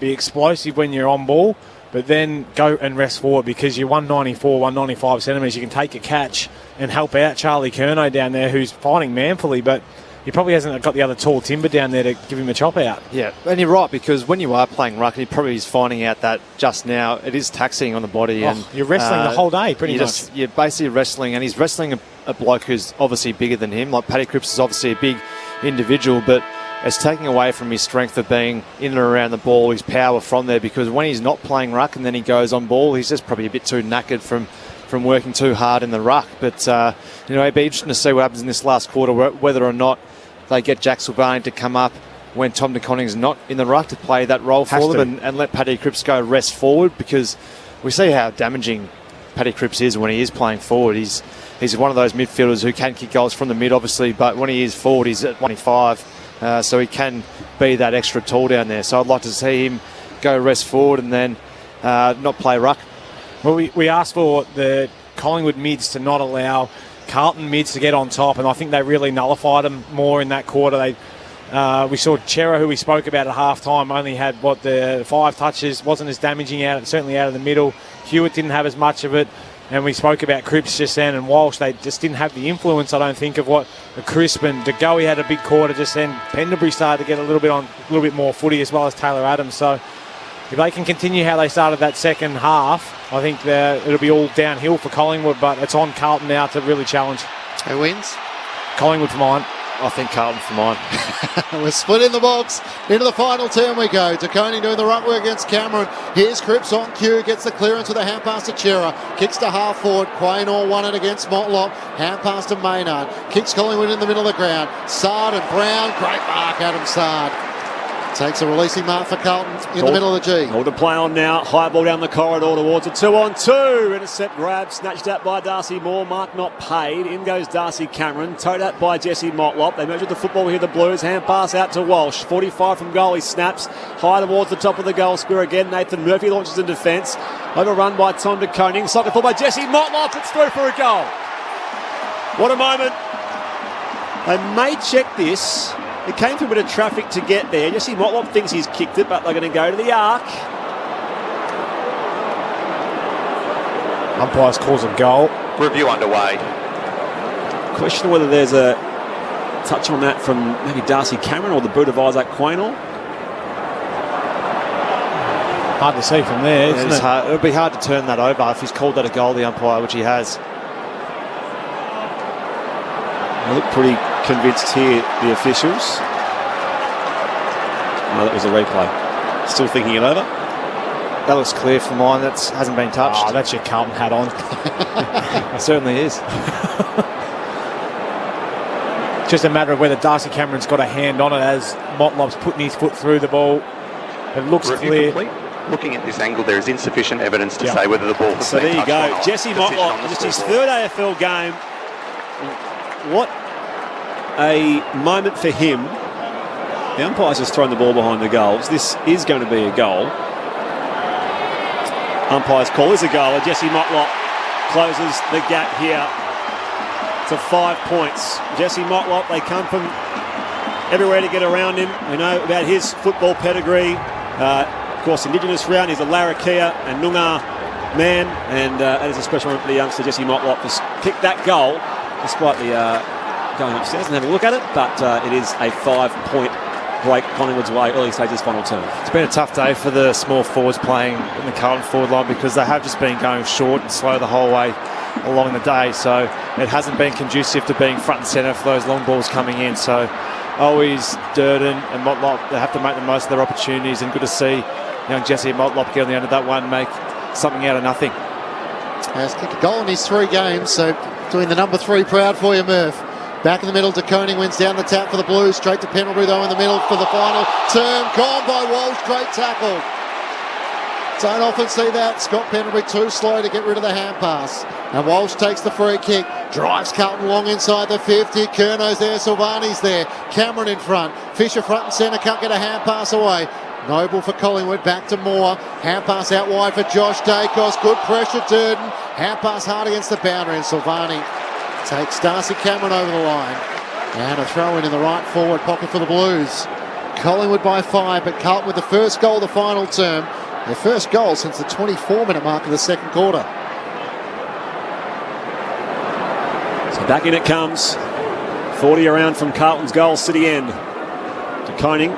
explosive when you're on ball, but then go and rest forward because you're 194, 195 centimetres. You can take a catch and help out Charlie Curnow down there, who's fighting manfully, but he probably hasn't got the other tall timber down there to give him a chop out. Yeah, and you're right, because when you are playing ruck, and he probably is finding out that just now it is taxing on the body. And you're wrestling the whole day, pretty much. You're basically wrestling, and he's wrestling a bloke who's obviously bigger than him. Like Paddy Cripps is obviously a big individual, but it's taking away from his strength of being in and around the ball, his power from there, because when he's not playing ruck and then he goes on ball, he's just probably a bit too knackered from working too hard in the ruck. But it'd be interesting to see what happens in this last quarter, whether or not they get Jack Sylvain to come up when Tom De Koning's not in the ruck to play that role for them and let Paddy Cripps go rest forward, because we see how damaging Paddy Cripps is when he is playing forward. He's one of those midfielders who can kick goals from the mid, obviously, but when he is forward, he's at 125. So he can be that extra tall down there. So I'd like to see him go rest forward and then not play ruck. Well, we asked for the Collingwood mids to not allow Carlton mids to get on top, and I think they really nullified them more in that quarter. We saw Chera, who we spoke about at half-time, only had, the 5 touches, wasn't as damaging certainly out of the middle. Hewitt didn't have as much of it. And we spoke about Cripps just then and Walsh. They just didn't have the influence, I don't think, of what Crisp and De Goey had a big quarter just then. Pendlebury started to get a little bit more footy, as well as Taylor Adams. So if they can continue how they started that second half, I think it'll be all downhill for Collingwood, but it's on Carlton now to really challenge. Who wins? Collingwood for mine. I think Carlton for mine. We're split in the box. Into the final turn we go. De Koning doing the ruck work against Cameron. Here's Cripps on cue. Gets the clearance with a hand pass to Chera. Kicks to half forward. Quaynor won it against Motlop. Hand pass to Maynard. Kicks Collingwood in the middle of the ground. Sard and Brown. Great mark, Adam Sard. Takes a releasing mark for Carlton in the middle of the G. All to play on now. High ball down the corridor towards a 2-on-2. Intercept grab, snatched out by Darcy Moore. Mark not paid. In goes Darcy Cameron. Towed out by Jesse Motlop. They measured the football here, the Blues. Hand pass out to Walsh. 45 from goal. He snaps. High towards the top of the goal square again. Nathan Murphy launches in defence. Overrun by Tom de Koning. Cycled for by Jesse Motlop. It's through for a goal. What a moment. They may check this. It came through a bit of traffic to get there. Jesse Motlop thinks he's kicked it, but they're going to go to the arc. Umpires calls a goal. Review underway. Question whether there's a touch on that from maybe Darcy Cameron or the boot of Isaac Quaynor. Hard to see from there, isn't it? It would be hard to turn that over if he's called that a goal, the umpire, which he has. They look pretty convinced here, the officials. No, that was a replay. Still thinking it over. That looks clear for mine. That hasn't been touched. Oh, that's your Carlton hat on. It certainly is. Just a matter of whether Darcy Cameron's got a hand on it as Motlop's putting his foot through the ball. It looks clear. Complete. Looking at this angle, there is insufficient evidence to say whether the ball has So been there you go. touched. Jesse Motlop, just his third AFL game. What a moment for him. The umpire's just thrown the ball behind the goals. This is going to be a goal. Umpire's call is a goal. And Jesse Motlop closes the gap here to 5 points. Jesse Motlop, they come from everywhere to get around him. We know about his football pedigree. Of course, Indigenous round. He's a Larrakia and Noongar man. And that is a special moment for the youngster, Jesse Motlop, to kick that goal, despite the going upstairs and having a look at it. But it is a 5-point break Collingwood's way, early stages final term. It's been a tough day for the small forwards playing in the Carlton forward line because they have just been going short and slow the whole way along the day. So it hasn't been conducive to being front and centre for those long balls coming in. So always Durden and Motlop, they have to make the most of their opportunities, and good to see young Jesse Motlop get on the end of that one and make something out of nothing. Has kicked a goal in his 3 games, so doing the number 3 proud for you, Murph. Back in the middle, de Koning wins down the tap for the Blues. Straight to Pendlebury, though, in the middle for the final term. Gone by Walsh. Great tackle. Don't often see that. Scott Pendlebury too slow to get rid of the hand pass. And Walsh takes the free kick. Drives Carlton long inside the 50. Curno's there. Silvani's there. Cameron in front. Fisher front and centre. Can't get a hand pass away. Noble for Collingwood. Back to Moore. Hand pass out wide for Josh Dacos. Good pressure, Durden. Hand pass hard against the boundary. And Silvani takes Darcy Cameron over the line. And a throw in the right forward pocket for the Blues. Collingwood by 5, but Carlton with the first goal of the final term. Their first goal since the 24-minute mark of the second quarter. So back in it comes. 40 around from Carlton's goal, city end. De Koning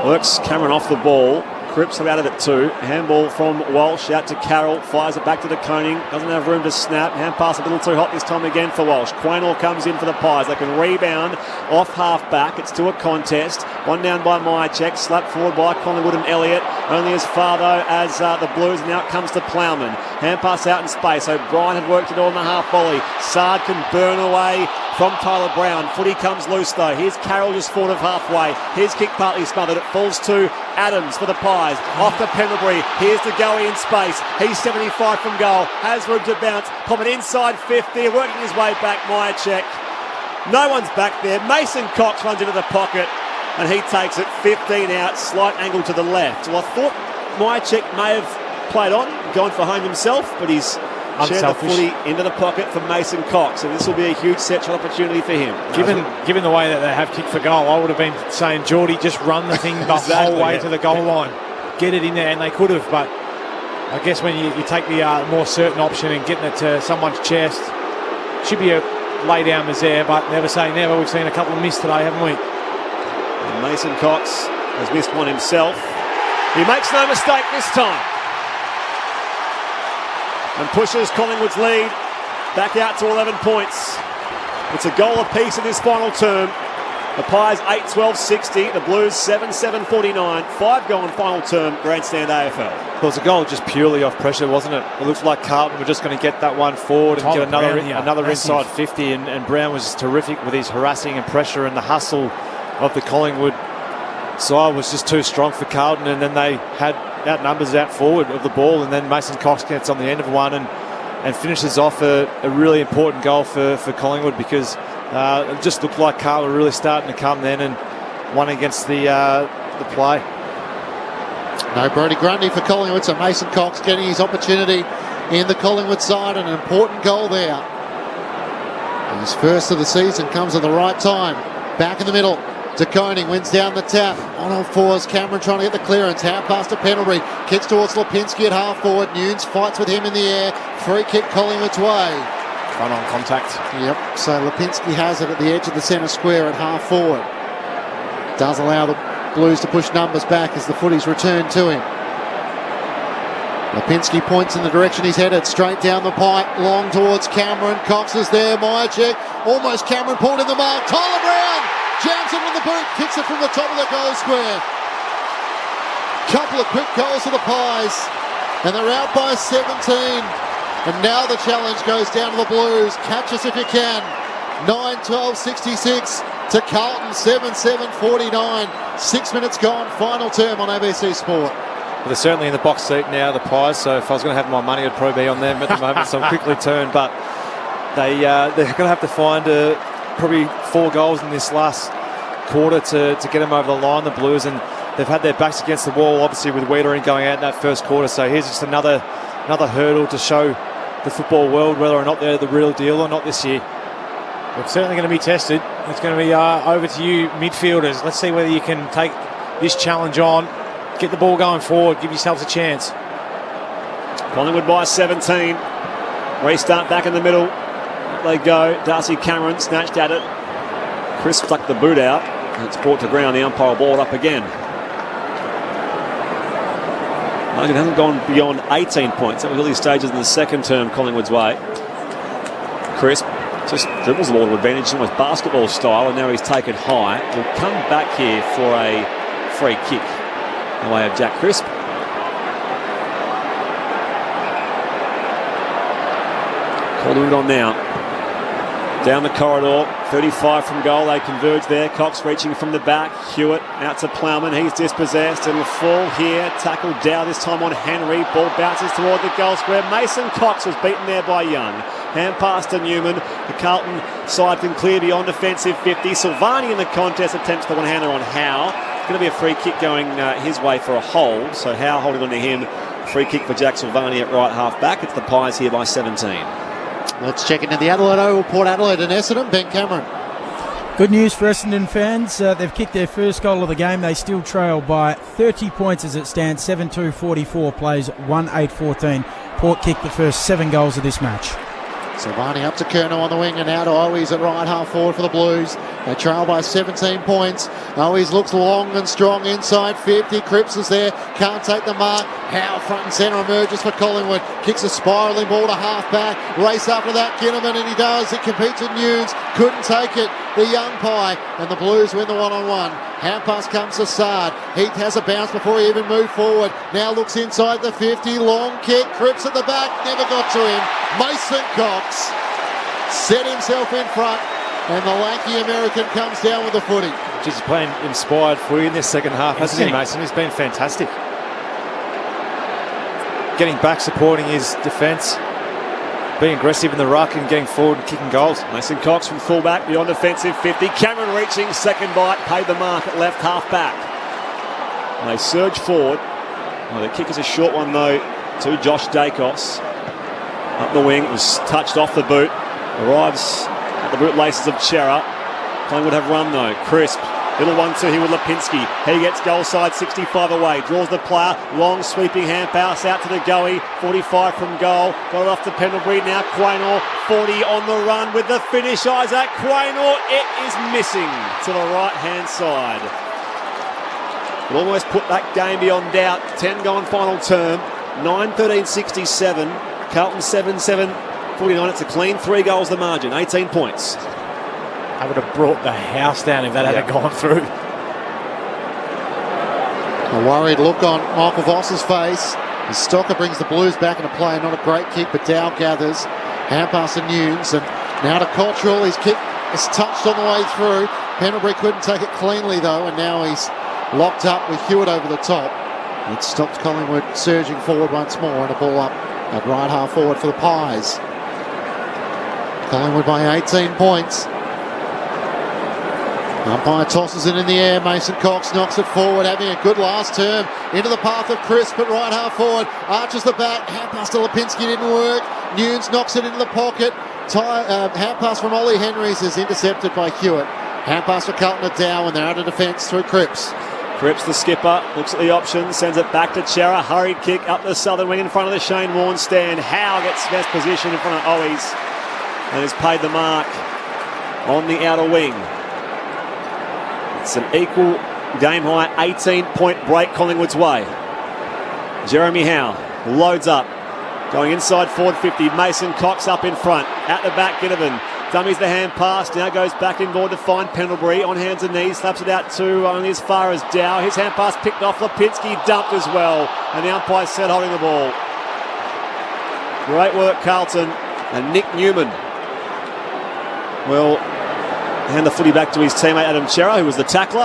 works Cameron off the ball. Cripps out of it too. Handball from Walsh out to Carroll. Fires it back to de Koning. Doesn't have room to snap. Hand pass a little too hot this time again for Walsh. Quaynor comes in for the Pies. They can rebound off half back. It's to a contest. One down by Myercheck. Slapped forward by Collingwood and Elliott. Only as far though as the Blues. Now it comes to Plowman. Hand pass out in space. O'Brien had worked it on the half volley. Sard can burn away from Tyler Brown. Footy comes loose though. Here's Carroll just forward of halfway. His kick partly smothered. It falls to Adams for the Pies. Off to Pendlebury. Here's the goey in space. He's 75 from goal. Has room to bounce. Popping inside 50. Working his way back. Myercheck. No one's back there. Mason Cox runs into the pocket and he takes it 15 out. Slight angle to the left. Well, I thought Myercheck may have played on, gone for home himself, but he's shared the footy into the pocket for Mason Cox, and this will be a huge set shot opportunity for him. Given the way that they have kicked for goal, I would have been saying, Geordie, just run the thing the whole way to the goal line. Get it in there, and they could have, but I guess when you take the more certain option and getting it to someone's chest, should be a lay down was there, but never say never. We've seen a couple of miss today, haven't we? And Mason Cox has missed one himself. He makes no mistake this time. And pushes Collingwood's lead back out to 11 points. It's a goal apiece in this final term. The Pies 8-12-60, the Blues 7-7-49. 5 goal in final term, grandstand AFL. Well, it was a goal just purely off pressure, wasn't it? It looked like Carlton were just going to get that one forward and get another inside 50, and Brown was terrific with his harassing and pressure and the hustle of the Collingwood side was just too strong for Carlton, and then they had outnumbers out forward of the ball, and then Mason Cox gets on the end of one and finishes off a really important goal for Collingwood, because it just looked like Carlton were really starting to come then and won against the play. No Brody Grundy for Collingwood, so Mason Cox getting his opportunity in the Collingwood side, and an important goal there. His first of the season comes at the right time. Back in the middle, De Koning wins down the tap. On all fours, Cameron trying to get the clearance. Half pass to Pendlebury. Kicks towards Lipinski at half forward. Nunes fights with him in the air. Free kick Collingwood's way. Front on contact. Yep, so Lipinski has it at the edge of the centre square at half forward. Does allow the Blues to push numbers back as the footies return to him. Lipinski points in the direction he's headed, straight down the pipe, long towards Cameron. Cox is there, Myercheck, almost Cameron pulled in the mark. Tyler Brown jams it with the boot, kicks it from the top of the goal square. Couple of quick goals to the Pies, and they're out by 17. And now the challenge goes down to the Blues. Catch us if you can. 9-12-66 to Carlton, 7-7-49. 6 minutes gone, final term on ABC Sport. Well, they're certainly in the box seat now, the Pies, so if I was going to have my money, it'd probably be on them at the moment, so I'm quickly turned. But they're going to have to find probably 4 goals in this last quarter to get them over the line, the Blues, and they've had their backs against the wall, obviously, with Wiedering going out in that first quarter, so here's just another hurdle to show the football world whether or not they're the real deal or not this year. It's certainly going to be tested. It's going to be over to you midfielders. Let's see whether you can take this challenge on. Get the ball going forward. Give yourselves a chance. Collingwood by 17. Restart back in the middle. They go. Darcy Cameron snatched at it. Chris stuck the boot out. And it's brought to ground. The umpire will ball it up again. It hasn't gone beyond 18 points. That was early stages in the second term Collingwood's way. Crisp just dribbles the ball to advantage, almost basketball style, and now he's taken high. Will come back here for a free kick. The way of Jack Crisp. Collingwood on now. Down the corridor, 35 from goal, they converge there. Cox reaching from the back, Hewitt out to Plowman, he's dispossessed, and will fall here. Tackle down this time on Henry, ball bounces toward the goal square. Mason Cox was beaten there by Young. Hand pass to Newman, the Carlton side can clear beyond defensive 50. Silvani in the contest attempts the one-hander on Howe. It's going to be a free kick going his way for a hold, so Howe holding on to him. Free kick for Jack Silvani at right half back. It's the Pies here by 17. Let's check into the Adelaide Oval, Port Adelaide and Essendon. Ben Cameron. Good news for Essendon fans. They've kicked their first goal of the game. They still trail by 30 points as it stands. 7-2-44 plays 1-8-14. Port kicked the first 7 goals of this match. Silvani up to Kerno on the wing and now to Owies at right half forward for the Blues. They trail by 17 points. Owies looks long and strong inside 50. Cripps is there, can't take the mark. Howe front and centre emerges for Collingwood. Kicks a spiralling ball to half back. Race after that, Ginneman, and he does. It competes with Nunes. Couldn't take it. The young Pie, and the Blues win the one-on-one. Hand pass comes to Sard. Heath has a bounce before he even moved forward. Now looks inside the 50. Long kick. Cripps at the back. Never got to him. Mason Cox set himself in front, and the lanky American comes down with the footy. He's playing inspired footy in this second half, hasn't he, Mason? He's been fantastic. Getting back, supporting his defence, being aggressive in the ruck and getting forward and kicking goals. Mason Cox from fullback beyond defensive 50. Cameron reaching, second bite, paid the mark at left half back. And they surge forward. Well, the kick is a short one though to Josh Dacos. Up the wing, it was touched off the boot. Arrives at the bootlaces of Chera. Collingwood have run though. Crisp. Little 1-2 here with Lipinski. He gets goal side 65 away. Draws the player. Long sweeping hand pass out to the goey. 45 from goal. Got it off to Pendlebury. Now Quaynor. 40 on the run with the finish. Isaac Quaynor. It is missing to the right hand side. It almost put that game beyond doubt. 10 gone final term. 9-13-67. Carlton 7-7-49. It's a clean 3 goals the margin. 18 points. I would have brought the house down if that hadn't gone through. A worried look on Michael Voss's face. As Stocker brings the Blues back into play. Not a great kick, but Dow gathers. Hand pass to Nunes, and now to Cottrell. His kick is touched on the way through. Pendlebury couldn't take it cleanly though, and now he's locked up with Hewitt over the top. It stopped Collingwood surging forward once more, and a ball up at right half forward for the Pies. Collingwood by 18 points. Umpire tosses it in the air. Mason Cox knocks it forward, having a good last term into the path of Crisp at right half forward. Arches the back. Hand pass to Lipinski didn't work. Nunes knocks it into the pocket. Hand pass from Ollie Henry is intercepted by Hewitt. Hand pass for Carlton at Dow, and they're out of defence through Cripps. Cripps, the skipper, looks at the options, sends it back to Chera. Hurried kick up the southern wing in front of the Shane Warne stand. Howe gets best position in front of Ollie's and has paid the mark on the outer wing. It's an equal game high 18-point break Collingwood's way. Jeremy Howe loads up, going inside forward 50. Mason Cox up in front. At the back, Ginnivan dummies the hand pass. Now goes back inboard to find Pendlebury on hands and knees. Slaps it out to only as far as Dow. His hand pass picked off. Lipinski dumped as well. And the umpire set holding the ball. Great work, Carlton. And Nick Newman will hand the footy back to his teammate Adam Chera, who was the tackler.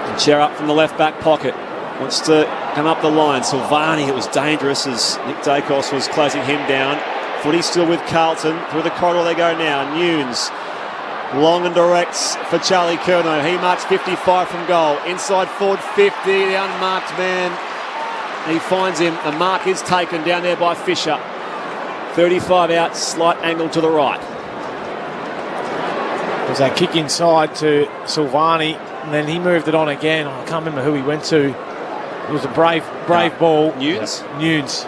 And Chera up from the left back pocket. Wants to come up the line. Silvani, it was dangerous as Nick Dacos was closing him down. Footy still with Carlton. Through the corridor they go now. Nunes long and directs for Charlie Curnow. He marks 55 from goal. Inside forward 50, the unmarked man. He finds him. The mark is taken down there by Fisher. 35 out, slight angle to the right. There's that kick inside to Silvani, and then he moved it on again. I can't remember who he went to. It was a brave ball. Nunes? Nunes.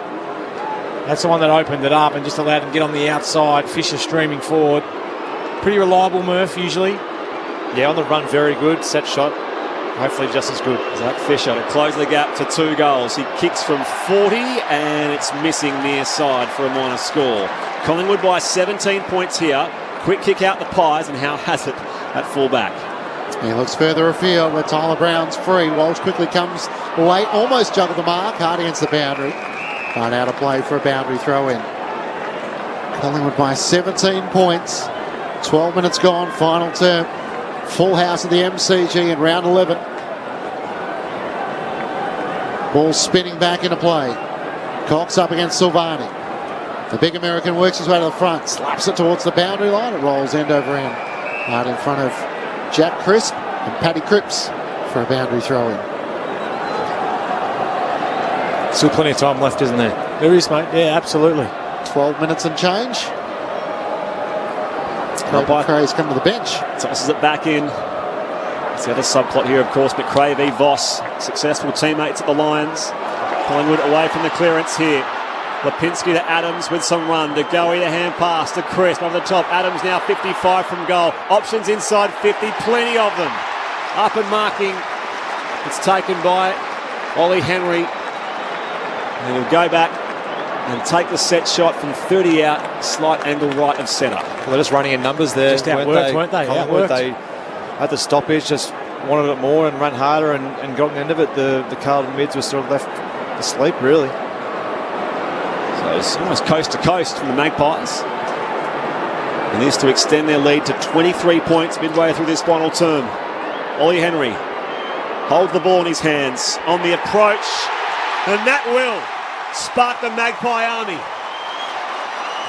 That's the one that opened it up and just allowed him to get on the outside. Fisher streaming forward. Pretty reliable Murph usually. Yeah, on the run, very good. Set shot. Hopefully just as good. Zach Fisher to close the gap to 2 goals. He kicks from 40 and it's missing near side for a minor score. Collingwood by 17 points here. Quick kick out the Pies, and Howe has it at full-back. He looks further afield where Tyler Brown's free. Walsh quickly comes late, almost juggled the mark, hard against the boundary. But out of play for a boundary throw-in. Collingwood by 17 points. 12 minutes gone, final term. Full house at the MCG in round 11. Ball spinning back into play. Cox up against Silvani. The big American works his way to the front, slaps it towards the boundary line. It rolls end over end. Out in front of Jack Crisp and Paddy Cripps for a boundary throw-in. Still plenty of time left, isn't there? There is, mate. Yeah, absolutely. 12 minutes and change. McRae's come to the bench. Tosses it back in. It's the other subplot here, of course. McRae v Voss, successful teammates at the Lions. Collingwood away from the clearance here. Lipinski to Adams with some run. To Goey, the hand pass to Crisp over the top. Adams now 55 from goal. Options inside 50, plenty of them. Up and marking. It's taken by Ollie Henry. And he'll go back and take the set shot from 30 out, slight angle right of centre. Well, they're just running in numbers there. Just outworked, weren't they? They had the stoppage, just wanted it more and ran harder and got the end of it. The Carlton mids were sort of left asleep, really. So it's almost coast to coast from the Magpies. And this to extend their lead to 23 points midway through this final term. Ollie Henry holds the ball in his hands on the approach. And that will spark the Magpie army.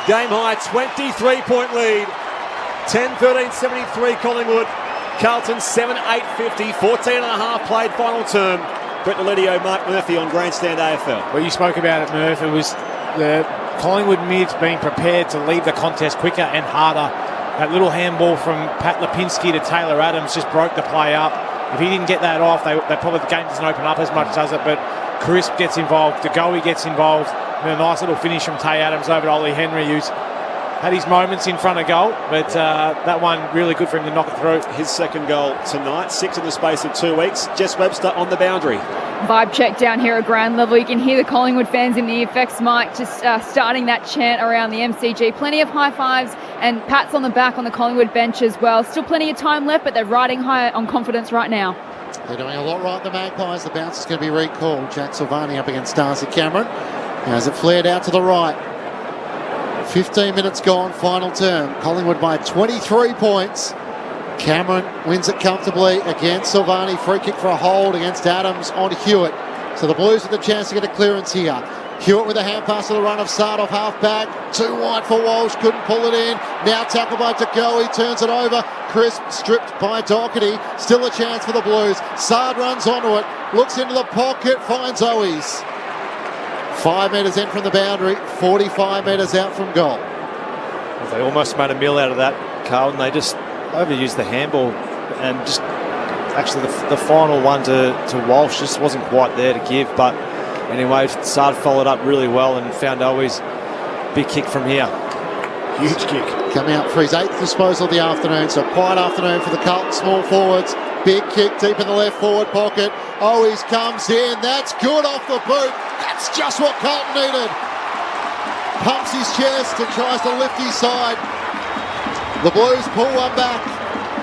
Game high 23-point lead. 10-13-73 Collingwood. Carlton 7-8-50. 14 and a half played final term. Brett Naledio, Mark Murphy on Grandstand AFL. Well, you spoke about it, Murph. It was the Collingwood mids being prepared to leave the contest quicker and harder. That little handball from Pat Lipinski to Taylor Adams just broke the play up. If he didn't get that off, the game doesn't open up as much, does it? But Crisp gets involved, DeGoey gets involved, and a nice little finish from Tay Adams over to Ollie Henry, who's had his moments in front of goal, but that one really good for him to knock it through. His second goal tonight, 6 in the space of 2 weeks. Jess Webster on the boundary. Vibe check down here at ground level. You can hear the Collingwood fans in the effects mic just starting that chant around the MCG. Plenty of high fives and pats on the back on the Collingwood bench as well. Still plenty of time left, but they're riding high on confidence right now. They're doing a lot right, the Magpies. The bounce is going to be recalled. Jack Silvani up against Darcy Cameron. As it flared out to the right. 15 minutes gone, final term. Collingwood by 23 points. Cameron wins it comfortably against Silvani. Free kick for a hold against Adams on Hewitt. So the Blues with the chance to get a clearance here. Hewitt with a hand pass to the run of Sard off half back. Too wide for Walsh, couldn't pull it in. Now tackled by Tagoe, he turns it over. Crisp stripped by Doherty. Still a chance for the Blues. Sard runs onto it, looks into the pocket, finds Owies. 5 metres in from the boundary, 45 metres out from goal. They almost made a meal out of that, Carlton. They just overused the handball, and just actually the final one to Walsh just wasn't quite there to give. But anyway, Sard followed up really well and found Owies. Big kick from here. Huge kick. Coming out for his 8th disposal of the afternoon, so quiet afternoon for the Carlton small forwards. Big kick deep in the left forward pocket. Owies comes in, that's good off the boot. That's just what Carlton needed. Pumps his chest and tries to lift his side. The Blues pull one back,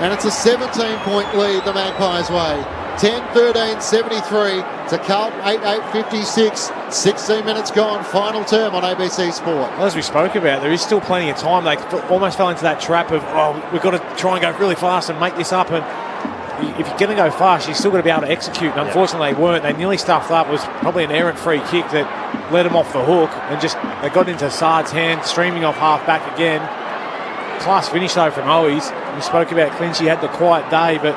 and it's a 17-point lead the Magpies way. 10-13, 73 to Carlton 8-8-56. 16 minutes gone, final term on ABC Sport. As we spoke about, there is still plenty of time. They almost fell into that trap of, we've got to try and go really fast and make this up. And if you're going to go fast, you've still got to be able to execute. And unfortunately, they weren't. They nearly stuffed up. It was probably an errant free kick that led them off the hook. And just they got into Sard's hand, streaming off half back again. Class finish, though, from Owies. We spoke about Clinch. He had the quiet day, but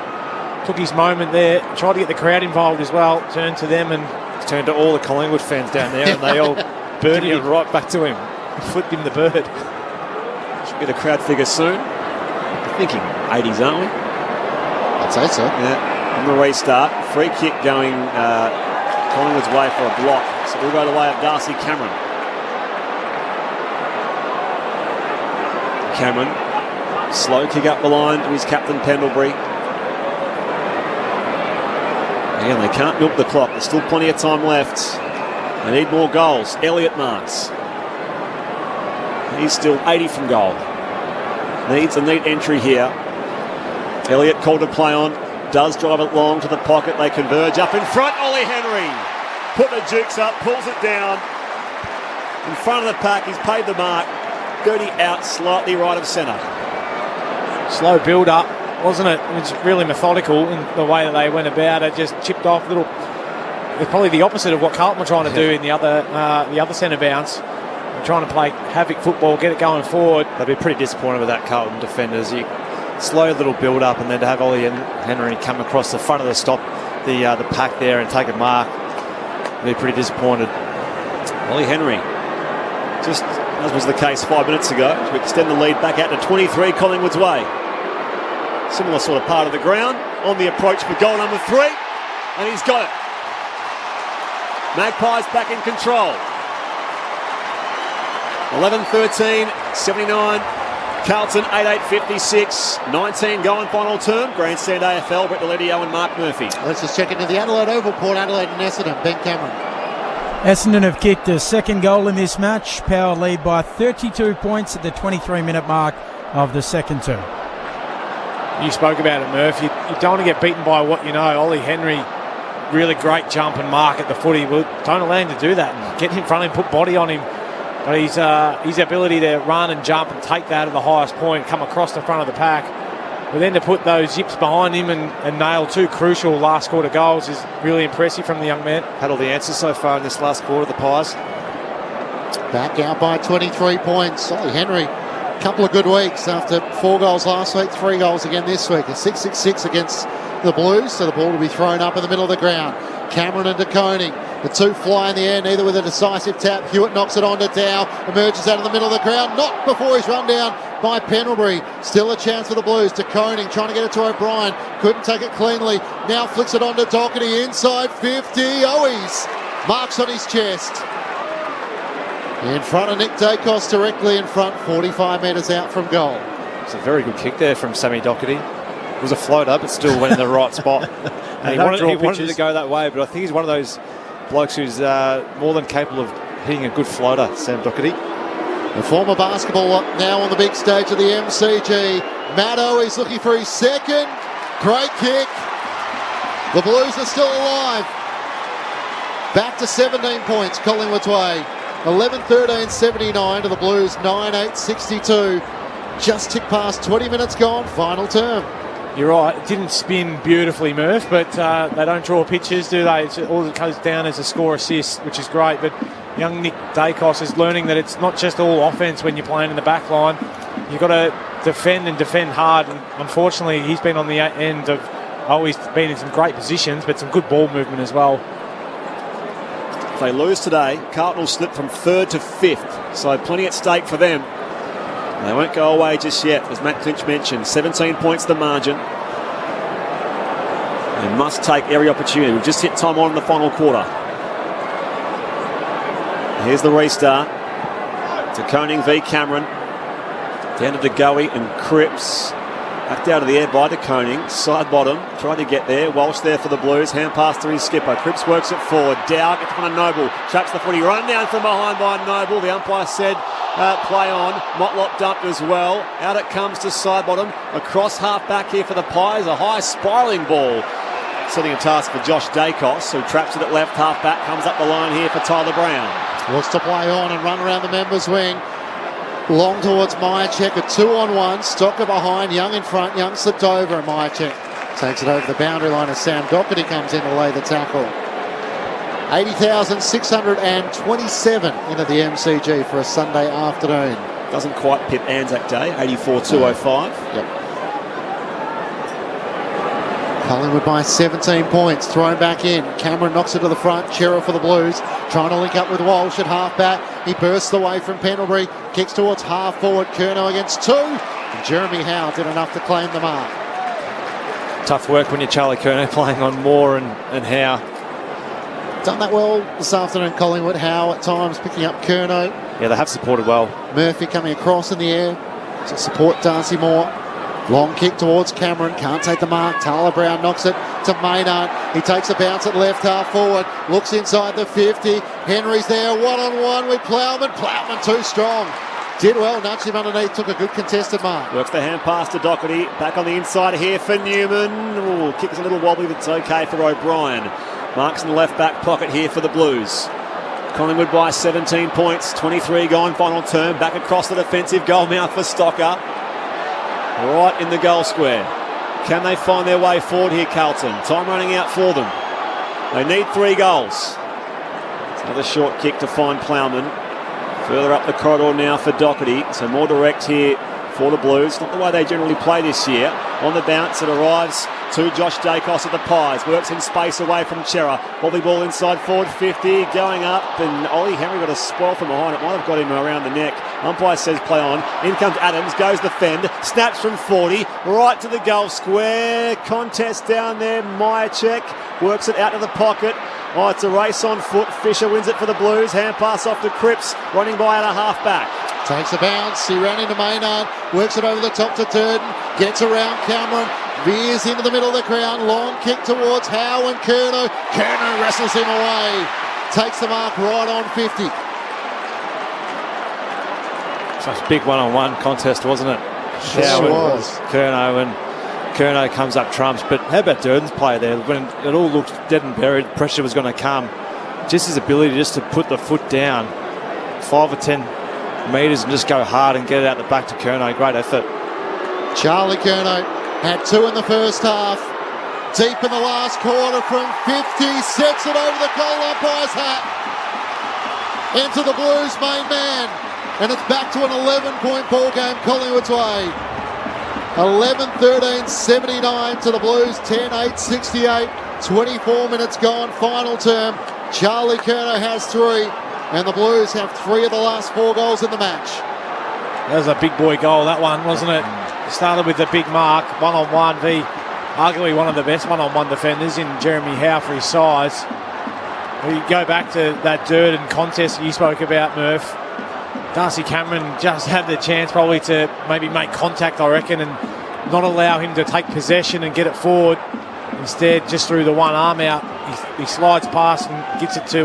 took his moment there. Tried to get the crowd involved as well. Turned to them and turned to all the Collingwood fans down there, and they all birded it right back to him. Flipped him the bird. Should get a crowd figure soon. We're thinking 80s, aren't we? I'd say so. Yeah. On the restart, free kick going Collingwood's way for a block. So we'll go the way of Darcy Cameron. Cameron, slow kick up the line to his captain Pendlebury. Again, they can't milk the clock. There's still plenty of time left. They need more goals. Elliott marks. He's still 80 from goal. Needs a neat entry here. Elliott called to play on. Does drive it long to the pocket. They converge up in front. Ollie Henry put the jukes up, pulls it down. In front of the pack, he's paid the mark. 30 out, slightly right of centre. Slow build-up, wasn't it? It was really methodical in the way that they went about it. Just chipped off a little. It's probably the opposite of what Carlton were trying to do in the other centre bounce. They're trying to play havoc football, get it going forward. They'd be pretty disappointed with that Carlton defenders. Slow little build-up, and then to have Ollie Henry come across the front of the stop, the pack there and take a mark, they'd be pretty disappointed. Ollie Henry, just as was the case 5 minutes ago, to extend the lead back out to 23 Collingwood's way. Similar sort of part of the ground, on the approach for goal number 3, and he's got it. Magpies back in control. 11-13, 79. Carlton 8-8-56. 19 going final term. Grandstand AFL, Brett Deledio and Mark Murphy. Let's just check into the Adelaide Oval, Port Adelaide and Essendon. Ben Cameron. Essendon have kicked a second goal in this match. Power lead by 32 points at the 23-minute mark of the second term. You spoke about it, Murph. You don't want to get beaten by what you know. Ollie Henry, really great jump and mark at the footy. Well, don't allow him to do that. Get in front of him, put body on him. But his ability to run and jump and take that at the highest point, come across the front of the pack, but then to put those yips behind him and nail 2 crucial last quarter goals is really impressive from the young man. Had all the answers so far in this last quarter, the Pies. Back out by 23 points. Ollie Henry, a couple of good weeks after 4 goals last week, 3 goals again this week. A 6-6-6 against the Blues, so the ball will be thrown up in the middle of the ground. Cameron and DeConing, the 2 fly in the air, neither with a decisive tap. Hewitt knocks it on to Dow, emerges out of the middle of the ground, not before he's run down by Pendlebury. Still a chance for the Blues. DeConing trying to get it to O'Brien, couldn't take it cleanly. Now flicks it on to Doherty, inside 50. Owies marks on his chest. In front of Nick Dacos, directly in front, 45 metres out from goal. It's a very good kick there from Sammy Doherty. It was a floater, but still went in the right spot. And he wanted to go that way, but I think he's one of those blokes who's more than capable of hitting a good floater, Sam Doherty. The former basketball now on the big stage of the MCG. Matt Owies looking for his second. Great kick. The Blues are still alive. Back to 17 points, Collingwood's way. 11-13-79 to the Blues, 9-8-62. Just tick past 20 minutes gone, final term. You're right. It didn't spin beautifully, Murph, but they don't draw pictures, do they? All that goes down as a score assist, which is great. But young Nick Dacos is learning that it's not just all offense when you're playing in the back line. You've got to defend and defend hard. And unfortunately, he's been on the end of always been in some great positions, but some good ball movement as well. If they lose today, Carlton will slip from 3rd to 5th, so plenty at stake for them. They won't go away just yet, as Matt Clinch mentioned. 17 points the margin. They must take every opportunity. We've just hit time on in the final quarter. Here's the restart. To Koning v Cameron. Down to DeGoey and Cripps. Backed out of the air by De Koning. Side bottom. Tried to get there. Walsh there for the Blues. Hand pass to his skipper. Cripps works it forward. Dow gets on Noble. Traps the footy. Run down from behind by Noble. The umpire said play on. Motlop dumped as well. Out it comes to side bottom. Across half back here for the Pies. A high spiralling ball. Setting a task for Josh Dacos, who traps it at left half back. Comes up the line here for Tyler Brown. Looks to play on and run around the members' wing. Long towards Myercheck, a 2-on-1. Stocker behind, Young in front. Young slipped over and Myercheck takes it over the boundary line as Sam Doherty comes in to lay the tackle. 80,627 into the MCG for a Sunday afternoon. Doesn't quite pip Anzac Day, 84,205. Yep. Collingwood by 17 points, thrown back in. Cameron knocks it to the front. Chera for the Blues, trying to link up with Walsh at half back. He bursts away from Pendlebury, kicks towards half forward. Curnow against 2. And Jeremy Howe did enough to claim the mark. Tough work when you're Charlie Curnow playing on Moore and Howe. Done that well this afternoon, Collingwood. Howe at times picking up Curnow. Yeah, they have supported well. Murphy coming across in the air to support Darcy Moore. Long kick towards Cameron, can't take the mark. Tyler Brown knocks it to Maynard. He takes a bounce at left half forward, looks inside the 50. Henry's there, one-on-one with Plowman. Plowman too strong. Did well, nudged him underneath, took a good contested mark. Works the hand pass to Doherty. Back on the inside here for Newman. Ooh, kick is a little wobbly, but it's okay for O'Brien. Marks in the left back pocket here for the Blues. Collingwood by 17 points, 23 gone, final term. Back across the defensive goal mouth for Stocker. Right in the goal square. Can they find their way forward here, Carlton? Time running out for them. They need 3 goals. It's another short kick to find Plowman. Further up the corridor now for Doherty. So more direct here for the Blues. Not the way they generally play this year. On the bounce, it arrives to Josh Dacos at the Pies. Works in space away from Chera. Wobbly ball inside forward 50. Going up, and Ollie Henry got a spoil from behind. It might have got him around the neck. Umpire says play on. In comes Adams. Goes the fend. Snaps from 40. Right to the goal square. Contest down there. Myercheck works it out of the pocket. Oh, it's a race on foot. Fisher wins it for the Blues. Hand pass off to Cripps. Running by at a half back. Takes a bounce. He ran into Maynard. Works it over the top to Durden. Gets around Cameron. Veers into the middle of the ground. Long kick towards Howe and Curnow. Curnow wrestles him away. Takes the mark right on 50. Such a big one-on-one contest, wasn't it? Sure was. Curnow, and Curnow comes up trumps. But how about Durden's play there? When it all looked dead and buried, pressure was going to come. Just his ability just to put the foot down 5 or 10 metres and just go hard and get it out the back to Curnow. Great effort. Charlie Curnow had 2 in the first half. Deep in the last quarter from 50. Sets it over the goal umpire's hat. Into the Blues' main man. And it's back to an 11-point ball game Collingwood's way. 11-13-79 to the Blues. 10-8-68. 24 minutes gone. Final term. Charlie Curnow has 3. And the Blues have 3 of the last 4 goals in the match. That was a big boy goal, that one, wasn't it? Started with the big mark, one-on-one. Arguably one of the best one-on-one defenders in Jeremy Howe for his size. We go back to that Durden contest you spoke about, Murph. Darcy Cameron just had the chance probably to maybe make contact, I reckon, and not allow him to take possession and get it forward. Instead, just threw the one arm out. He slides past and gets it to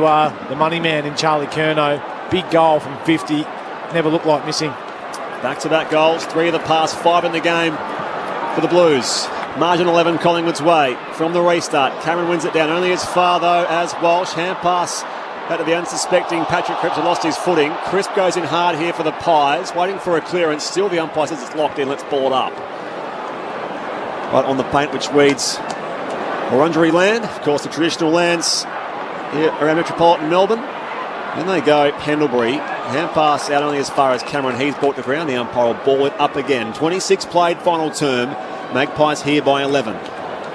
the money man in Charlie Curnow. Big goal from 50. Never looked like missing. Back-to-back goals, 3 of the past 5 in the game for the Blues. Margin 11 Collingwood's way from the restart. Cameron wins it down only as far though as Walsh. Hand pass back to the unsuspecting Patrick Cripps, who lost his footing. Crisp goes in hard here for the Pies, waiting for a clearance. Still the umpire says it's locked in. Let's ball it up. right on the paint, which reads Wurundjeri land, of course the traditional lands here around metropolitan Melbourne. Then they go Pendlebury. Hand pass out only as far as Cameron. He's brought the ground. The umpire will ball it up again. 26 played, final term. Magpies here by 11.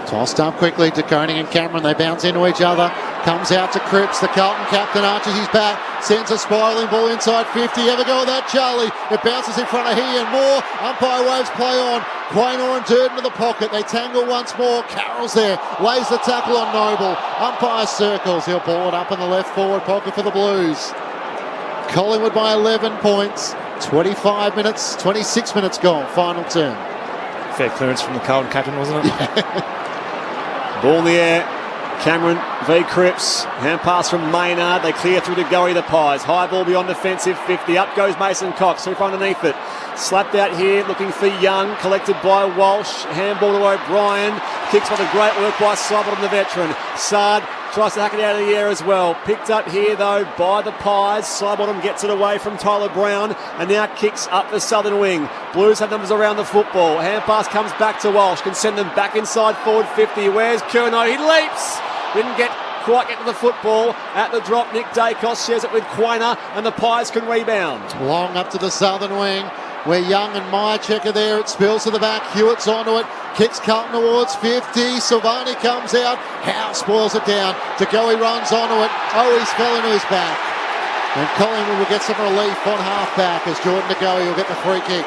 Tossed up quickly to Koenig and Cameron. They bounce into each other. Comes out to Cripps. The Carlton captain arches his back. Sends a spiralling ball inside 50. Have a go at that, Charlie. It bounces in front of he and Moore. Umpire waves play on. Quaynor and Durden to the pocket. They tangle once more. Carroll's there. Lays the tackle on Noble. Umpire circles. He'll ball it up in the left forward pocket for the Blues. Collingwood by 11 points. 26 minutes gone. Final term. Fair clearance from the Carlton captain, wasn't it? Ball in the air. Cameron v. Cripps. Hand pass from Maynard. They clear through to Goey, the Pies. High ball beyond defensive 50. Up goes Mason Cox. Through underneath it. Slapped out here, looking for Young. Collected by Walsh. Handball to O'Brien. Kicks by the great work by Sidebottom, the veteran. Sard tries to hack it out of the air as well. Picked up here, though, by the Pies. Sidebottom gets it away from Tyler Brown and now kicks up the southern wing. Blues have numbers around the football. Hand pass comes back to Walsh. Can send them back inside forward 50. Where's Curnow? He leaps. Didn't quite get to the football. At the drop, Nick Dacos shares it with Quaynor and the Pies can rebound. Long up to the southern wing where Young and Myercheck are there. It spills to the back. Hewitt's onto it. Kicks Carlton towards 50. Silvani comes out. Howe spoils it down. DeGoey runs onto it. Oh, he's fell into his back. And Collingwood will get some relief on half-back as Jordan DeGoey will get the free kick.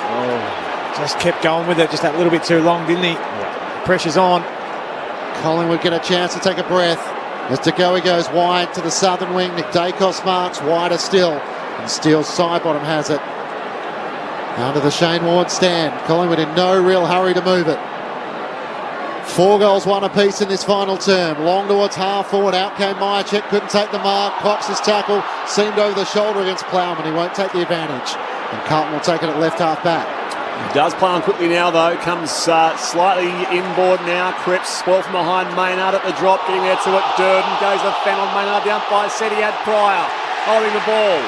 Oh, just kept going with it just that little bit too long, didn't he? Yeah. Pressure's on. Collingwood get a chance to take a breath as DeGoey goes wide to the southern wing. Nick Dacos marks wider still. And Steele's Sidebottom has it. Under the Shane Warne stand. Collingwood in no real hurry to move it. 4 goals, 1 apiece in this final term. Long towards half forward. Out came Myercheck. Couldn't take the mark. Cox's tackle seemed over the shoulder against Plowman. He won't take the advantage. And Carlton will take it at left half back. He does play on quickly now, though. Comes slightly inboard now. Cripps, ball from behind Maynard at the drop. Getting there to it. Durden goes the fan on Maynard. The umpire said he had Pryor holding the ball.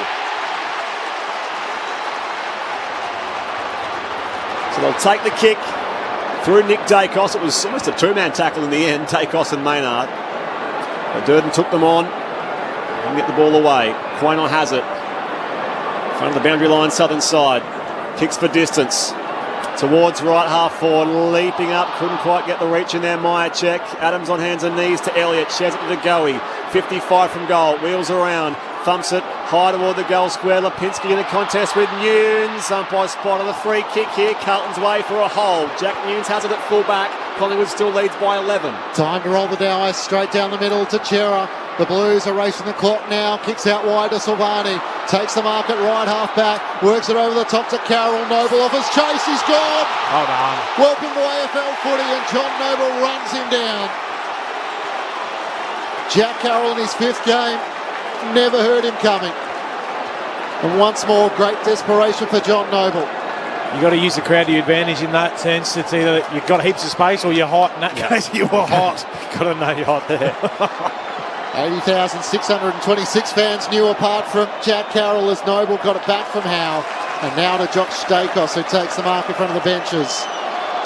So they'll take the kick through Nick Dacos. It was almost a 2-man tackle in the end, Dacos and Maynard. But Durden took them on and get the ball away. Quaynor has it. Front of the boundary line, southern side. Kicks for distance. Towards right half forward, leaping up. Couldn't quite get the reach in there, Myercheck. Adams on hands and knees to Elliott. Shares it to DeGoey. 55 from goal. Wheels around. Thumps it high toward the goal square. Lipinski in a contest with Nunes. Umpire spot on the free kick here. Carlton's way for a hold. Jack Nunes has it at full back. Collingwood still leads by 11. Time to roll the dice straight down the middle to Chera. The Blues are racing the clock now. Kicks out wide to Silvani. Takes the mark at right half back. Works it over the top to Carroll. Noble off his chase. He's gone. Hold on. Welcome to AFL footy and John Noble runs him down. Jack Carroll in his 5th game. Never heard him coming. And once more, great desperation for John Noble. You've got to use the crowd to your advantage in that sense. It's either you've got heaps of space or you're hot. In that case, you were hot. You've got to know you're hot there. 80,626 fans knew apart from Jack Carroll as Noble got it back from Howe. And now to Josh Dacos, who takes the mark in front of the benches.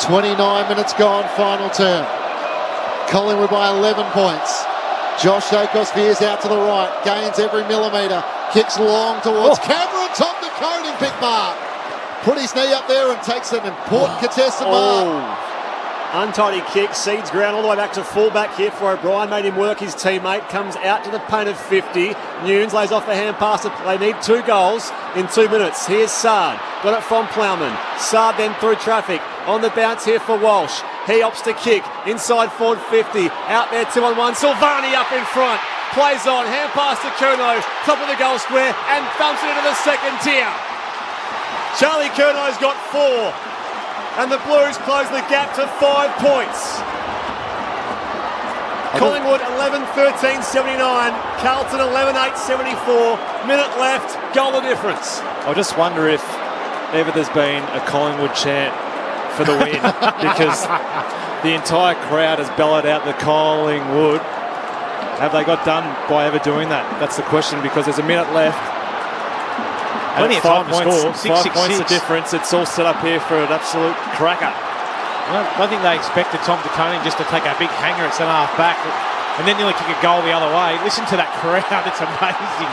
29 minutes gone, final term. Collingwood by 11 points. Josh Dacos veers out to the right, gains every millimetre, kicks long towards Cameron, top to Koenig, big mark. Put his knee up there and takes an important contested mark. Untidy kick, seeds ground all the way back to fullback here for O'Brien. Made him work his teammate. Comes out to the paint of 50. Nunes lays off the hand pass. They need 2 goals in 2 minutes. Here's Sard. Got it from Plowman. Sard then through traffic. On the bounce here for Walsh. He opts to kick. Inside forward 50. Out there 2-on-1. Silvani up in front. Plays on. Hand pass to Curnow. Top of the goal square. And thumps it into the second tier. Charlie Curnow's got 4. And the Blues close the gap to 5 points. Collingwood 11-13-79. Carlton 11-8-74. Minute left. Goal of difference. I just wonder if ever there's been a Collingwood chant for the win because the entire crowd has bellowed out the Collingwood. Have they got done by ever doing that? That's the question because there's a minute left. Plenty of time to score. 5 points the difference. It's all set up here for an absolute cracker. I don't think they expected Tom DeConing just to take a big hanger at centre-half back and then nearly kick a goal the other way. Listen to that crowd. It's amazing.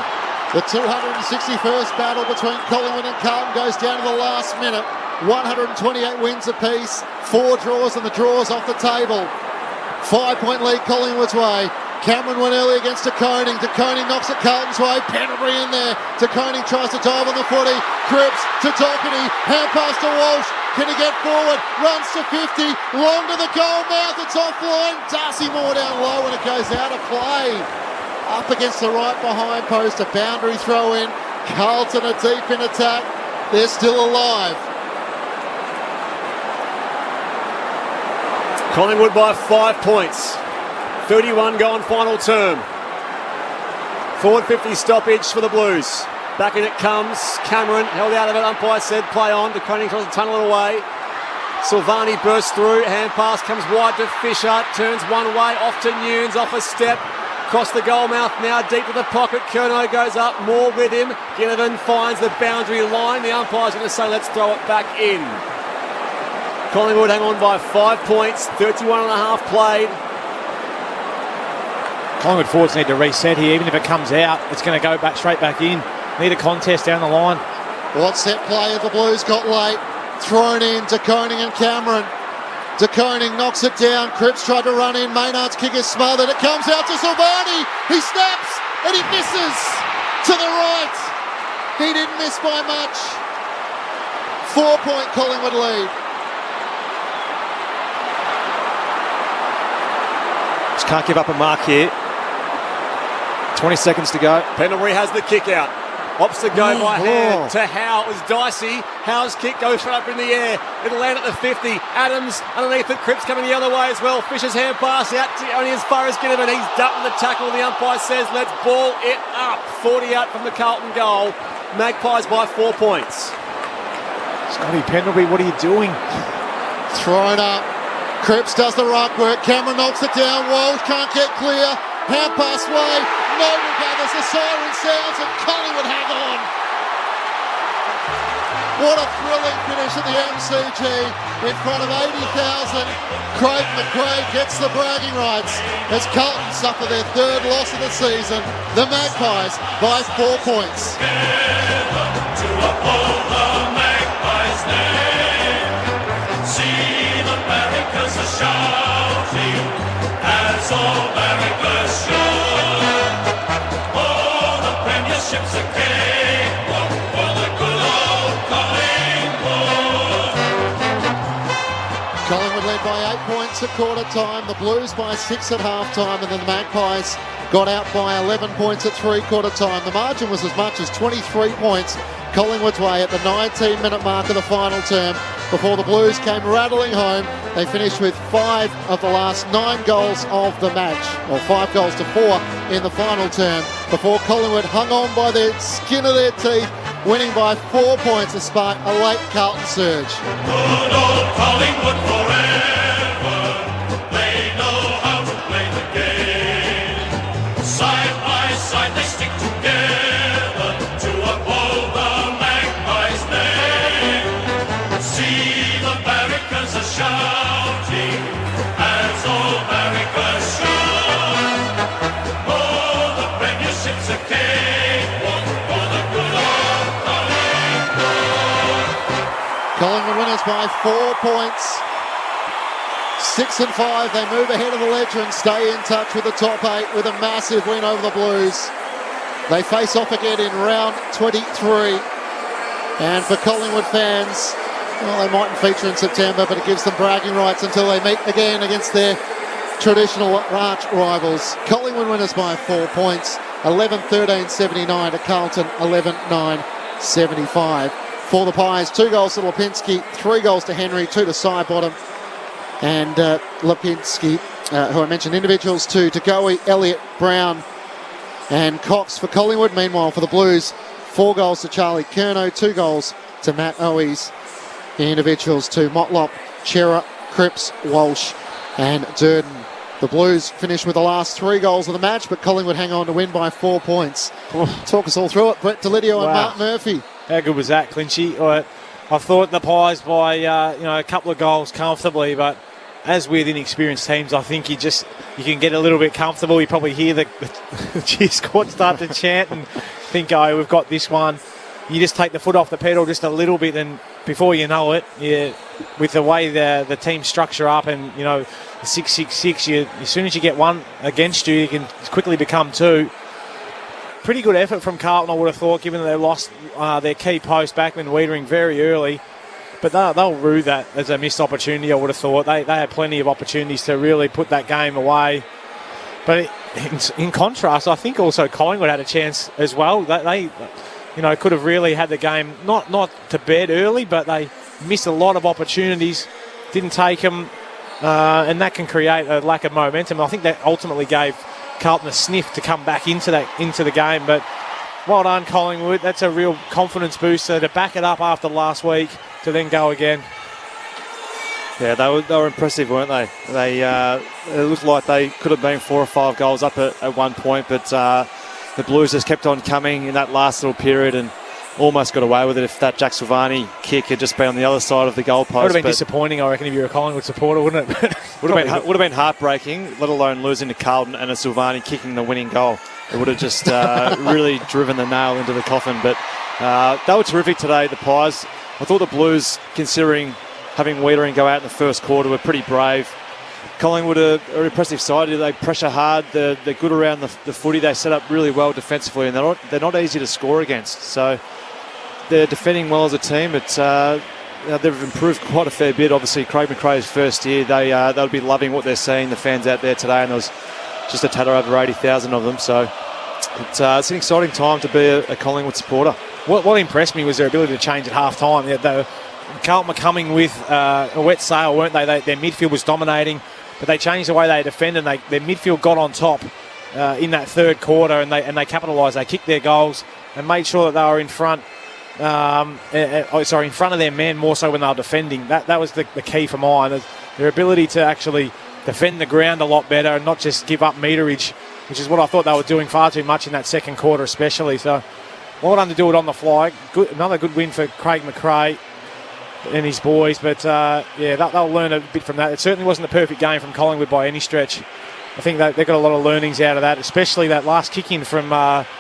The 261st battle between Collingwood and Carlton goes down to the last minute. 128 wins apiece, 4 draws, and the draws off the table. 5-point lead Collingwood's way. Cameron went early against DeConing. DeConing knocks it Carlton's way. Penalty in there. DeConing tries to dive on the footy. Cripps to Doherty. Hand pass to Walsh. Can he get forward? Runs to 50. Long to the goal mouth. It's offline. Darcy Moore down low and it goes out of play. Up against the right behind post. A boundary throw in. Carlton are deep in attack. They're still alive. Collingwood by 5 points. 31 gone final term. Forward 50 stoppage for the Blues. Back in it comes. Cameron held out of it. Umpire said play on. DeConing tries to tunnel it away. Silvani bursts through. Hand pass comes wide to Fisher. Turns one way off to Nunes. Off a step. Across the goal mouth now deep to the pocket. Curnow goes up. Moore with him. Ginnivan finds the boundary line. The umpire's going to say let's throw it back in. Collingwood hang on by 5 points. 31 and a half played. Collingwood forwards need to reset here. Even if it comes out, it's going to go back straight back in. Need a contest down the line. What set play have the Blues got late? Thrown in, DeConing and Cameron. DeConing knocks it down. Cripps tried to run in. Maynard's kick is smothered. It comes out to Silvani. He snaps and he misses to the right. He didn't miss by much. 4-point Collingwood lead. Just can't give up a mark here. 20 seconds to go. Pendlebury has the kick out. Opts to go by hand to Howe. It was Dicey. Howe's kick goes straight up in the air. It'll land at the 50. Adams underneath it. Cripps coming the other way as well. Fisher's hand pass out to only as far as Ginnivan. He's ducking the tackle. The umpire says let's ball it up. 40 out from the Carlton goal. Magpies by 4 points. Scotty Pendlebury, what are you doing? Thrown up. Cripps does the right work. Cameron knocks it down. Walsh can't get clear. Hand pass way. No gathers. The siren sounds and Collingwood hang on. What a thrilling finish at the MCG in front of 80,000. Craig McRae gets the bragging rights as Carlton suffer their 3rd loss of the season. The Magpies by 4 points. To uphold the Magpies' name. See the barricades are shouting as all barricades shout. Oh, the premiership's a cakewalk for the good old Collingwood. Collingwood led by 8 points at quarter time. The Blues by 6 at half time, and then the Magpies got out by 11 points at 3/4 time. The margin was as much as 23 points Collingwood's way at the 19-minute mark of the final term before the Blues came rattling home. They finished with 5 of the last 9 goals of the match, or 5 goals to 4 in the final term, before Collingwood hung on by the skin of their teeth, winning by 4 points to spark a late Carlton surge. Good old Collingwood forever. They know how to play the game. Side by side they stick together to uphold the Magpies' name. See the barricades are shouting as all barricades shout. Oh, the premiership's a cakewalk for the good old Collingwood. Collingwood winners by 4 points. 6 and 5, they move ahead of the ledger and stay in touch with the top 8 with a massive win over the Blues. They face off again in round 23. And for Collingwood fans, well, they mightn't feature in September, but it gives them bragging rights until they meet again against their traditional arch rivals. Collingwood winners by 4 points, 11-13-79 to Carlton, 11-9-75. For the Pies, 2 goals to Lipinski, 3 goals to Henry, 2 to Sidebottom. And Lipinski, who I mentioned, individuals to Goey, Elliott, Brown and Cox for Collingwood. Meanwhile, for the Blues, 4 goals to Charlie Curnow, 2 goals to Matt Owies. Individuals to Motlop, Chera, Cripps, Walsh and Durden. The Blues finish with the last 3 goals of the match, but Collingwood hang on to win by 4 points. Talk us all through it. Brett Delidio and Mark Murphy. How good was that, Clinchy? I thought the Pies by a couple of goals comfortably, but as with inexperienced teams, I think you can get a little bit comfortable. You probably hear the cheer squad start to chant and think, oh, we've got this one. You just take the foot off the pedal just a little bit, and before you know it, with the way the team structure up and, 6-6-6, as soon as you get one against you, you can quickly become two. Pretty good effort from Carlton, I would have thought, given that they lost their key post backman Wiedering very early. But they'll rue that as a missed opportunity, I would have thought. They had plenty of opportunities to really put that game away. But in contrast, I think also Collingwood had a chance as well. They could have really had the game not to bed early, but they missed a lot of opportunities, didn't take them, and that can create a lack of momentum. I think that ultimately gave Carlton a sniff to come back into the game. But well done, Collingwood. That's a real confidence booster to back it up after last week to then go again. Yeah, they were impressive, weren't they? It looked like they could have been 4 or 5 goals up at one point, but the Blues just kept on coming in that last little period and almost got away with it. If that Jack Silvani kick had just been on the other side of the goalpost. Would have been disappointing, I reckon, if you're a Collingwood supporter, wouldn't it? would have been heartbreaking, let alone losing to Carlton and a Silvani kicking the winning goal. It would have just really driven the nail into the coffin. But they were terrific today, the Pies. I thought the Blues, considering having Wiedering go out in the first quarter, were pretty brave. Collingwood are an impressive side. They pressure hard. They're good around the footy. They set up really well defensively, and they're not easy to score against. So they're defending well as a team, but they've improved quite a fair bit. Obviously, Craig McRae's first year, they'll be loving what they're seeing, the fans out there today, and there was just a tatter over 80,000 of them. So it's an exciting time to be a Collingwood supporter. What impressed me was their ability to change at half-time. Carlton were coming with a wet sail, weren't they? Their midfield was dominating, but they changed the way they defended. Their midfield got on top in that third quarter, and they capitalised. They kicked their goals and made sure that they were in front. In front of their men more so when they were defending. That was the key for mine. Their ability to actually defend the ground a lot better and not just give up meterage, which is what I thought they were doing far too much in that second quarter especially. So well done to do it on the fly. Another good win for Craig McRae and his boys, but they'll learn a bit from that. It certainly wasn't a perfect game from Collingwood by any stretch. I think they got a lot of learnings out of that, especially that last kick-in from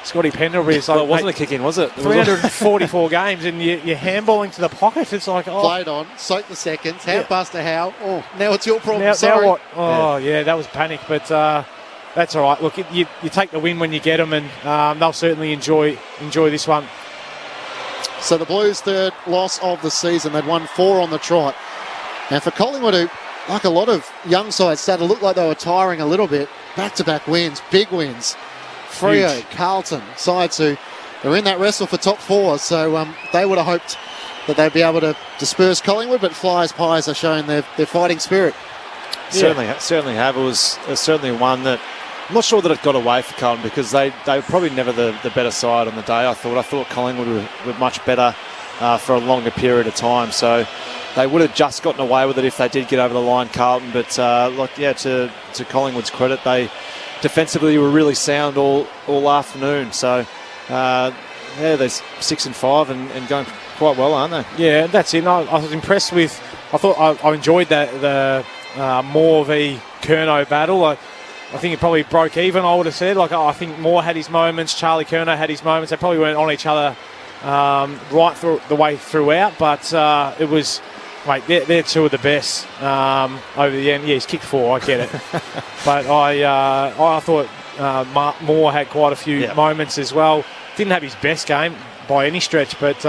Scotty Pendlebury. It's like, well, it wasn't a kick-in, was it? 344 games, and you're handballing to the pocket. It's like, played on, soak the seconds, Handbuster Howe. Oh, now it's your problem. Now what? Oh, yeah, that was panic, but that's all right. Look, you take the win when you get them, and they'll certainly enjoy this one. So the Blues' third loss of the season. They'd won 4 on the trot. And for Collingwood, who, like a lot of young sides, started to look like they were tiring a little bit, back-to-back wins, big wins. Freo, Carlton, sides who are in that wrestle for top 4. So they would have hoped that they'd be able to disperse Collingwood, but Flyers Pies are showing their fighting spirit. Certainly have. It was certainly one that I'm not sure that it got away for Carlton because they were probably never the better side on the day. I thought Collingwood were much better for a longer period of time. So they would have just gotten away with it if they did get over the line, Carlton. But to Collingwood's credit, they defensively were really sound all afternoon. So they're 6-5 and going quite well, aren't they? Yeah, that's it. I was impressed with. I enjoyed the Moore v Curnow battle. I think it probably broke even, I would have said. I think Moore had his moments, Charlie Curnow had his moments. They probably weren't on each other right through the way throughout, but it was, mate, they're two of the best over the end. Yeah, he's kicked 4, I get it. But I thought Moore had quite a few moments as well. Didn't have his best game by any stretch, but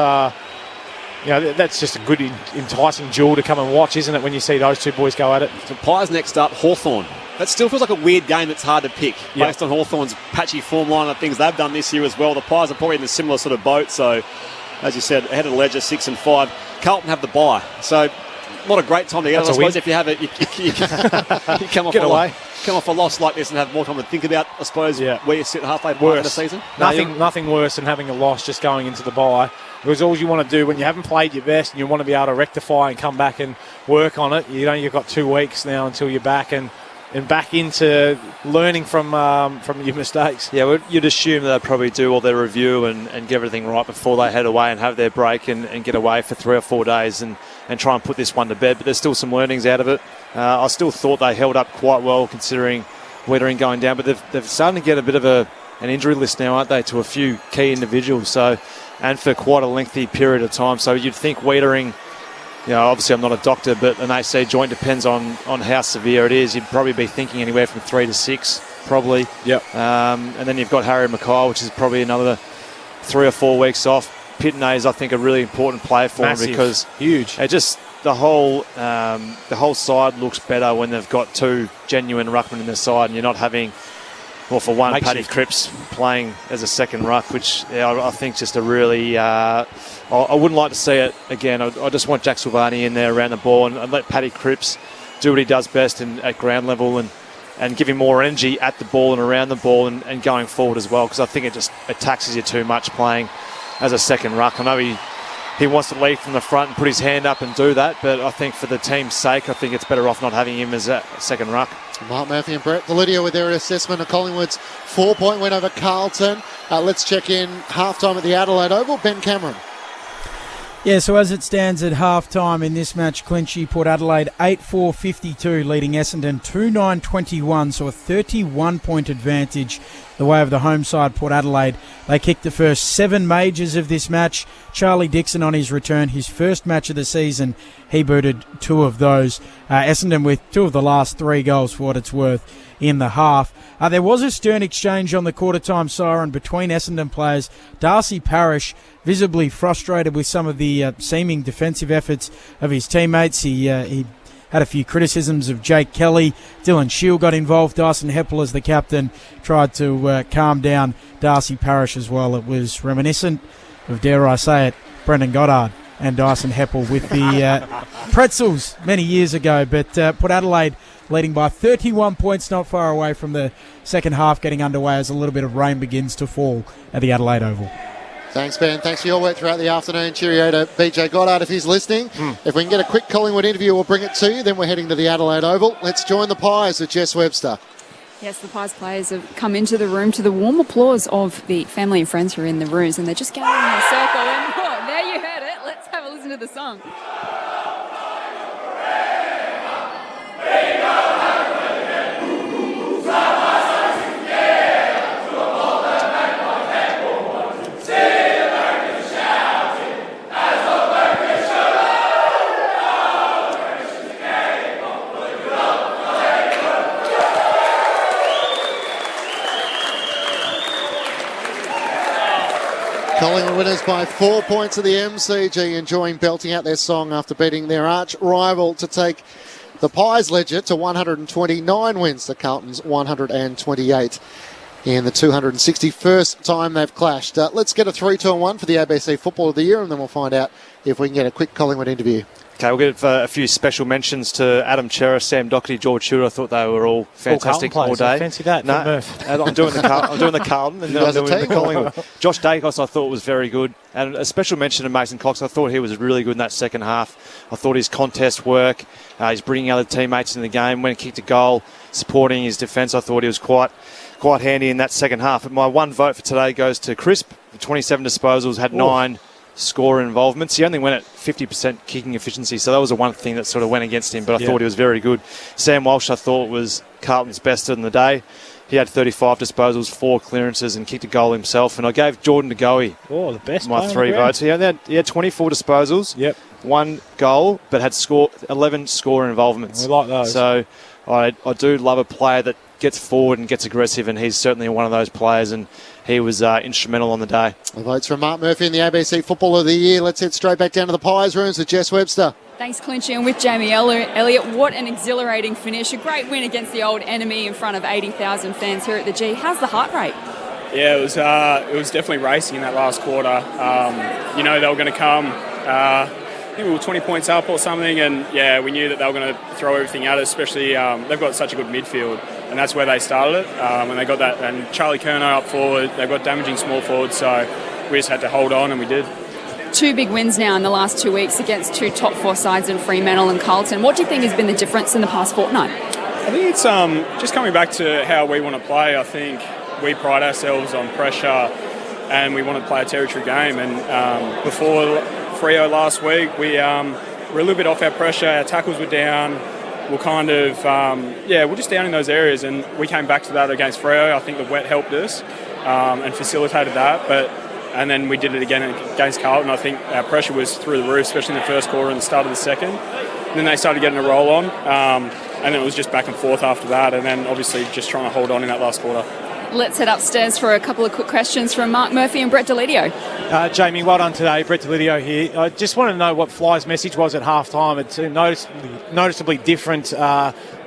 that's just a good, enticing duel to come and watch, isn't it, when you see those two boys go at it? So Pies next up, Hawthorn. That still feels like a weird game that's hard to pick based on Hawthorn's patchy form line and things they've done this year as well. The Pies are probably in a similar sort of boat. So, as you said, ahead of the ledger, 6-5. Carlton have the bye. So, not a great time to get it. I suppose if you have it, you come off a loss like this and have more time to think about, I suppose, where you sit halfway point of the season. Nothing worse than having a loss just going into the bye. Because all you want to do when you haven't played your best and you want to be able to rectify and come back and work on it, you've got 2 weeks now until you're back, and and back into learning from your mistakes. Yeah, well, you'd assume they'd probably do all their review and get everything right before they head away and have their break and get away for 3 or 4 days and try and put this one to bed. But there's still some learnings out of it. I still thought they held up quite well considering Wiedering going down, but they've starting to get a bit of an injury list now, aren't they, to a few key individuals, and for quite a lengthy period of time. So you'd think Wiedering, obviously I'm not a doctor, but an AC joint depends on how severe it is. You'd probably be thinking anywhere from 3 to 6, probably. Yep. And then you've got Harry Mackay, which is probably another 3 or 4 weeks off. Pitney is, I think, a really important player for Massive. him because huge. It just the whole side looks better when they've got 2 genuine ruckmen in their side, and you're not having, well, for one, Paddy Cripps playing as a second ruck, which I think just a really. I wouldn't like to see it again. I just want Jack Silvani in there around the ball and let Paddy Cripps do what he does best at ground level and give him more energy at the ball and around the ball and going forward as well, because I think it taxes you too much playing as a second ruck. I know he wants to lead from the front and put his hand up and do that, but I think for the team's sake, I think it's better off not having him as a second ruck. Mark Murphy and Brett Validio with their assessment of Collingwood's 4-point win over Carlton. Let's check in halftime at the Adelaide Oval. Ben Cameron. Yeah, so as it stands at half-time in this match, Clinchy, Port Adelaide 8-4-52, leading Essendon 2-9-21, so a 31-point advantage the way of the home side, Port Adelaide. They kicked the first 7 majors of this match. Charlie Dixon on his return, his first match of the season, he booted 2 of those. Essendon with 2 of the last 3 goals for what it's worth in the half. There was a stern exchange on the quarter-time siren between Essendon players. Darcy Parish visibly frustrated with some of the seeming defensive efforts of his teammates. He had a few criticisms of Jake Kelly. Dylan Shield got involved. Dyson Heppel, as the captain, tried to calm down Darcy Parish as well. It was reminiscent of, dare I say it, Brendan Goddard and Dyson Heppel with the pretzels many years ago. But Port Adelaide leading by 31 points, not far away from the second half getting underway as a little bit of rain begins to fall at the Adelaide Oval. Thanks, Ben. Thanks for your work throughout the afternoon. Cheerio to BJ Goddard if he's listening. If we can get a quick Collingwood interview, we'll bring it to you. Then we're heading to the Adelaide Oval. Let's join the Pies with Jess Webster. Yes, the Pies players have come into the room to the warm applause of the family and friends who are in the rooms, and they're just gathering in a circle. And there you heard it. Let's have a listen to the song. Collingwood winners by 4 points at the MCG, enjoying belting out their song after beating their arch rival to take the Pies ledger to 129 wins to Carlton's 128 in the 261st time they've clashed. Let's get a 3-2-1 for the ABC Football of the Year, and then we'll find out if we can get a quick Collingwood interview. Okay, we'll give a few special mentions to Adam Chera, Sam Doherty, George Tudor. I thought they were all fantastic all day. Fancy that. No, I'm doing the Carlton and then I'm doing the Collingwood. Josh Dacos I thought was very good. And a special mention to Mason Cox. I thought he was really good in that second half. I thought his contest work, he's bringing other teammates in the game. When he kicked a goal, supporting his defence, I thought he was quite handy in that second half. But my one vote for today goes to Crisp. 27 disposals, had 9 score involvements. He only went at 50% kicking efficiency, so that was the one thing that sort of went against him, but I thought he was very good. Sam Walsh, I thought, was Carlton's best in the day. He had 35 disposals, 4 clearances, and kicked a goal himself. And I gave Jordan DeGoey the best my 3 votes. He had 24 disposals, 1 goal, but had 11 score involvements. We like those. So I do love a player that gets forward and gets aggressive, and he's certainly one of those players, and he was instrumental on the day. The votes from Mark Murphy in the ABC Football of the Year. Let's head straight back down to the Pies rooms with Jess Webster. Thanks, Clinchy, and with Jamie Elliott. What an exhilarating finish. A great win against the old enemy in front of 80,000 fans here at the G. How's the heart rate? Yeah, it was definitely racing in that last quarter. They were going to come. I think we were 20 points up or something, and we knew that they were going to throw everything at us, especially they've got such a good midfield, and that's where they started it. When they got that, and Charlie Curnow up forward, they've got damaging small forwards, so we just had to hold on, and we did. 2 big wins now in the last 2 weeks against 2 top 4 sides in Fremantle and Carlton. What do you think has been the difference in the past fortnight? I think it's just coming back to how we want to play. I think we pride ourselves on pressure and we want to play a territory game. And before Freo last week, we were a little bit off our pressure. Our tackles were down. We're kind of, we're just down in those areas. And we came back to that against Freo. I think the wet helped us and facilitated that. And then we did it again against Carlton. I think our pressure was through the roof, especially in the first quarter and the start of the second. And then they started getting a roll on. And then it was just back and forth after that. And then obviously just trying to hold on in that last quarter. Let's head upstairs for a couple of quick questions from Mark Murphy and Brett Delidio. Jamie, well done today. Brett Delidio here. I just want to know what Fly's message was at half-time. It's a noticeably different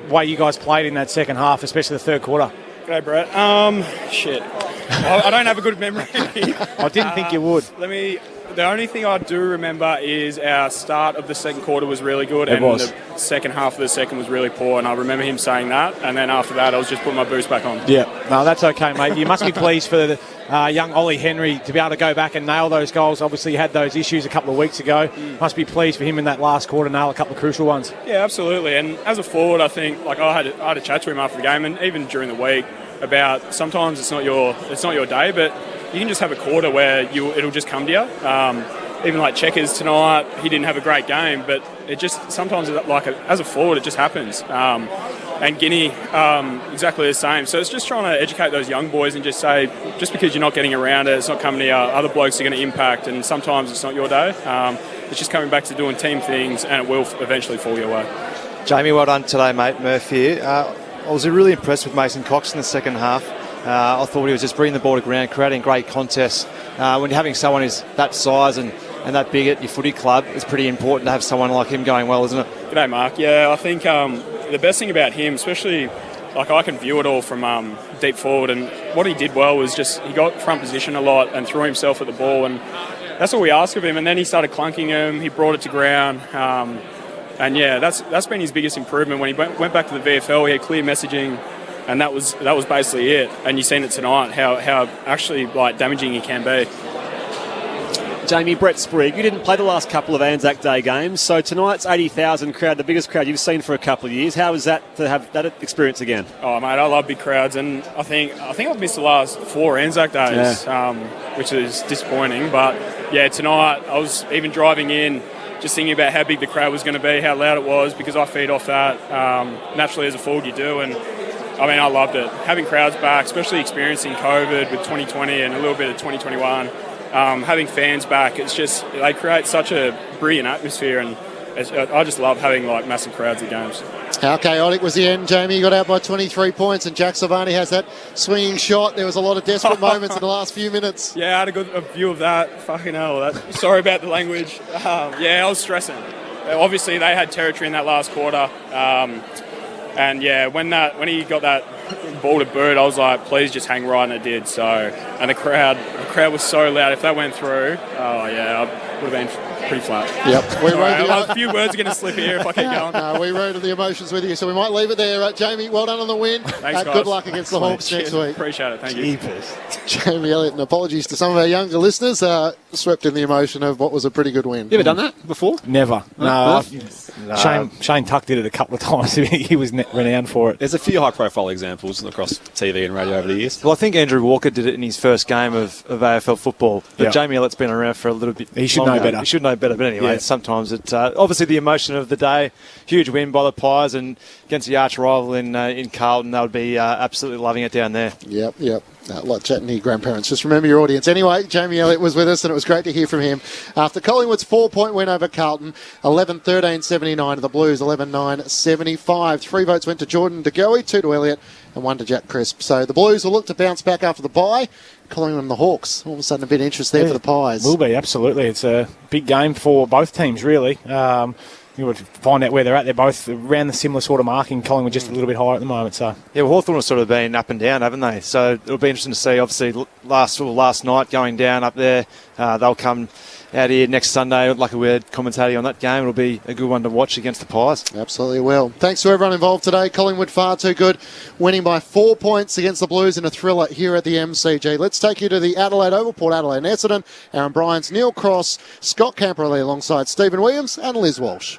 way you guys played in that second half, especially the third quarter. G'day, Brett. I don't have a good memory. I didn't think you would. The only thing I do remember is our start of the second quarter was really good, the second half of the second was really poor, and I remember him saying that, and then after that I was just putting my boost back on. Yeah, no, that's okay, mate. You must be pleased for the young Ollie Henry to be able to go back and nail those goals. Obviously, he had those issues a couple of weeks ago. Must be pleased for him in that last quarter, nail a couple of crucial ones. Yeah, absolutely. And as a forward, I think I had a chat to him after the game, and even during the week, about sometimes it's not your day, but you can just have a quarter where it'll just come to you. Even like Checkers tonight, he didn't have a great game, but it just sometimes as a forward it just happens. And Guinea, exactly the same. So it's just trying to educate those young boys and just say, just because you're not getting around it, it's not coming to you. Other blokes are going to impact, and sometimes it's not your day. It's just coming back to doing team things, and it will eventually fall your way. Jamie, well done today, mate. Murphy here. I was really impressed with Mason Cox in the second half. I thought he was just bringing the ball to ground, creating great contests. When you're having someone who's that size and that big at your footy club, it's pretty important to have someone like him going well, isn't it? G'day, Mark. Yeah, I think the best thing about him, especially, I can view it all from deep forward, and what he did well was just he got front position a lot and threw himself at the ball, and that's what we asked of him. And then he started clunking him. He brought it to ground. And yeah, that's been his biggest improvement. When he went back to the VFL, he had clear messaging, and that was basically it. And you've seen it tonight, how actually damaging he can be. Jamie, Brett Sprigg, you didn't play the last couple of Anzac Day games, so tonight's 80,000 crowd, the biggest crowd you've seen for a couple of years. How was that to have that experience again? Oh, mate, I love big crowds, and I think I've missed the last 4 Anzac Days, which is disappointing. But yeah, tonight I was even driving in, just thinking about how big the crowd was going to be, how loud it was, because I feed off that. Naturally, as a forward, you do, and I loved it. Having crowds back, especially experiencing COVID with 2020 and a little bit of 2021. Having fans back, it's just, they create such a brilliant atmosphere, and I just love having massive crowds at games. How chaotic was the end, Jamie? You got out by 23 points, and Jack Silvani has that swinging shot. There was a lot of desperate moments in the last few minutes. Yeah, I had a view of that. Fucking hell. Sorry about the language. I was stressing. Obviously, they had territory in that last quarter. And yeah, when he got that ball to Bird, I was like, please just hang right, and it did. So, and the crowd was so loud. If that went through, I would have been pretty flat. Yep. A few words are going to slip here if I keep going. No, we rode the emotions with you, so we might leave it there. Jamie, well done on the win. Thanks, guys. Good luck against the Hawks next week. Appreciate it. Thank you. Jamie Elliott, and apologies to some of our younger listeners, swept in the emotion of what was a pretty good win. You ever done that before? Never. No. Shane Tuck did it a couple of times. He was renowned for it. There's a few high-profile examples across TV and radio over the years. Well, I think Andrew Walker did it in his first game of AFL football. But Jamie Elliott's been around for a little bit He should longer. know better. He should know better. But anyway, sometimes it's obviously the emotion of the day. Huge win by the Pies, and against the arch rival in Carlton, they would be absolutely loving it down there. Yep. Like chatting to your grandparents. Just remember your audience. Anyway, Jamie Elliott was with us, and it was great to hear from him after Collingwood's 4-point win over Carlton, 11-13-79 to the Blues, 11-9-75. 3 votes went to Jordan De Goey, 2 to Elliott, and 1 to Jack Crisp. So the Blues will look to bounce back after the bye. Collingwood and the Hawks. All of a sudden, a bit of interest there for the Pies. Will be, absolutely. It's a big game for both teams, really. You would find out where they're at. They're both around the similar sort of marking. Collingwood just a little bit higher at the moment. So yeah, Hawthorn has sort of been up and down, haven't they? So it'll be interesting to see. Obviously, last night going down up there, they'll come out here next Sunday like a weird commentating on that game. It'll be a good one to watch against the Pies. Absolutely will. Thanks to everyone involved today. Collingwood far too good, winning by 4 points against the Blues in a thriller here at the MCG. Let's take you to the Adelaide Oval, Port Adelaide and Essendon. Aaron Bryans, Neil Cross, Scott Camperley alongside Stephen Williams and Liz Walsh.